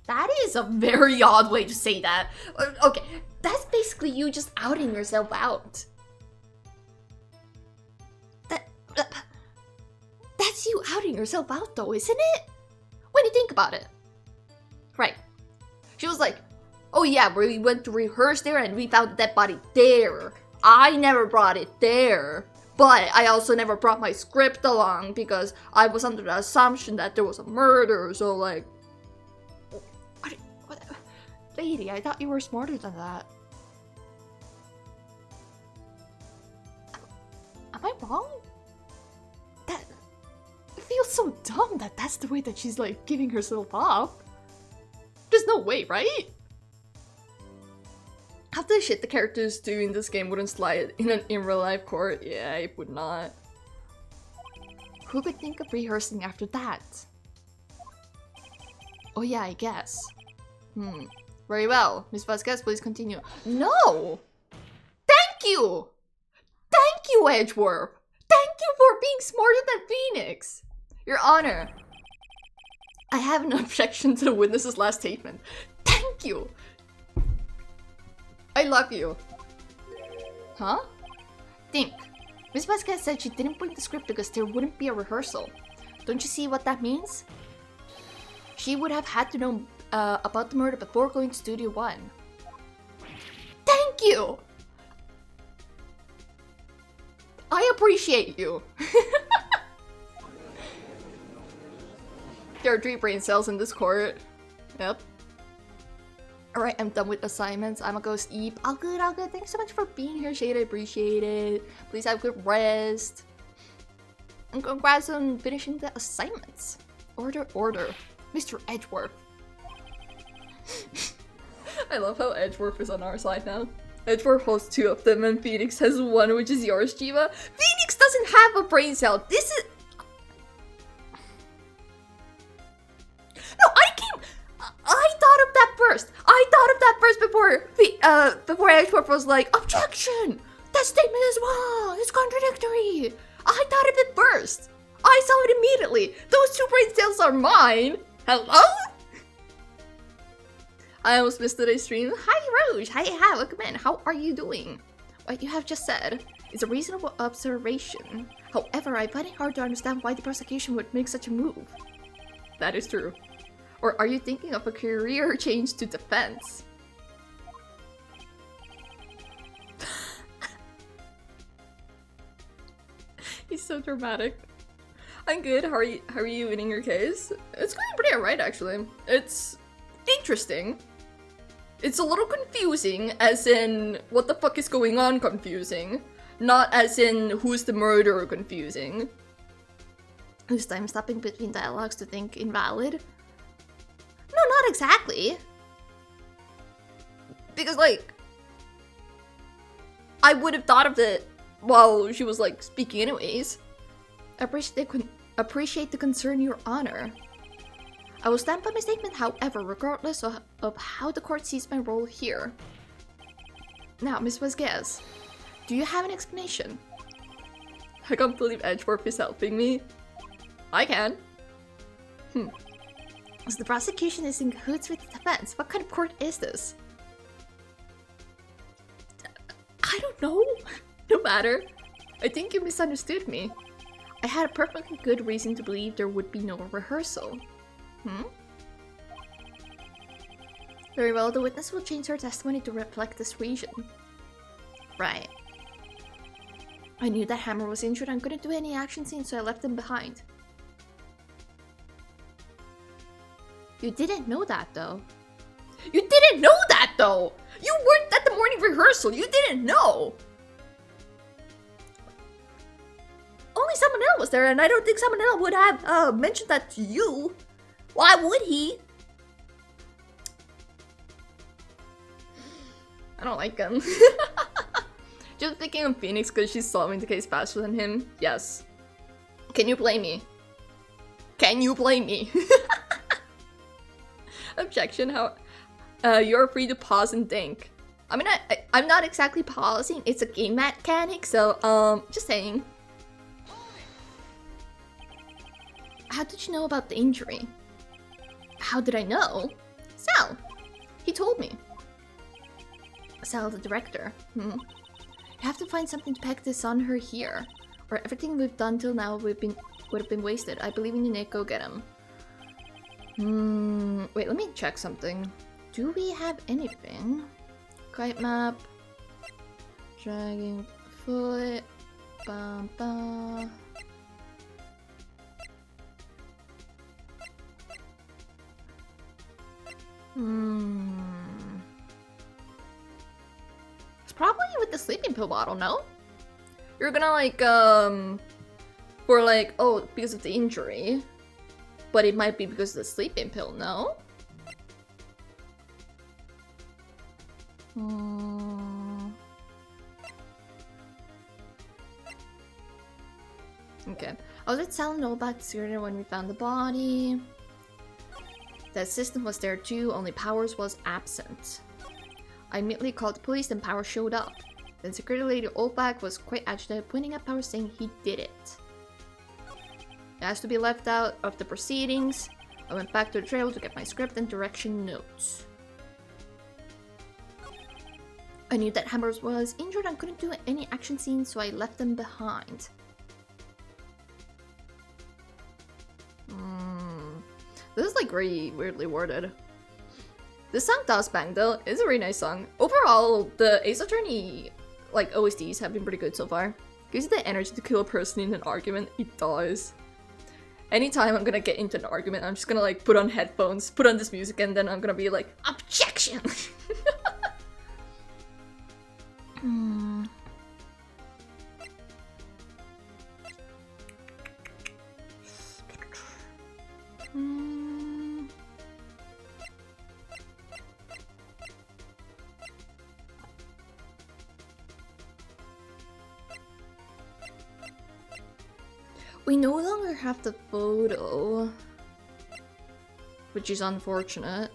S1: That is a very odd way to say that. Okay, that's basically you just outing yourself out. That's you outing yourself out though, isn't it? When you think about it. Right. She was like, oh yeah, we went to rehearse there and we found the dead body there. I never brought it there. But I also never brought my script along because I was under the assumption that there was a murder, so like... What? Lady, I thought you were smarter than that. Am I wrong? That... It feels so dumb that that's the way that she's like giving herself up. There's no way, right? Half the shit the characters do in this game wouldn't slide in real life court. Yeah, it would not. Who could think of rehearsing after that? Oh yeah, I guess. Very well. Miss Vasquez, please continue. No! Thank you! Thank you, Edgeworth! Thank you for being smarter than Phoenix! Your Honor. I have an objection to the witness's last statement. Thank you! I love you. Huh? Think. Miss Vasquez said she didn't bring the script because there wouldn't be a rehearsal. Don't you see what that means? She would have had to know about the murder before going to Studio One. Thank you! I appreciate you. There are 3 brain cells in this court. Yep. Alright, I'm done with assignments. I'm gonna go sleep. All good, all good. Thanks so much for being here, Shade. I appreciate it. Please have good rest. And congrats on finishing the assignments. Order, order. Mr. Edgeworth. I love how Edgeworth is on our side now. Edgeworth holds 2 of them and Phoenix has 1, which is yours, Chiba. Phoenix doesn't have a brain cell. This is... No, I thought of that first. I thought of that first before Edgeworth was like, objection! That statement is wrong. It's contradictory. I thought of it first. I saw it immediately. Those 2 brain cells are mine. Hello? I almost missed today's stream. Hi, Rouge. Hi, welcome in. How are you doing? What you have just said is a reasonable observation. However, I find it hard to understand why the prosecution would make such a move. That is true. Or are you thinking of a career change to defense? He's so dramatic. I'm good. How are you winning your case? It's going pretty alright, actually. It's interesting. It's a little confusing, as in what the fuck is going on confusing. Not as in who's the murderer confusing. Who's time stopping between dialogues to think invalid? No, not exactly. Because, like, I would have thought of it while she was, like, speaking anyways. Appreciate the concern, Your Honor. I will stand by my statement, however, regardless of how the court sees my role here. Now, Miss Vasquez, do you have an explanation? I can't believe Edgeworth is helping me. I can. So the prosecution is in cahoots with the defense. What kind of court is this? I don't know. No matter. I think you misunderstood me. I had a perfectly good reason to believe there would be no rehearsal. Very well, the witness will change her testimony to reflect this reason. Right. I knew that Hammer was injured and couldn't do any action scenes, so I left him behind. You didn't know that, though. You didn't know that, though! You weren't at the morning rehearsal! You didn't know! Only someone else was there, and I don't think someone else would have mentioned that to you. Why would he? I don't like him. Just thinking of Phoenix because she's solving the case faster than him. Yes. Can you blame me? Can you blame me? Objection, how you're free to pause and think. I mean, I'm not exactly pausing, it's a game mechanic, so just saying. How did you know about the injury? How did I know? Sal. He told me. Sal, the director. You have to find something to peg this on her here, or everything we've done till now would have been wasted. I believe in you, Nick. Go get him. Wait, let me check something. Do we have anything? Kite map. Dragging foot. Bum bum. It's probably with the sleeping pill bottle, no? You're gonna like, for like, oh, because of the injury. But it might be because of the sleeping pill, no? Okay. I was telling Noel about the security when we found the body. The assistant was there too, only Powers was absent. I immediately called the police and Powers showed up. Then security lady Oldback was quite agitated, pointing at Powers saying he did it. It has to be left out of the proceedings. I went back to the trail to get my script and direction notes. I knew that Hammer was injured and couldn't do any action scenes, so I left them behind. This is like very weirdly worded. This song does bang though. It's a really nice song. Overall, the Ace Attorney like OSTs have been pretty good so far. Gives you the energy to kill a person in an argument. It does. Anytime I'm gonna get into an argument, I'm just gonna like put on headphones, put on this music, and then I'm gonna be like, objection! We no longer have the photo, which is unfortunate,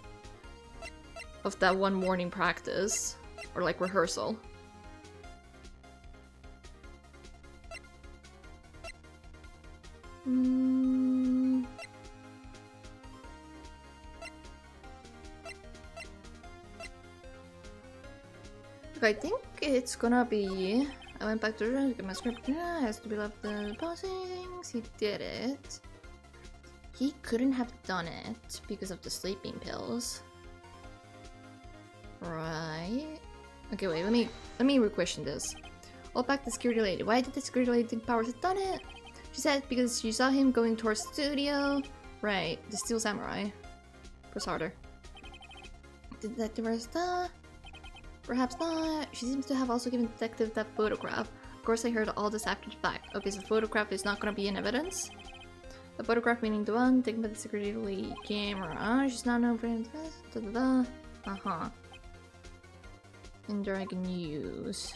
S1: of that one morning practice, or like rehearsal. I think it's gonna be... I went back to the room to get my script. Yeah, has to be left the pausings. He did it. He couldn't have done it because of the sleeping pills. Right. Okay, wait, let me re-question this. All back to the security lady. Why did the security lady think Powers had done it? She said because she saw him going towards the studio. Right, the Steel Samurai. Press harder. Did that the rest? Perhaps not. She seems to have also given the detective that photograph. Of course, I heard all this after the fact. Okay, so the photograph is not gonna be in evidence. The photograph meaning the one taken by the security lady camera. She's not known for him. Uh-huh. And Dragon News.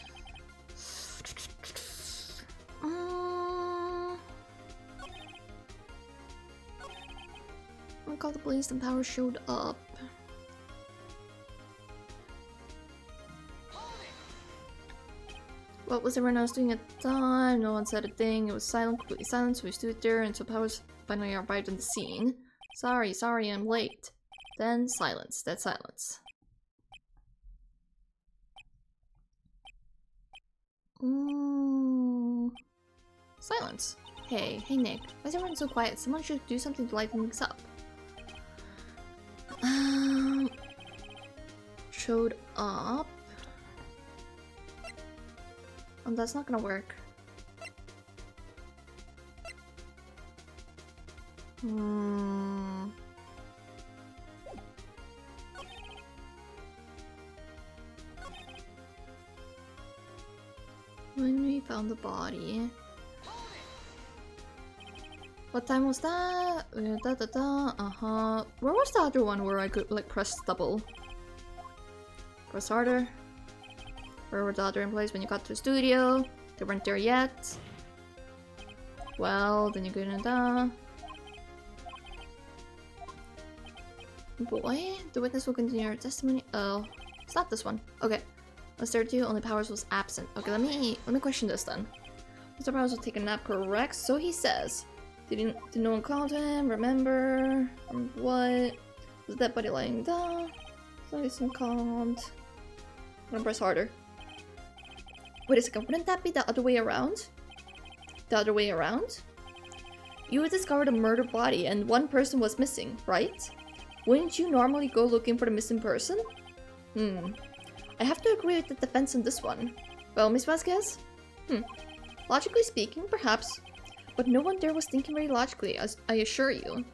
S1: I called the police and Powers showed up. What was everyone else doing at the time? No one said a thing. It was silent, completely silent, so we stood there until Powers finally arrived on the scene. Sorry, I'm late. Then silence. That's silence. Silence. Hey Nick. Why is everyone so quiet? Someone should do something to lighten things up. Showed up. That's not gonna work. When we found the body. What time was that? Uh-huh. Where was the other one where I could like press double? Press harder. Where were the other employees when you got to the studio? They weren't there yet. Well, then you're gonna Boy, the witness will continue her testimony. Oh, it's not this one. Okay. Was there too? Only Powers was absent. Okay, let me question this then. Mr. Powers was taking a nap, correct? So he says. Did no one call him? Remember? What? Was that body lying down? Nice and calmed. I'm gonna press harder. Wait a second, wouldn't that be the other way around? The other way around? You discovered a murdered body and one person was missing, right? Wouldn't you normally go looking for the missing person? I have to agree with the defense on this one. Well, Miss Vasquez? Logically speaking, perhaps. But no one there was thinking very logically, as I assure you.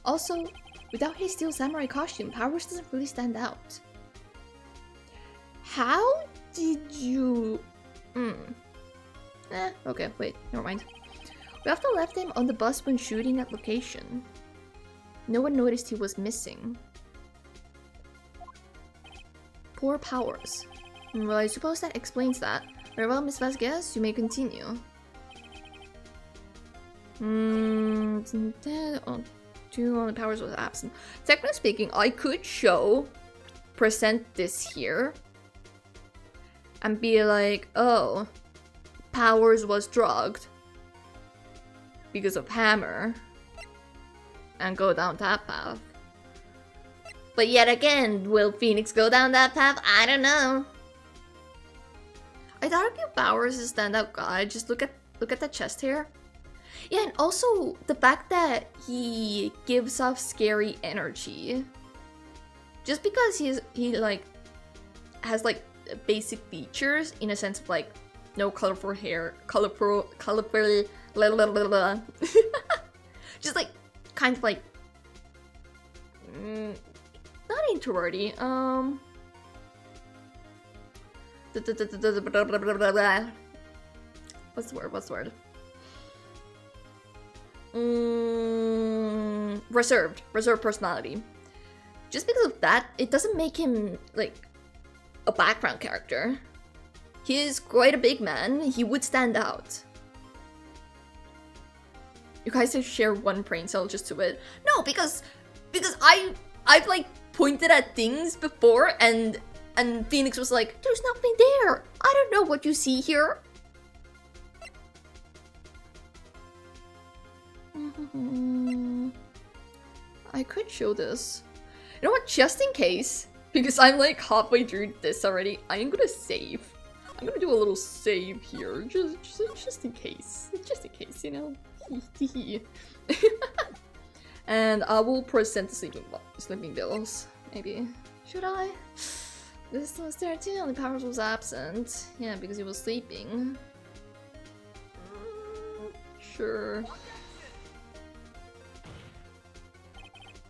S1: Also, without his Steel Samurai costume, Powers doesn't really stand out. How did you... okay, wait, never mind. We often left him on the bus when shooting at location. No one noticed he was missing. Poor Powers. Well, I suppose that explains that. Very well, Miss Vasquez, you may continue. Two only Powers was absent. Technically speaking, I could present this here. And be like, oh, Powers was drugged because of Hammer. And go down that path. But yet again, will Phoenix go down that path? I don't know. I'd argue Bowers is a standout guy. Just look at the chest hair. Yeah, and also the fact that he gives off scary energy. Just because he like has like basic features in a sense of like no colorful hair, colorful blah, blah, blah, blah. Just like kind of like not introverty. What's the word? Reserved personality. Just because of that, it doesn't make him like a background character. He is quite a big man. He would stand out. You guys should share one brain cell just to it. No, because I've like pointed at things before and Phoenix was like, there's nothing there. I don't know what you see here. I could show this. You know what? Just in case, because I'm like halfway through this already, I'm gonna save. I'm gonna do a little save here, just in case. Just in case, you know. And I will present the sleeping pills. Maybe. Should I? This was there too, only Powers was absent. Yeah, because he was sleeping. Sure.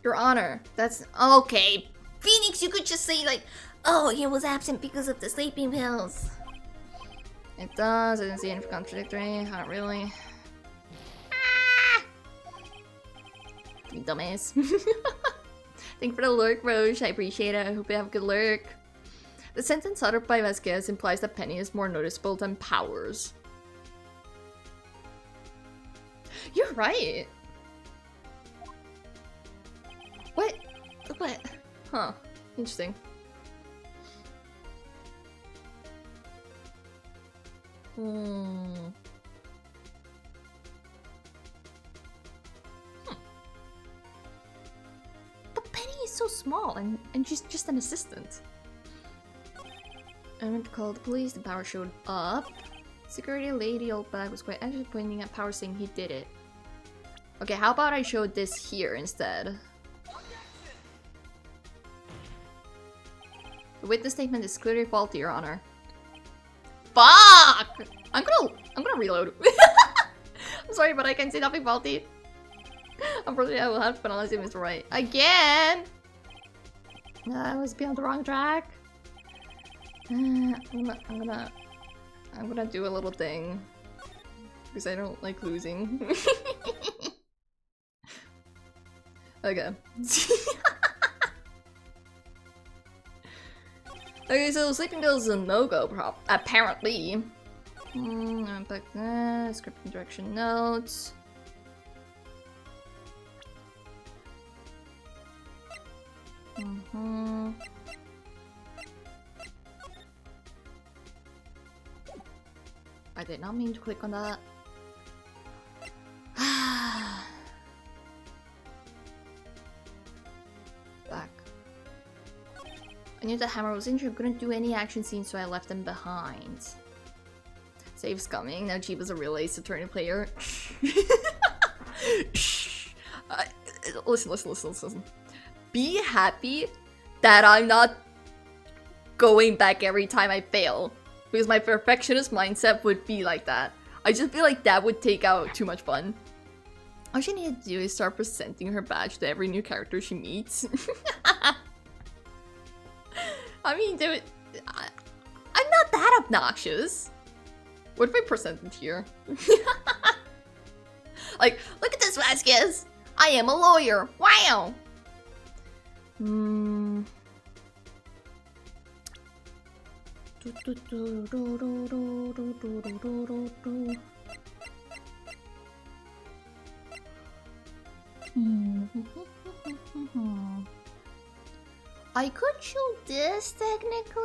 S1: Your Honor, that's okay. Phoenix, you could just say like, oh, he was absent because of the sleeping pills. It does. I didn't see anything contradictory. Not really. Ah! You dumbass. Thank you for the lurk, Roche. I appreciate it. I hope you have a good lurk. The sentence uttered by Vasquez implies that Penny is more noticeable than Powers. You're right. What? What? Huh. Interesting. But Penny is so small and she's just an assistant. I went to call the police, the Power showed up. Security lady old bag was quite anxious, pointing at Power saying he did it. Okay, how about I show this here instead? The witness statement is clearly faulty, Your Honor. Fuck! I'm gonna reload. I'm sorry, but I can say nothing faulty. Unfortunately, I will have to penalize you, Mr. Wright. Again! I was on the wrong track. I'm gonna do a little thing. Because I don't like losing. Okay. Okay, so sleeping pills is a no-go, apparently. Back there, script direction notes. I did not mean to click on that. Back. I knew the hammer was injured, couldn't do any action scenes, so I left him behind. Save's coming. Now Chiba's a real Ace Attorney player. Listen. Be happy that I'm not going back every time I fail. Because my perfectionist mindset would be like that. I just feel like that would take out too much fun. All she needed to do is start presenting her badge to every new character she meets. I mean, dude, I'm not that obnoxious. What if I present it here? Like, look at this, Vasquez! I am a lawyer! Wow! I could show this technically,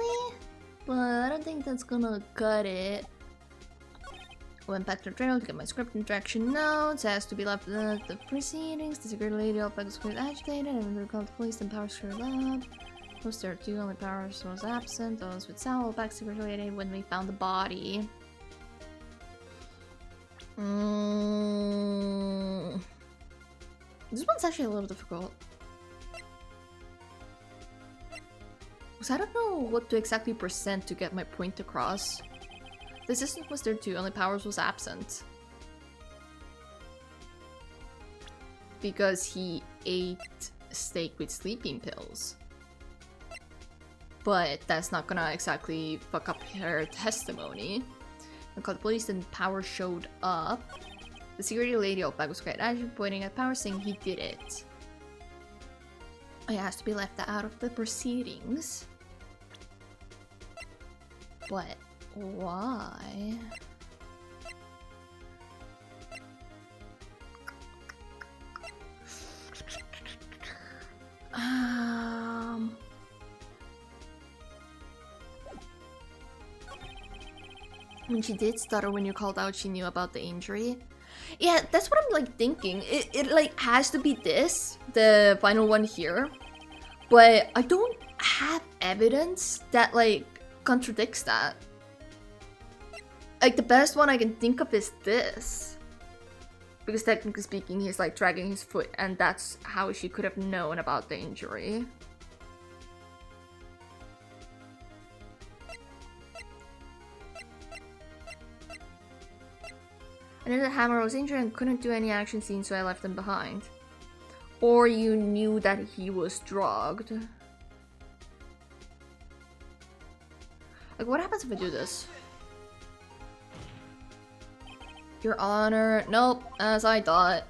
S1: but I don't think that's gonna cut it. Went back to the trail to get my script interaction notes. Has to be left at the proceedings. The security lady all back was quite agitated. And we called the police and Power screwed up. Was there two? Only Powers was absent. Those with Sal back secretly when we found the body. This one's actually a little difficult. Because I don't know what to exactly present to get my point across. The assistant was there too, only Powers was absent. Because he ate steak with sleeping pills. But that's not gonna exactly fuck up her testimony. And called the police and Powers showed up. The security lady Outback was quite angry, pointing at Powers saying he did it. I asked to be left out of the proceedings. But why? When she did stutter when you called out, she knew about the injury. Yeah, that's what I'm like thinking. It like has to be this, the final one here. But I don't have evidence that like contradicts that. Like the best one I can think of is this. Because technically speaking, he's like dragging his foot and that's how she could have known about the injury. I knew that Hammer was injured and couldn't do any action scene, so I left him behind. Or you knew that he was drugged. Like, what happens if I do this? Your Honor. Nope, as I thought.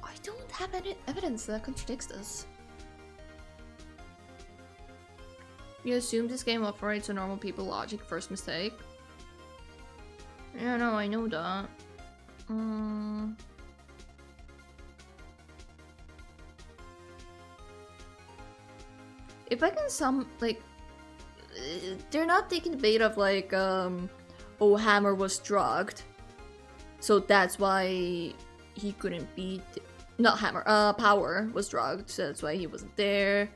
S1: I don't have any evidence that contradicts this. You assume this game operates on normal people logic, first mistake. Yeah, no, I know that. If I can they're not taking the bait of like, oh, Hammer was drugged. So that's why he couldn't beat, not Hammer, Power was drugged, so that's why he wasn't there.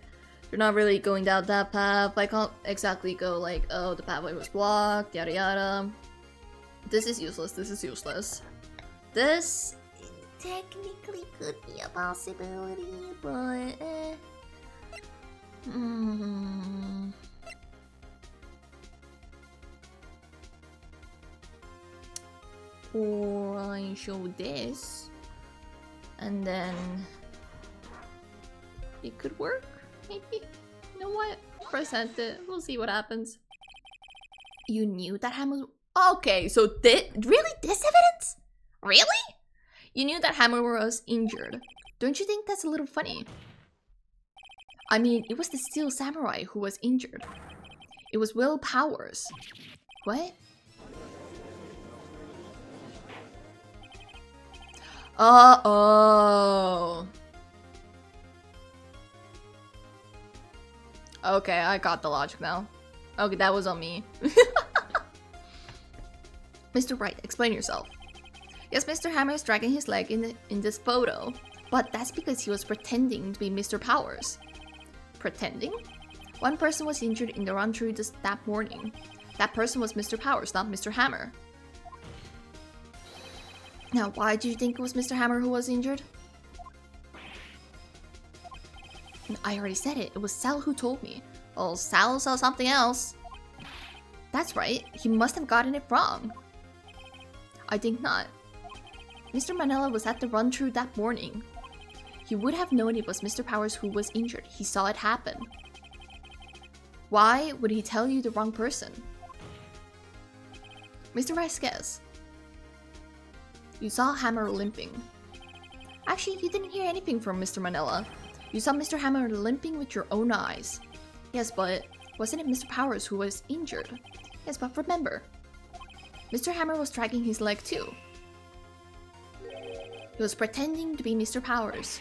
S1: They're not really going down that path. I can't exactly go like, oh, the pathway was blocked, yada yada. This is useless, this is useless. This technically could be a possibility, but Or I show this, and then it could work, maybe? You know what? Present it, we'll see what happens. You knew that Hammer... Okay, so really? This evidence? Really? You knew that Hammer was injured. Don't you think that's a little funny? I mean, it was the Steel Samurai who was injured. It was Will Powers. What? Oh. Okay, I got the logic now. Okay, that was on me. Mr. Wright, explain yourself. Yes, Mr. Hammer is dragging his leg in this photo, but that's because he was pretending to be Mr. Powers. Pretending? One person was injured in the run-through that morning. That person was Mr. Powers, not Mr. Hammer. Now, why do you think it was Mr. Hammer who was injured? I already said it. It was Sal who told me. Well, Sal saw something else. That's right. He must have gotten it wrong. I think not. Mr. Manella was at the run-through that morning. He would have known it was Mr. Powers who was injured. He saw it happen. Why would he tell you the wrong person? Mr. Vasquez. You saw Hammer limping. Actually, you didn't hear anything from Mr. Manella. You saw Mr. Hammer limping with your own eyes. Yes, but wasn't it Mr. Powers who was injured? Yes, but remember, Mr. Hammer was dragging his leg too. He was pretending to be Mr. Powers.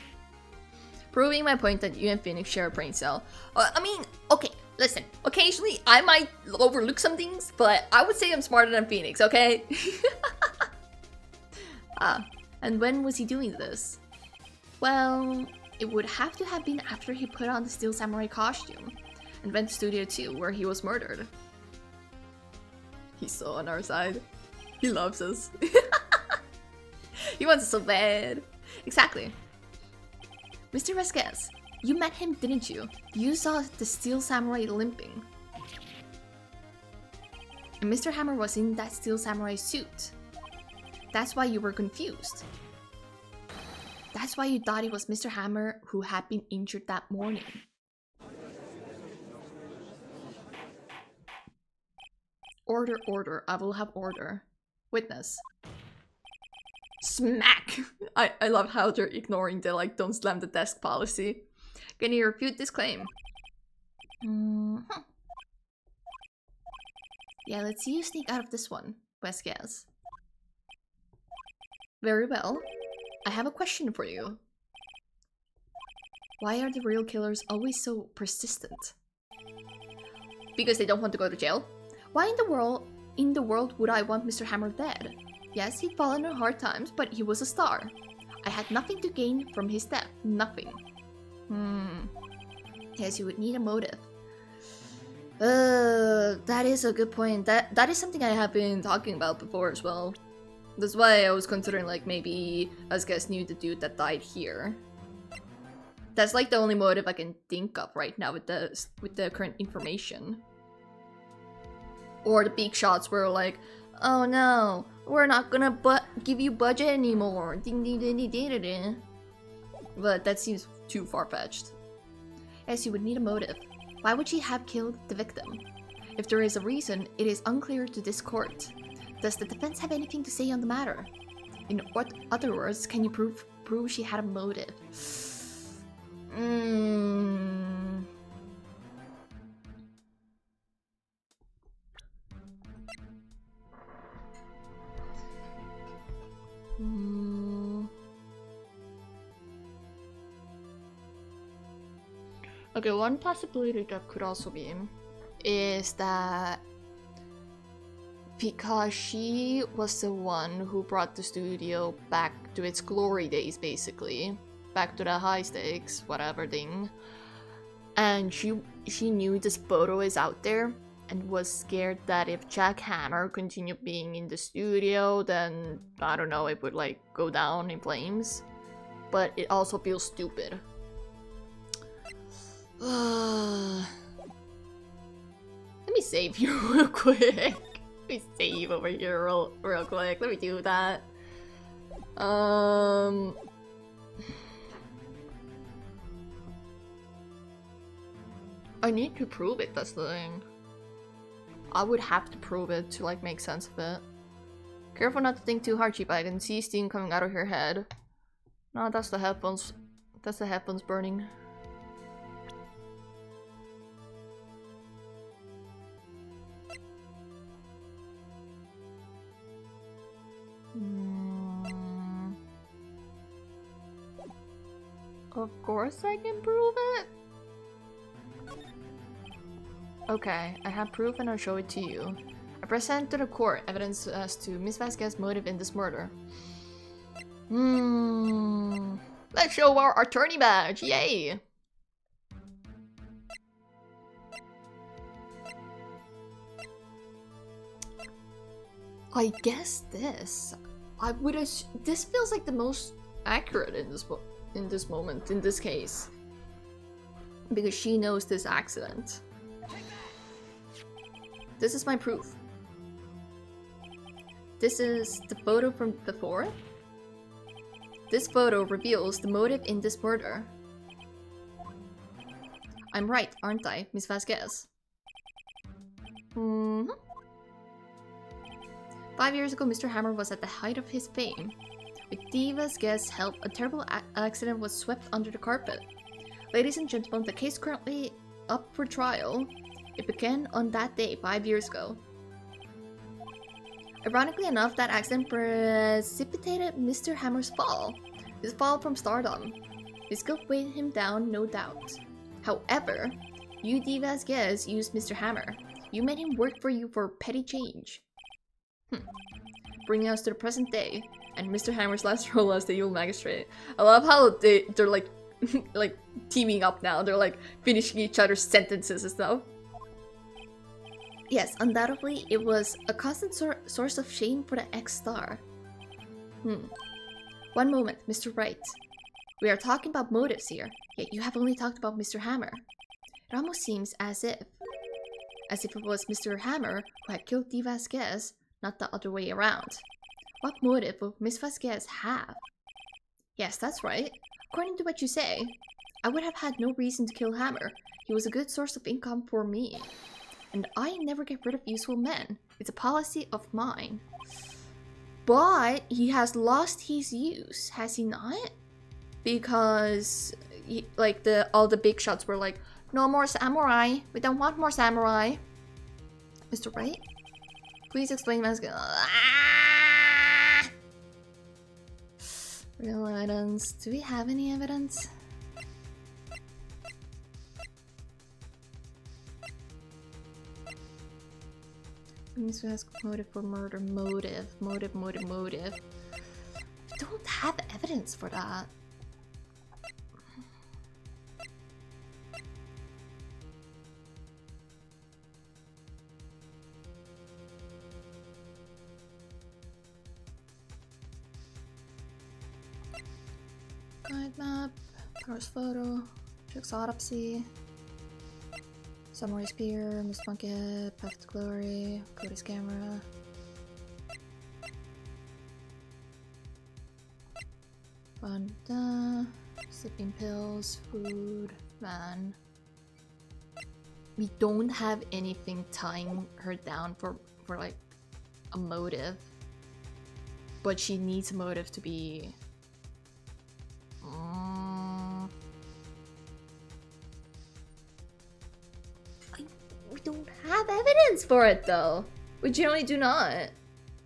S1: Proving my point that you and Phoenix share a brain cell. I mean, okay, listen. Occasionally, I might overlook some things, but I would say I'm smarter than Phoenix, okay? And when was he doing this? Well, it would have to have been after he put on the Steel Samurai costume and went to Studio 2, where he was murdered. He's so on our side. He loves us. He wants us so bad. Exactly. Mr. Vasquez, you met him, didn't you? You saw the Steel Samurai limping. And Mr. Hammer was in that Steel Samurai suit. That's why you were confused. That's why you thought it was Mr. Hammer who had been injured that morning. Order, order. I will have order. Witness. Smack! I love how they're ignoring the like don't slam the desk policy. Can you refute this claim? Yeah, let's see you sneak out of this one, Vasquez. Very well. I have a question for you. Why are the real killers always so persistent? Because they don't want to go to jail? Why in the world would I want Mr. Hammer dead? Yes, he'd fallen on hard times, but he was a star. I had nothing to gain from his death. Nothing. Yes, you would need a motive. That is a good point. That is something I have been talking about before as well. That's why I was considering like maybe Vasquez knew the dude that died here. That's like the only motive I can think of right now with the current information. Or the big shots were like, oh no, we're not gonna give you budget anymore. Ding ding ding ding ding ding. But that seems too far-fetched. Yes, you would need a motive. Why would she have killed the victim? If there is a reason, it is unclear to this court. Does the defense have anything to say on the matter? In what other words, can you prove she had a motive? Okay, one possibility that could also be is that because she was the one who brought the studio back to its glory days, basically. Back to the high stakes, whatever thing. And she knew this photo is out there and was scared that if Jack Hammer continued being in the studio, then, I don't know, it would like go down in flames. But it also feels stupid. Let me save you real quick. Let me save over here real quick. Let me do that. I need to prove it, that's the thing. I would have to prove it to like make sense of it. Careful not to think too hard, Chiba. I can see steam coming out of your head. No, that's the headphones. That's the headphones burning. Of course I can prove it. Okay, I have proof and I'll show it to you. I present to the court evidence as to Miss Vasquez's motive in this murder. Let's show our attorney badge, yay! I guess this. I would this feels like the most accurate in this moment, in this case. Because she knows this accident. This is my proof. This is the photo from before. This photo reveals the motive in this murder. I'm right, aren't I, Miss Vasquez? 5 years ago, Mr. Hammer was at the height of his fame. With D. Vasquez's help, a terrible accident was swept under the carpet. Ladies and gentlemen, the case currently up for trial. It began on that day 5 years ago. Ironically enough, that accident precipitated Mr. Hammer's fall. His fall from stardom. His guilt weighed him down, no doubt. However, you Vasquez used Mr. Hammer. You made him work for you for petty change. Bringing us to the present day, and Mr. Hammer's last role as the evil magistrate. I love how they're like, like teaming up now. They're like finishing each other's sentences and stuff. Yes, undoubtedly, it was a constant source of shame for the ex-star. One moment, Mr. Wright. We are talking about motives here, yet you have only talked about Mr. Hammer. It almost seems as if it was Mr. Hammer who had killed D. Vasquez, not the other way around. What motive would Miss Vasquez have? Yes, that's right. According to what you say, I would have had no reason to kill Hammer. He was a good source of income for me. And I never get rid of useful men. It's a policy of mine. But he has lost his use, has he not? Because all the big shots were like, no more samurai. We don't want more samurai. Mr. Wright? Please explain Vasquez. Real evidence. Do we have any evidence? Miss Vasquez motive for murder. Motive. We don't have evidence for that. Guide map, Power's photo, Chick's autopsy, Samurai spear, Miss Bucket, Path to Glory, Cody's camera. Banda, sleeping pills, food, van. We don't have anything tying her down for like a motive, but she needs a motive to be. We don't have evidence for it though. We generally do not.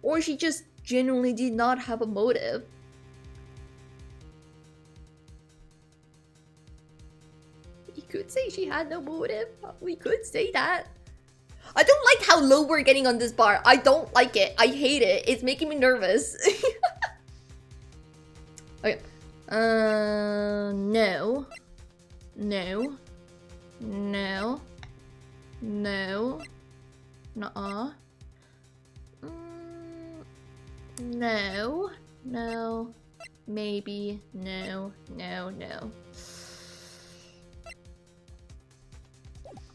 S1: Or she just genuinely did not have a motive. You could say she had no motive. We could say that. I don't like how low we're getting on this bar. I don't like it. I hate it. It's making me nervous. Okay. No. No. No. No. Nuh-uh. No. No. Maybe. No. No. No.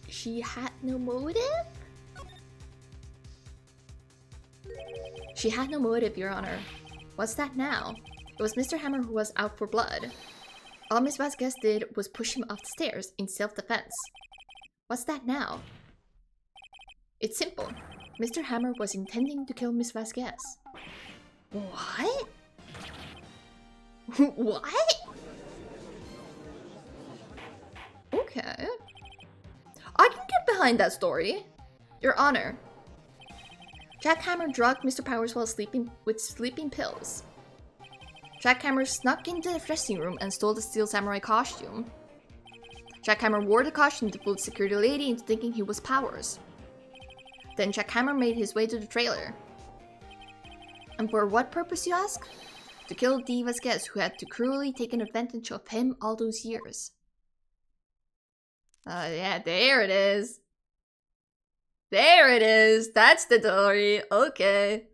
S1: She had no motive? She had no motive, Your Honor. What's that now? It was Mr. Hammer who was out for blood. All Miss Vasquez did was push him off the stairs in self-defense. What's that now? It's simple. Mr. Hammer was intending to kill Miss Vasquez. What? What? Okay. I can get behind that story. Your Honor. Jack Hammer drugged Mr. Powers while sleeping with sleeping pills. Jack Hammer snuck into the dressing room and stole the Steel Samurai costume. Jack Hammer wore the costume to fool the security lady into thinking he was Powers. Then Jack Hammer made his way to the trailer. And for what purpose, you ask? To kill D. Vasquez, who had too cruelly taken advantage of him all those years. Yeah, there it is. There it is. That's the story. Okay.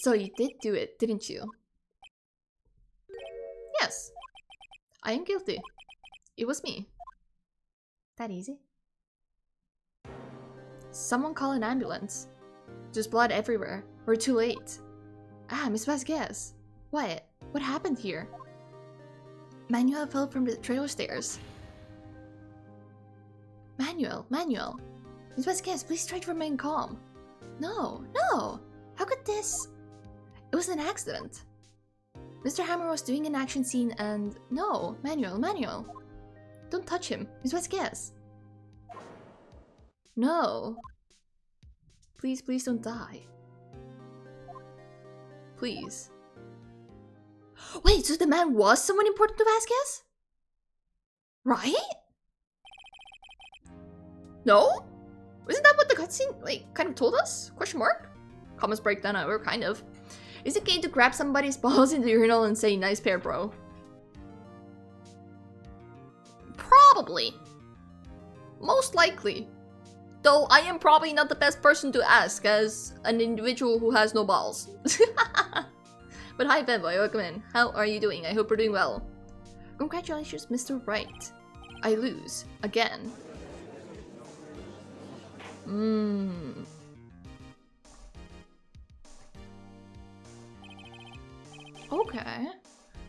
S1: So you did do it, didn't you? Yes. I am guilty. It was me. That easy? Someone call an ambulance. There's blood everywhere. We're too late. Ah, Miss Vasquez. What? What happened here? Manuel fell from the trailer stairs. Manuel. Miss Vasquez, please try to remain calm. No. How could this? It was an accident. Mr. Hammer was doing an action scene and... No, Manuel. Don't touch him. Miss Vasquez. No. Please don't die. Please. Wait, so the man was someone important to Vasquez? Right? No? Isn't that what the cutscene, like, kind of told us? Question mark? Comments break down over, kind of. Is it gay to grab somebody's balls in the urinal and say, nice pair, bro? Probably. Most likely. Though I am probably not the best person to ask as an individual who has no balls. But hi, Beboy, welcome in. How are you doing? I hope you're doing well. Congratulations, Mr. Wright. I lose. Again. Okay.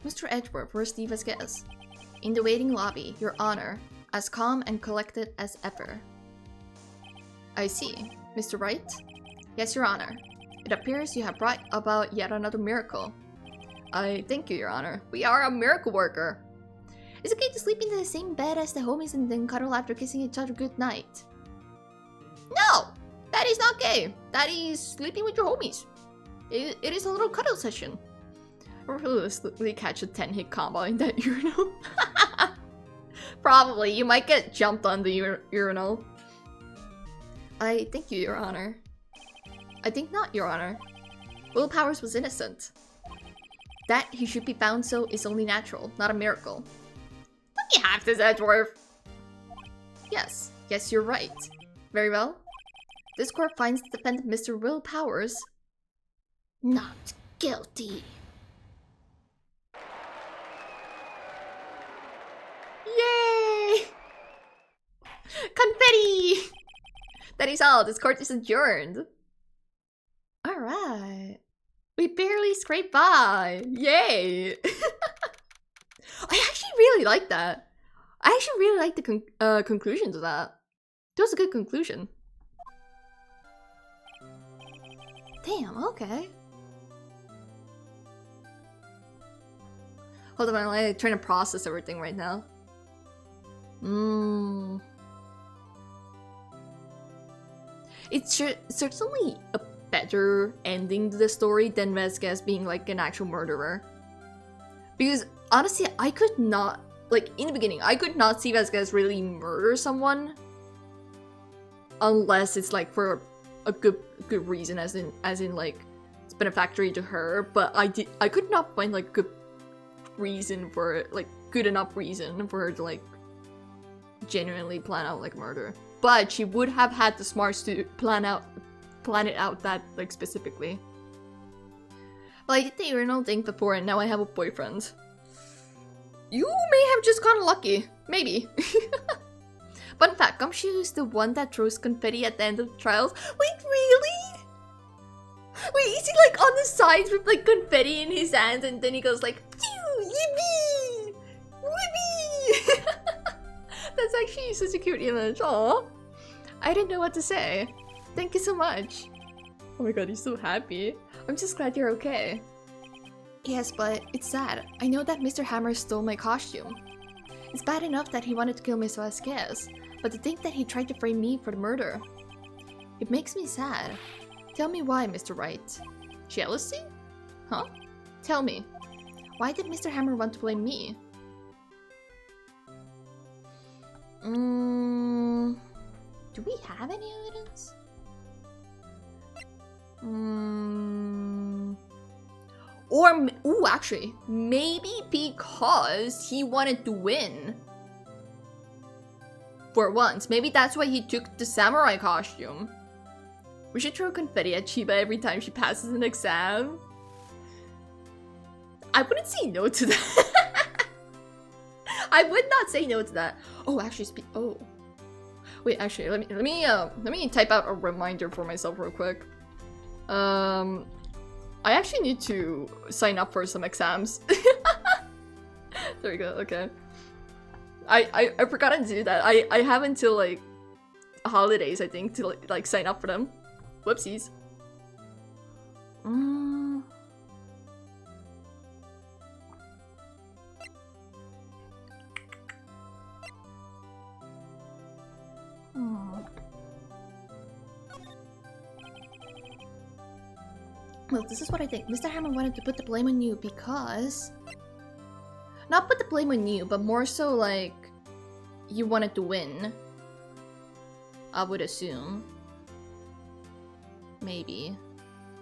S1: Mr. Edgeworth, where's Steve as guest? In the waiting lobby, Your Honor. As calm and collected as ever. I see. Mr. Wright? Yes, Your Honor. It appears you have brought about yet another miracle. I thank you, Your Honor. We are a miracle worker. Is it okay to sleep in the same bed as the homies and then cuddle after kissing each other good night? No! That is not gay. That is sleeping with your homies. It is a little cuddle session. Or realistically catch a 10-hit combo in that urinal. Probably. You might get jumped on the urinal. I thank you, Your Honor. I think not, Your Honor. Will Powers was innocent. That he should be found so is only natural, not a miracle. Let me have this, Edgeworth! Yes. Yes, you're right. Very well. This court finds the defendant Mr. Will Powers not guilty. Yay! Confetti! That is all. This court is adjourned. Alright. We barely scraped by. Yay! I actually really like that. I actually really like the conclusion to that. That was a good conclusion. Damn, okay. Hold on, I'm like, trying to process everything right now. It's certainly a better ending to the story than Vasquez being like an actual murderer. Because honestly, I could not, like in the beginning, I could not see Vasquez really murder someone unless it's like for a good reason, as in like it's benefactory to her. But I could not find like good reason for it, like good enough reason for her to like genuinely plan out like murder. But she would have had the smarts to plan it out that like specifically. Well, I did the urinal thing before and now I have a boyfriend. You may have just gotten lucky. Maybe. Fun fact, Gumshoe is the one that throws confetti at the end of the trials. Wait, really? Wait, is he like on the sides with like confetti in his hands and then he goes like, yippee! Whippy! That's actually such a cute image. Aww. I didn't know what to say. Thank you so much. Oh my god, he's so happy. I'm just glad you're okay. Yes, but it's sad. I know that Mr. Hammer stole my costume. It's bad enough that he wanted to kill Miss Vasquez, but to think that he tried to frame me for the murder. It makes me sad. Tell me why, Mr. Wright. Jealousy? Huh? Tell me. Why did Mr. Hammer want to blame me? Do we have any evidence? Or, ooh, actually, maybe because he wanted to win. For once. Maybe that's why he took the samurai costume. We should throw confetti at Chiba every time she passes an exam. I wouldn't say no to that. I would not say no to that. Oh, actually, wait, actually, let me type out a reminder for myself real quick. I actually need to sign up for some exams. There we go. Okay. I forgot to do that. I have until like holidays, I think, to like sign up for them. Whoopsies. Well, this is what I think. Mr. Hammer wanted to put the blame on you because the blame on you, but more so like you wanted to win. I would assume. Maybe.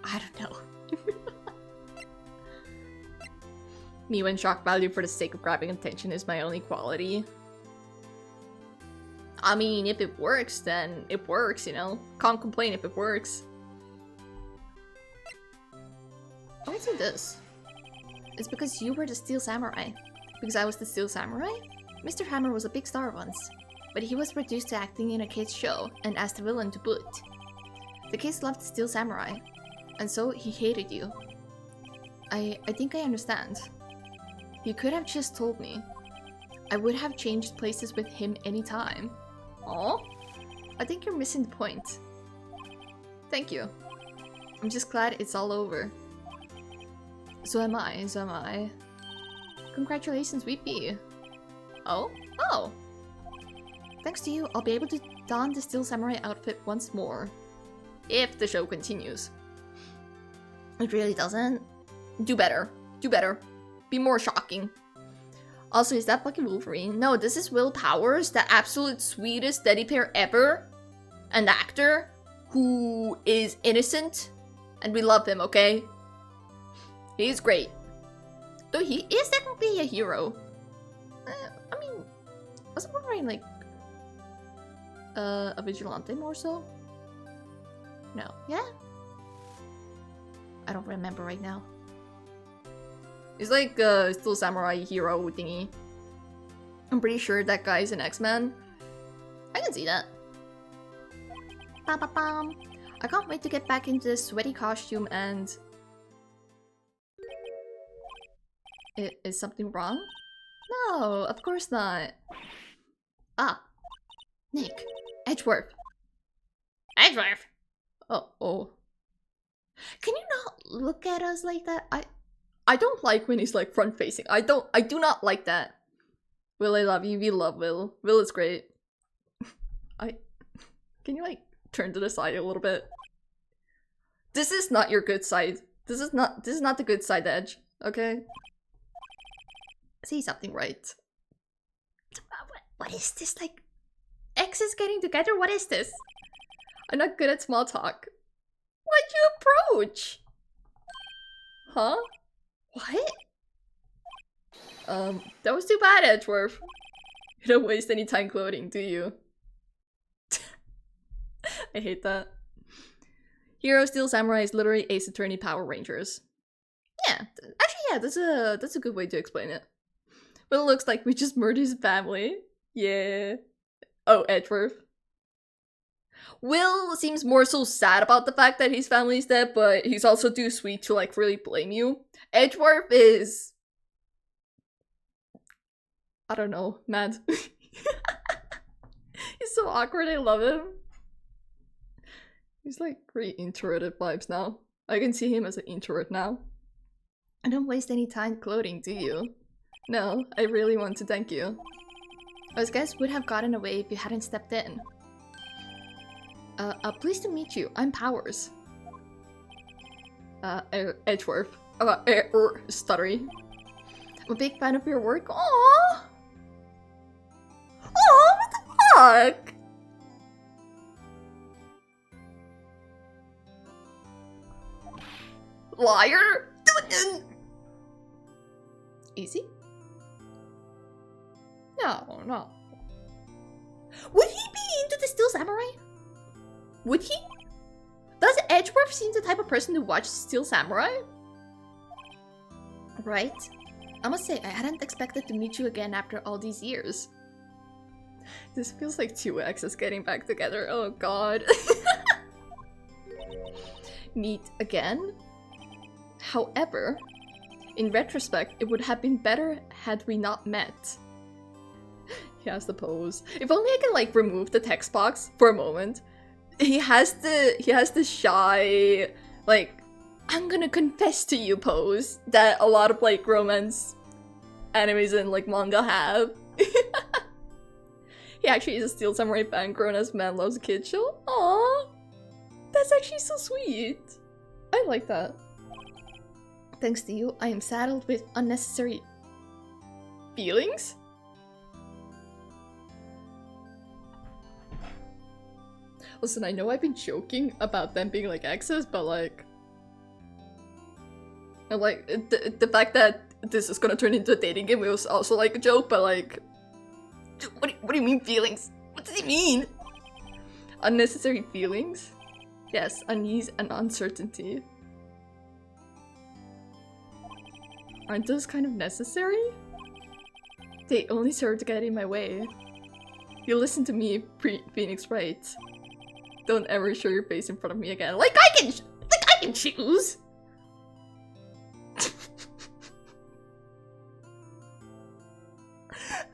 S1: I don't know. Me when shock value for the sake of grabbing attention is my only quality. I mean, if it works, then it works, you know? Can't complain if it works. What's in this? It's because you were the Steel Samurai. Because I was the Steel Samurai? Mr. Hammer was a big star once, but he was reduced to acting in a kid's show and asked the villain to boot. The kids loved the Steel Samurai, and so he hated you. I think I understand. You could have just told me. I would have changed places with him anytime. Aw? I think you're missing the point. Thank you. I'm just glad it's all over. So am I. Congratulations, VP. Oh? Oh! Thanks to you, I'll be able to don the Steel Samurai outfit once more. If the show continues. It really doesn't. Do better. Do better. Be more shocking. Also, is that fucking Wolverine? No, this is Will Powers, the absolute sweetest teddy bear ever. An actor who is innocent. And we love him, okay? He's great. Though he is technically a hero. I mean, wasn't Wolverine like a vigilante more so? No. Yeah? I don't remember right now. He's like a Steel Samurai hero thingy. I'm pretty sure that guy is an X-Man. I can see that. Ba-ba-bam. I can't wait to get back into this sweaty costume and... Is something wrong? No, of course not. Ah. Nick. Edgeworth. Edgeworth! Oh. Can you not look at us like that? I don't like when he's like front facing. I do not like that. Will, I love you. We love Will. Will is great. Can you like turn to the side a little bit? This is not your good side. This is not the good side, Edge. Okay? Say something right. What is this, like exes getting together? What is this? I'm not good at small talk. Why'd you approach? Huh? What? That was too bad, Edgeworth. You don't waste any time clothing, do you? I hate that. Hero Steel Samurai is literally Ace Attorney Power Rangers. Yeah, actually, yeah, that's a good way to explain it. But it looks like we just murdered his family. Yeah. Oh, Edgeworth. Will seems more so sad about the fact that his family's dead, but he's also too sweet to like really blame you. Edgeworth is... I don't know, mad. He's so awkward, I love him. He's like very introverted vibes now. I can see him as an introvert now. I don't waste any time clothing, do you? No, I really want to thank you. Those guys would have gotten away if you hadn't stepped in. Pleased to meet you. I'm Powers. Edgeworth. Stuttery. I'm a big fan of your work. Aww! Aww, what the fuck? Liar? Easy? No. Would he be into the Steel Samurai? Would he? Does Edgeworth seem the type of person to watch Steel Samurai? Right? I must say, I hadn't expected to meet you again after all these years. This feels like two exes getting back together. Oh god. Meet again? However, in retrospect, it would have been better had we not met. He has the pose. If only I can like remove the text box for a moment. He has the shy, like, I'm gonna confess to you pose that a lot of like romance animes and like manga have. He actually is a Steel Samurai fan grown as Man Loves a Kid show. Aww. That's actually so sweet. I like that. Thanks to you, I am saddled with unnecessary feelings? Listen, I know I've been joking about them being like exes, but like... And like, the fact that this is gonna turn into a dating game was also like a joke, but like... What do you mean feelings? What does it mean? Unnecessary feelings? Yes, unease and uncertainty. Aren't those kind of necessary? They only serve to get in my way. You listen to me, Phoenix Wright. Don't ever show your face in front of me again. Like I can choose.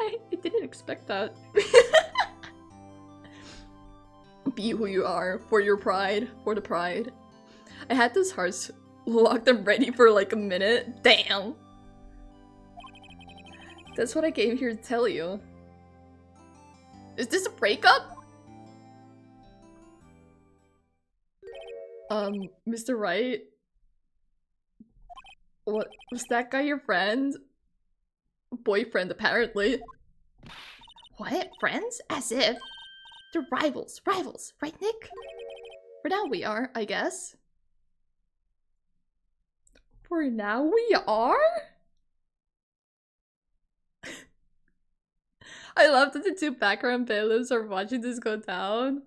S1: I didn't expect that. Be who you are, for your pride, for the pride. I had those hearts locked and ready for like a minute. Damn. That's what I came here to tell you. Is this a breakup? Mr. Wright? What? Was that guy your friend? Boyfriend, apparently. What? Friends? As if. They're rivals. Rivals, right, Nick? For now we are, I guess. For now we are? I love that the two background payloads are watching this go down.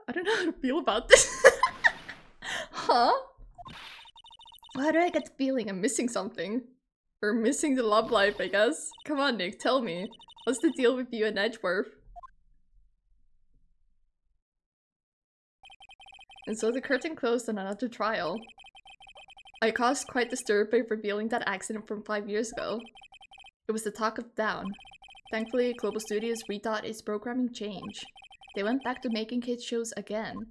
S1: I don't know how to feel about this. Huh? Why do I get the feeling I'm missing something? Or missing the love life, I guess. Come on, Nick, tell me. What's the deal with you and Edgeworth? And so the curtain closed on another trial. I caused quite the stir by revealing that accident from 5 years ago. It was the talk of town. Thankfully, Global Studios rethought its programming change. They went back to making kids shows again.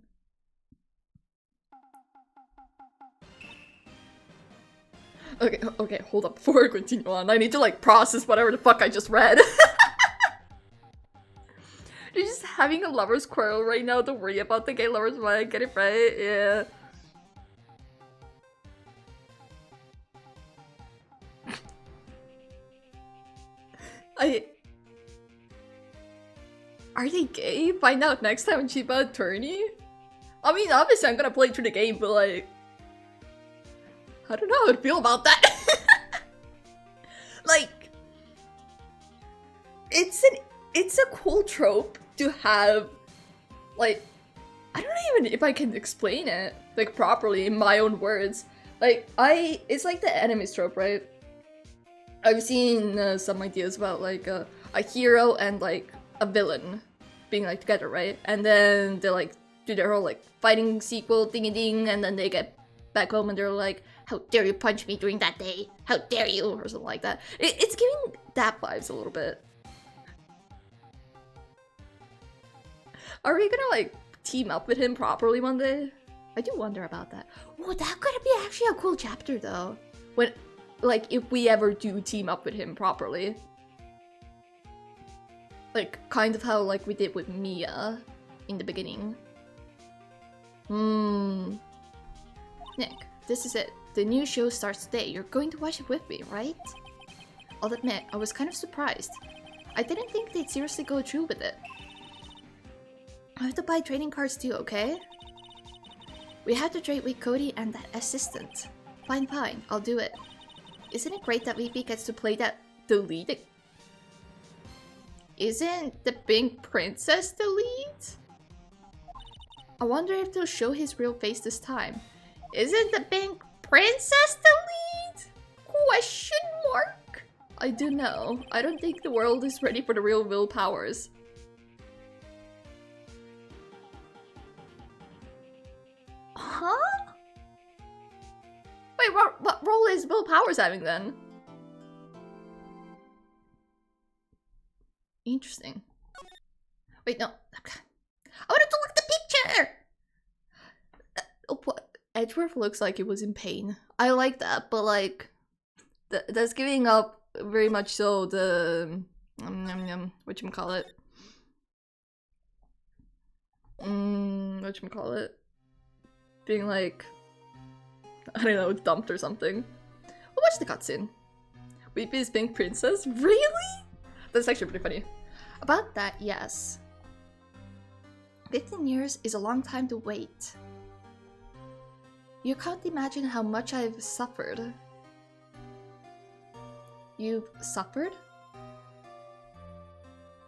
S1: Okay, hold up before I continue on. I need to like process whatever the fuck I just read. You're just having a lover's quarrel right now. Don't worry about the gay lovers mind. Get it right? Yeah. Are they gay? Find out next time on Chiba Attorney? I mean, obviously I'm gonna play through the game, but like... I don't know how to feel about that. Like... It's a cool trope to have... Like... I don't know even if I can explain it, like, properly in my own words. Like, it's like the enemies trope, right? I've seen some ideas about, like, a hero and, like, a villain being, like, together, right? And then they, like, do their whole, like, fighting sequel, ding-a-ding, and then they get back home and they're like, how dare you punch me during that day? How dare you? Or something like that. It's giving that vibes a little bit. Are we gonna, like, team up with him properly one day? I do wonder about that. Oh, that could be actually a cool chapter, though. When, like, if we ever do team up with him properly. Like, kind of how, like, we did with Mia in the beginning. Nick, this is it. The new show starts today. You're going to watch it with me, right? I'll admit, I was kind of surprised. I didn't think they'd seriously go through with it. I have to buy trading cards too, okay? We have to trade with Cody and that assistant. Fine, I'll do it. Isn't it great that VP gets to play the lead? Isn't the Pink Princess the lead? I wonder if they'll show his real face this time. Isn't the Pink Princess the lead? Question mark? I do know. I don't think the world is ready for the real Will Powers. Huh? Wait, what role is Will Powers having then? Interesting. Wait, no. I wanted to look at the picture! What? Edgeworth looks like it was in pain. I like that, but like... that's giving up very much so the... whatchamacallit? Whatchamacallit? Being like... I don't know, dumped or something. We'll watch the cutscene. Weepy's Pink Princess? Really? That's actually pretty funny. About that, yes. 15 years is a long time to wait. You can't imagine how much I've suffered. You've suffered?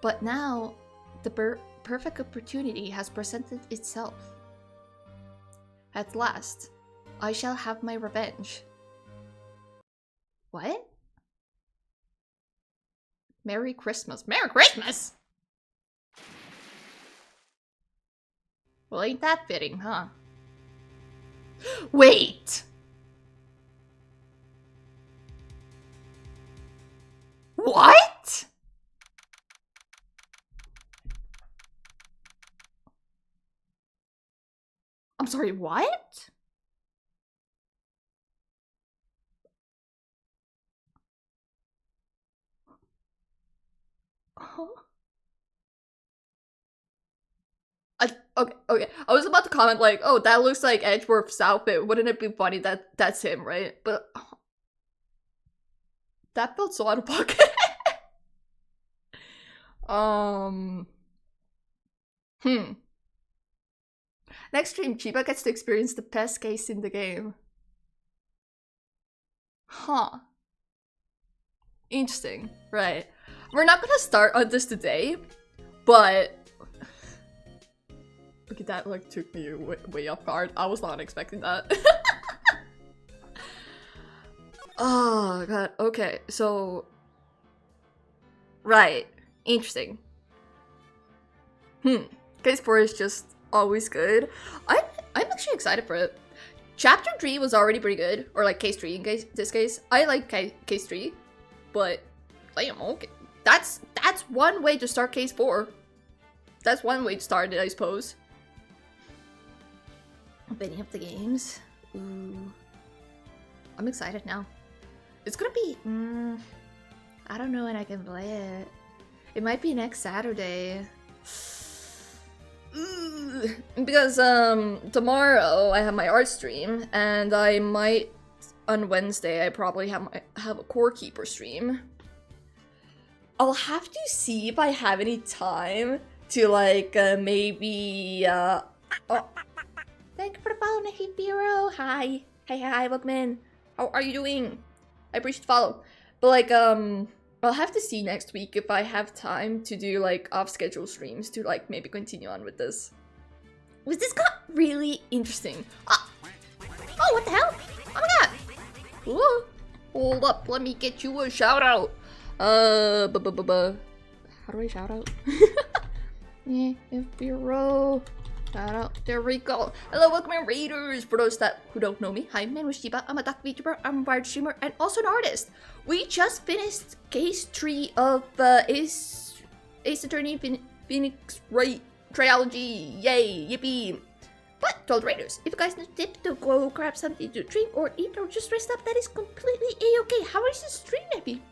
S1: But now, the perfect opportunity has presented itself. At last, I shall have my revenge. What? Merry Christmas. Merry Christmas?! Well, ain't that fitting, huh? Wait! What?! I'm sorry, what? Huh? Okay. I was about to comment like, oh, that looks like Edgeworth's outfit. Wouldn't it be funny that that's him, right? But that felt so out of pocket. Next stream, Chiba gets to experience the best case in the game. Huh. Interesting. Right. We're not gonna start on this today, but look at that, like, took me way off guard. I was not expecting that. Oh god, okay, so... Right. Interesting. Case 4 is just always good. I'm actually excited for it. Chapter 3 was already pretty good, or like case 3 in this case. I like case 3, but damn, okay. That's one way to start case 4. That's one way to start it, I suppose. Opening up the games. Ooh. I'm excited now. It's gonna be... I don't know when I can play it. It might be next Saturday. Because tomorrow I have my art stream, and I might on Wednesday I probably have a core keeper stream. I'll have to see if I have any time to like maybe oh, thank you for the follow, Nahibiro. Hi, welcome in. How are you doing? I appreciate the follow. But like I'll have to see next week if I have time to do like off-schedule streams to like maybe continue on with this. This got really interesting. Oh, what the hell? Oh my god! Ooh. Hold up, let me get you a shout out. How do I shout out? Yeah, Nahibiro. Shout out. There we go. Hello, welcome in Raiders. For those who don't know me, hi, my name is Chiba. I'm a duck VTuber, I'm a Wired streamer, and also an artist. We just finished case 3 of Ace Attorney Phoenix Wright Trilogy. Yay, yippee. But to all the Raiders, if you guys need a tip to go grab something to drink or eat or just rest up, that is completely a-okay. How is the stream, maybe?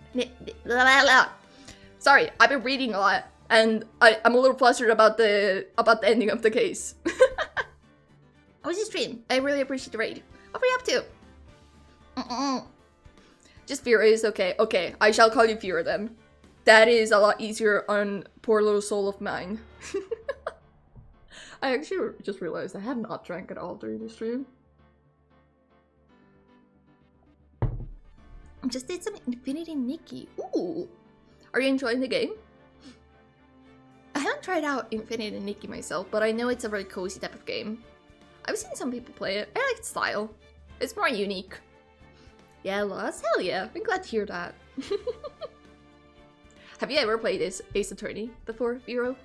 S1: Sorry, I've been reading a lot. And I'm a little flustered about the ending of the case. How was your stream? I really appreciate the raid. What were you up to? Just Fira is okay. Okay, I shall call you Fira then. That is a lot easier on poor little soul of mine. I actually just realized I have not drank at all during the stream. I just did some Infinity Nikki. Ooh! Are you enjoying the game? I haven't tried out Infinite and Nikki myself, but I know it's a very cozy type of game. I've seen some people play it. I like its style. It's more unique. Yeah, Lost? Hell yeah. I'm glad to hear that. Have you ever played Ace Attorney before, Vero?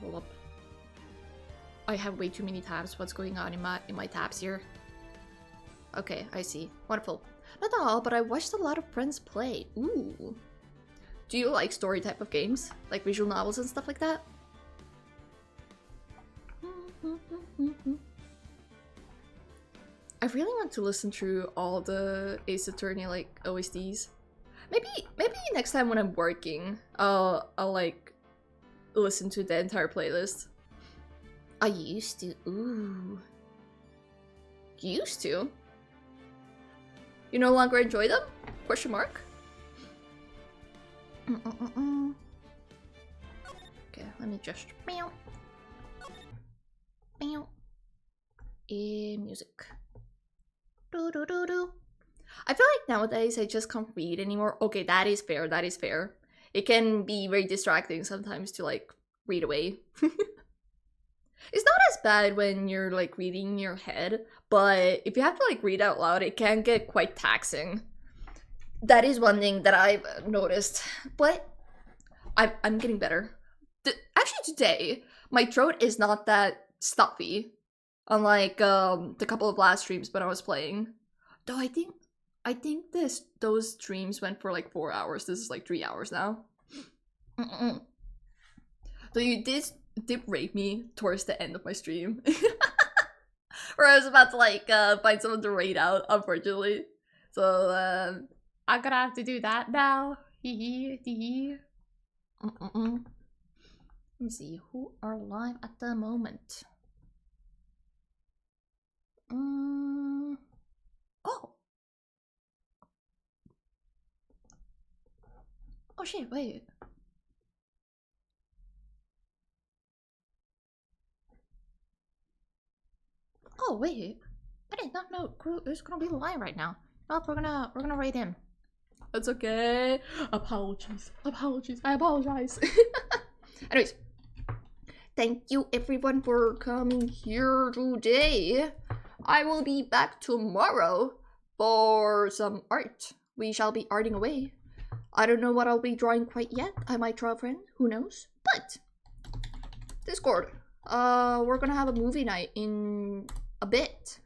S1: Hold up. I have way too many tabs. What's going on in my tabs here? Okay, I see. Wonderful. Not all, but I watched a lot of friends play. Ooh. Do you like story type of games? Like visual novels and stuff like that? I really want to listen through all the Ace Attorney like OSTs. Maybe next time when I'm working, I'll like listen to the entire playlist. I used to. Ooh. Used to? You no longer enjoy them? Question mark? Okay, let me just meow. Meow. Music. Do do do do. I feel like nowadays I just can't read anymore. Okay, that is fair, that is fair. It can be very distracting sometimes to like read away. It's not as bad when you're like reading in your head, but if you have to like read out loud, it can get quite taxing. That is one thing that I've noticed, but I'm getting better. Actually today, my throat is not that stuffy, unlike the couple of last streams when I was playing. Though I think those streams went for like 4 hours. This is like 3 hours now. So you did rape me towards the end of my stream. Where I was about to like find someone to raid out, unfortunately. So I'm gonna have to do that now. Hee hee. Let me see who are live at the moment. Oh. Oh shit, wait. Oh wait. I did not know Crew is gonna be live right now. Well, we're gonna raid him. That's okay. Apologies. Apologies. I apologize. Anyways. Thank you everyone for coming here today. I will be back tomorrow for some art. We shall be arting away. I don't know what I'll be drawing quite yet. I might draw a friend, who knows? But Discord. We're gonna have a movie night in a bit.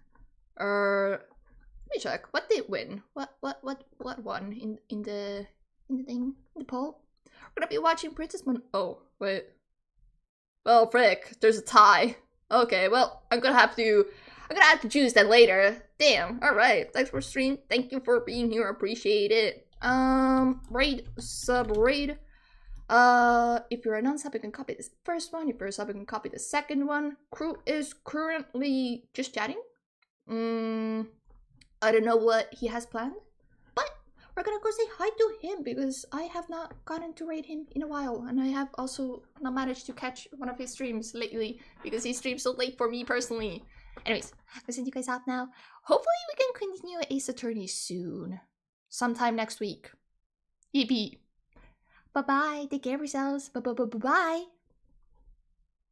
S1: Let me check. What did win? What won in the thing, in the poll? We're gonna be watching Princess Mon. Oh wait. Well, frick, there's a tie. Okay, well, I'm gonna have to choose that later. Damn. All right. Thanks for stream. Thank you for being here. Appreciate it. Raid, sub, raid. If you're a non-sub, you can copy this first one. If you're a sub, you can copy the second one. Crew is currently just chatting. I don't know what he has planned, but we're gonna go say hi to him because I have not gotten to raid him in a while, and I have also not managed to catch one of his streams lately because he streams so late for me personally. Anyways, I'll send you guys out now. Hopefully we can continue Ace Attorney soon. Sometime next week. EP. Bye-bye. Take care of yourselves. Bye-bye.